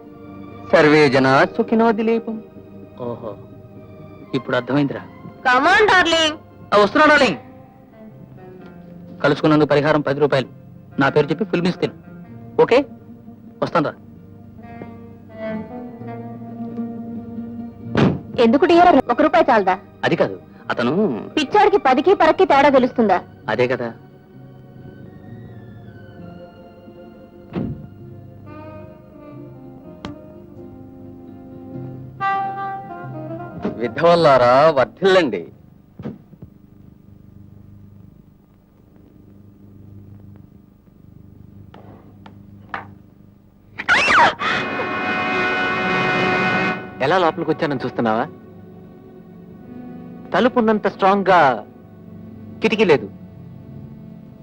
సర్వే జన సుఖినో దిలీపం. ఓహో, ఇప్పుడు అర్థమైందిరా. Come on darling. వస్తున్నా డార్లింగ్. కలుసుకున్నందుకు పరిహారం 10 రూపాయలు. నా పేరు చెప్పి ఫిల్మ్ ఇస్తాను. ఓకే, వస్తాను. ఎందుకు డియర్, 1 రూపాయి చాలదా? అది కాదు, అతను పిచ్చాడికి 10కి పరక్కి తేడా తెలుస్తుందా? అదే కదా. విధవల్లారా వర్ధిల్లండి. ఎలా లోపలికి వచ్చానని చూస్తున్నావా? తలుపున్నంత స్ట్రాంగ్ గా కిటికీ లేదు.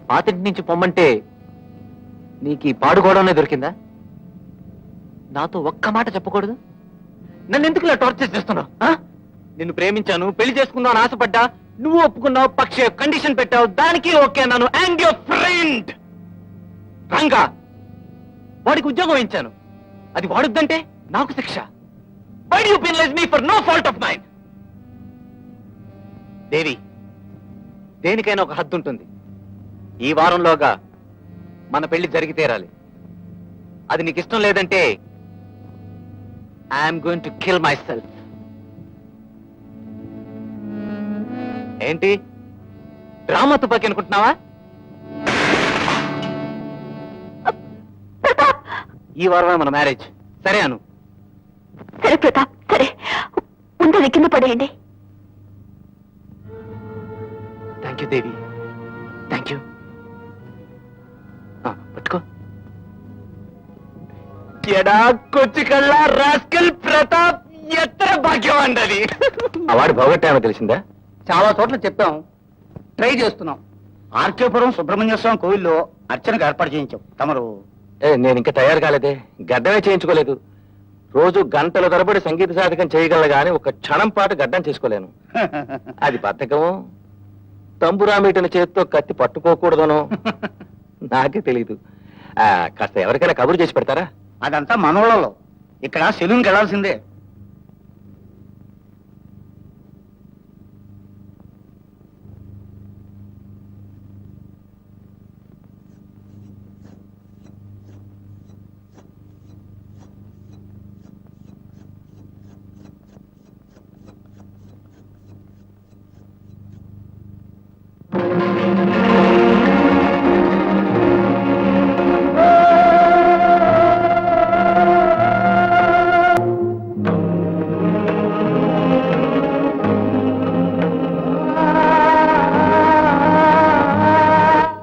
పాతింటి నుంచి పొమ్మంటే నీకు ఈ పాడుకోవడమే దొరికిందా? నాతో ఒక్క మాట చెప్పకూడదు? నన్ను ఎందుకు ఇలా టార్చర్ చేస్తున్నావు? నిన్ను ప్రేమించాను, పెళ్లి చేసుకుందాం అని ఆశపడ్డా, నువ్వు ఒప్పుకున్నావు, పక్షే కండిషన్ పెట్టావు, దానికి ఓకే అన్నాను. అండ్ యువర్ ఫ్రెండ్ రంగా, వాడికి ఉద్యోగం ఇచ్చాను, అది వాడుద్దంటే నాకు శిక్ష. Why do you penalize me for no fault of mine? దేవి, దేనికైనా ఒక హద్దు ఉంటుంది. ఈ వారంలోగా మన పెళ్లి జరిగి తీరాలి. అది నీకు ఇష్టం లేదంటే I'm going to kill my self. ఏంటి డ్రామా తుపాకి అనుకుంటున్నావా? ఈ వారమే మన మ్యారేజ్, సరే అను. సరే ప్రతాప్, సరే ఉందని కింద పడేయండి. Thank you Devi, thank you. పట్టుకో. ఎడా కొచ్చి కళ్ళ రాస్కల్ ప్రతాప్, ఎత్తర భాగ్యం అండది. అవాడు పోగొట్టామో తెలిసిందా? చాలా చోట్ల చెప్పాం, ట్రై చేస్తున్నాం. ఆర్కేపురం సుబ్రహ్మణ్య స్వామి కోవిల్లో అర్చనకు ఏర్పాటు చేయించాం. తమరు? నేను ఇంకా తయారు కాలేదే, గడ్డమే చేయించుకోలేదు. రోజు గంటల తరబడి సంగీత సాధకం చేయగలను గాని ఒక క్షణం పాటు గడ్డం చేసుకోలేను. అది బద్ధకము, తంబురామీటన చేతితో కత్తి పట్టుకోకూడదనో నాకే తెలీదు. కాస్త ఎవరికైనా కబురు చేసి పెడతారా? అదంతా మనోళ్ళలో, ఇక్కడ సెలూన్కి వెళ్లాల్సిందే.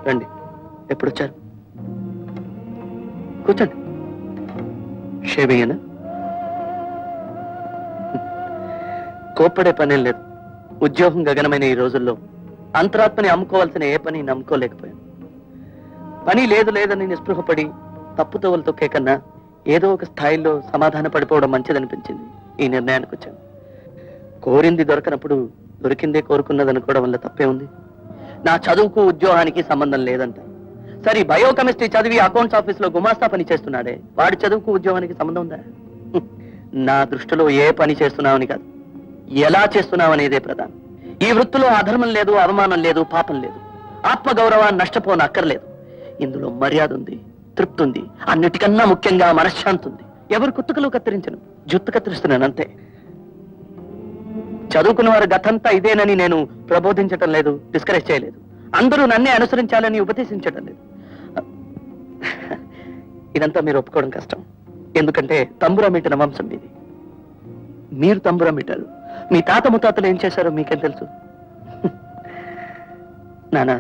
రండి, ఎప్పుడు వచ్చారు? కూర్చోండి. షేవింగ్ కోప్పడే పనేం లేదు. ఉద్యోగం గగనమైన ఈ రోజుల్లో అంతరాత్మని అమ్ముకోవాల్సిన ఏ పని నమ్ముకోలేకపోయాను. పని లేదు లేదని నిస్పృహపడి తప్పుతోవలు తొక్కే కన్నా ఏదో ఒక స్థాయిలో సమాధాన పడిపోవడం మంచిదనిపించింది. ఈ నిర్ణయానికి వచ్చాను. కోరింది దొరకనప్పుడు దొరికిందే కోరుకున్నది అనుకోవడం వల్ల తప్పే ఉంది. నా చదువుకు ఉద్యోగానికి సంబంధం లేదంట. సరే, బయోకెమిస్ట్రీ చదివి అకౌంట్స్ ఆఫీస్ లో గుమాస్తా పని చేస్తున్నాడే, వాడి చదువుకు ఉద్యోగానికి సంబంధం ఉందా? నా దృష్టిలో ఏ పని చేస్తున్నావని కాదు, ఎలా చేస్తున్నావనేదే ప్రధానం. ఈ వృత్తిలో అధర్మం లేదు, అవమానం లేదు, పాపం లేదు, ఆత్మగౌరవాన్ని నష్టపోనక్కర్లేదు. ఇందులో మర్యాద ఉంది, తృప్తి ఉంది, అన్నిటికన్నా ముఖ్యంగా మనశ్శాంతి ఉంది. ఎవరు కుత్తుకలు కత్తిరించను, జుత్తు కత్తిరిస్తున్నాను అంతే. చదువుకున్న వారి గతంతా ఇదేనని నేను ప్రబోధించటం లేదు, డిస్కరేజ్ చేయలేదు. అందరూ నన్నే అనుసరించాలని ఉపదేశించటం లేదు. ఇదంతా మీరు ఒప్పుకోవడం కష్టం, ఎందుకంటే తంబురామిటిన వంశం మీది. మీరు తంబురామిటారు, మీ తాత ముత్తాతలు ఏం చేశారో మీకేం తెలుసు? నానా,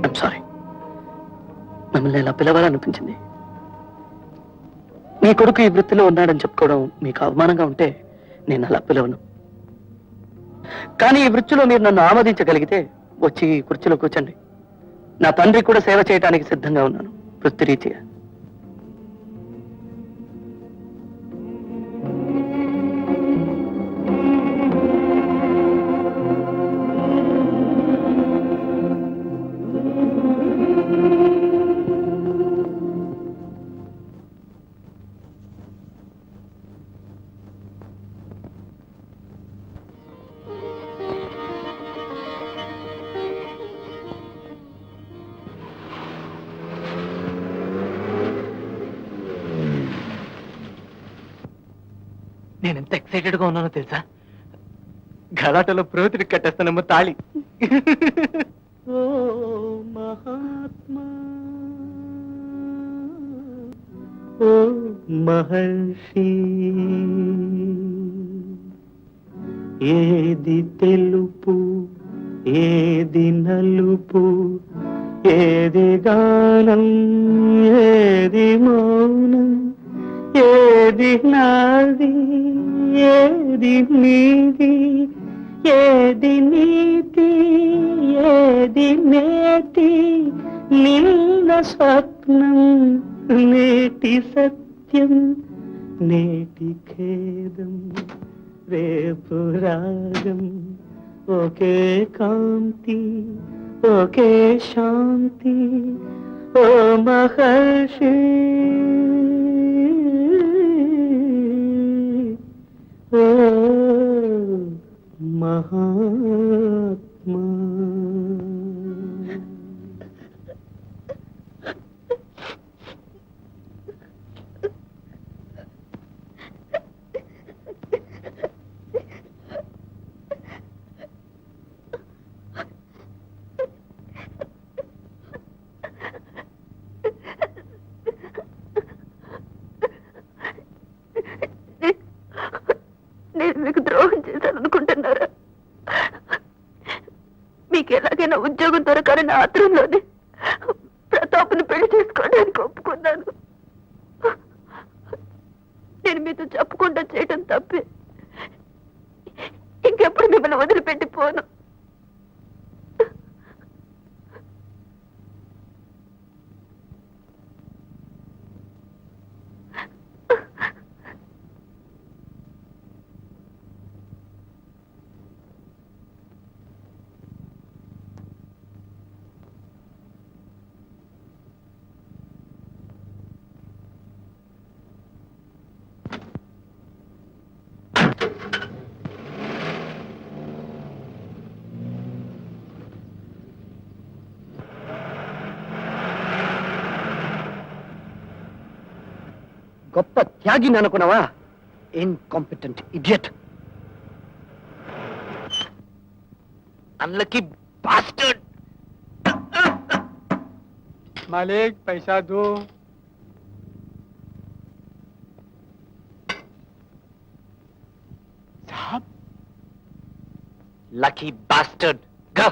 ఐమ్ సారీ, మిమ్మల్ని ఇలా పిలవాలనిపించింది. మీ కొడుకు ఈ వృత్తిలో ఉన్నాడని చెప్పుకోవడం మీకు అవమానంగా ఉంటే నేను అలా పిలవను. కానీ ఈ వృత్తిలో మీరు నన్ను ఆమోదించగలిగితే వచ్చి ఈ కుర్చీలో కూర్చోండి. నా తండ్రికి కూడా సేవ చేయడానికి సిద్ధంగా ఉన్నాను వృత్తిరీత్యా. నేను ఎంత ఎక్సైటెడ్ గా ఉన్నానో తెలుసా? గలాటలో ప్రోతిని కట్టేస్తానమ్మ తాళి. ఓ మహాత్మా, ఓ మహర్షి, ఏది తెలుపు ఏది నలుపు, ఏది గానం ఏది మౌనం, ఏది నాది ఏది నీది, ఏది నీతి ఏది నేతి, నిన్న స్వప్నం నేటి సత్యం, నేటి ఖేదం రేపు రాగం, ఒకే కాంతి ఒకే శాంతి, ఓ మహర్షి, ఓ మహాత్మా. నేను మీకు ద్రోహం చేశాను అనుకుంటున్నారా? మీకు ఎలాగైనా ఉద్యోగం దొరకాలని ఆత్రంలోనే ప్రతాప్ని పెళ్లి చేసుకోవడానికి ఒప్పుకున్నాను. నేను మీతో చెప్పకుండా చేయటం తప్పే. ఇంకెప్పుడు మిమ్మల్ని వదిలిపెట్టి పోను. గొప్ప త్యాగిని అనుకున్నావా? Incompetent idiot. Unlucky bastard. मालिक पैसा दो. साहब, लकी बास्टर्ड. गो.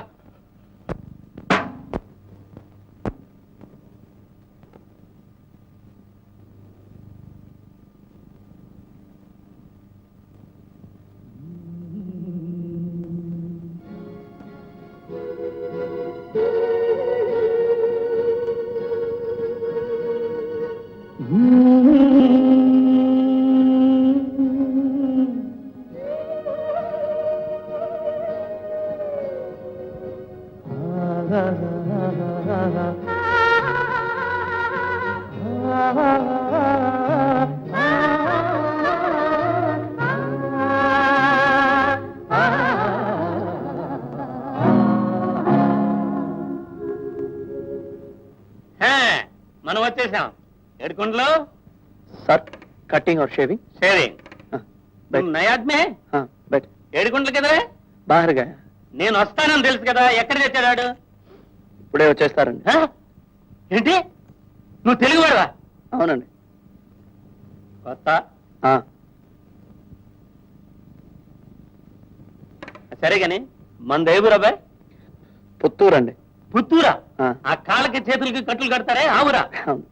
మనం వచ్చేసాం. ఏడుకుండలో సార్, కటింగ్ और शेविंग? షేవింగ్. बैठ. నయాద్ మే हाँ, बैठ. ఏడుకుండలు కదా. बाहर गया. నేను వస్తానని తెలుసు కదా. ఎక్కడ తెచ్చాడు? ఇప్పుడే వచ్చేస్తారండి. ఆ? ఏంటి, నువ్వు తెలుగువాడువా? అవునండి. కొత్త. ఆ, సరే గాని మన దేవురు అబ్బాయి పుత్తూరండి. పుత్తూరా? ఆ. ఆ కాళ్ళకి చేతులకి కట్టులు కడతారే ఆ ఊరా? అవును.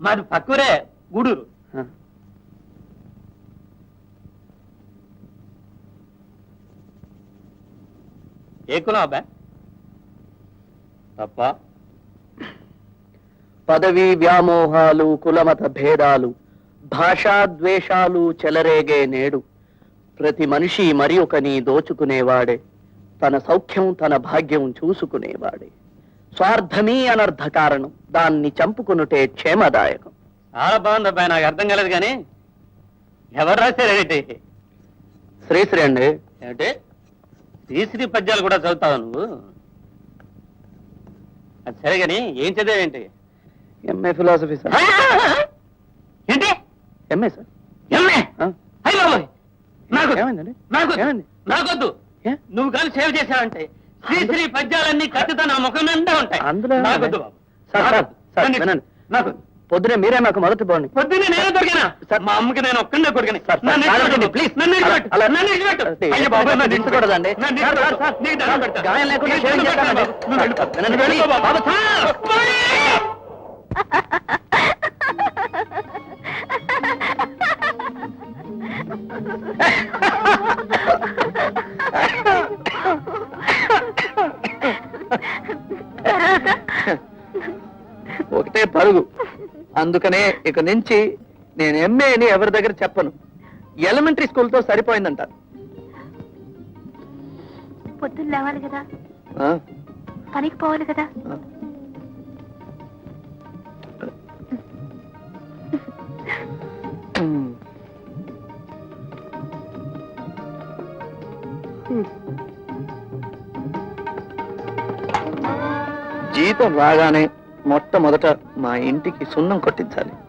మాది పక్కూరే, గూడూరు. ఆ. ఏ కులం అబ్బాయి తప్ప పదవీ వ్యామోహాలు కులమత భేదాలు భాషా ద్వేషాలు చెలరేగే నేడు ప్రతి మనిషి మరి ఒకని దోచుకునేవాడే తన సౌఖ్యం తన భాగ్యం చూసుకునేవాడే స్వార్థమీ అనర్థ కారణం దాన్ని చంపుకునుటే క్షేమదాయకం. చాలా బాగుంది అబ్బాయి, నాకు అర్థం కాలేదు కానీ ఎవరు రాశారేంటి? శ్రీశ్రీ అండి. ఏమిటి శ్రీశ్రీ పద్యాలు కూడా చదువుతావు నువ్వు? అది సరే కానీ ఏం చదివేంటి? MA philosophy sir. ఏంటి ఎంఏ సార్. ఎమ్మె? ఆ. అయ్య బాబోయ్, నాకు ఏమైందండి? నాకు ఏమైంది? నాకొద్దు. ఏ? నువ్వు కానీ సేవ్ చేశావంటే శ్రీశ్రీ పద్యాలన్నీ కత్తితో నా ముఖం నిండా ఉంటాయి. అందులో నాకొద్దు బాబు. సార్, సార్, సార్, నన్ను- వినండి. నాకు పొద్దునే మీరే నాకు మొదటి బాగుంది. పొద్దున్నే నేను దొరికినా సార్. మా అమ్మకి నేను ఒక్కడే కొడుకుని. సార్, సార్, నన్ను కాదండి, ఇడిచిపెట్టు. ప్లీజ్. నన్ను ఇడిచిపెట్టు. అలా- నన్ను ఇడిచిపెట్టు. అలా- అయ్య బాబోయ్, నన్ను దించకూడదండి. నన్ను సార్, ఇడిచిపెట్టు. సార్, నీకు దండం పెడతా. గాయం లేకుండా నీకు షేవింగ్ దండం పెడతా. చేస్తానండి. నువ్వు వెళ్ళు. సార్, వినండి, నువ్వు వెళ్ళు ప్లీజ్. బాబు. బాబు, ఒకటే పరుగు. అందుకనే ఇక నుంచి నేను ఎంఏ అని ఎవరి దగ్గర చెప్పను. ఎలిమెంటరీ స్కూల్తో సరిపోయిందంట. పొద్దున్న లేవాలి కదా, ఆ, పనికి పోవాలి కదా. ఆ. జీతం రాగానే మొట్టమొదట మా ఇంటికి సున్నం కొట్టించాలి.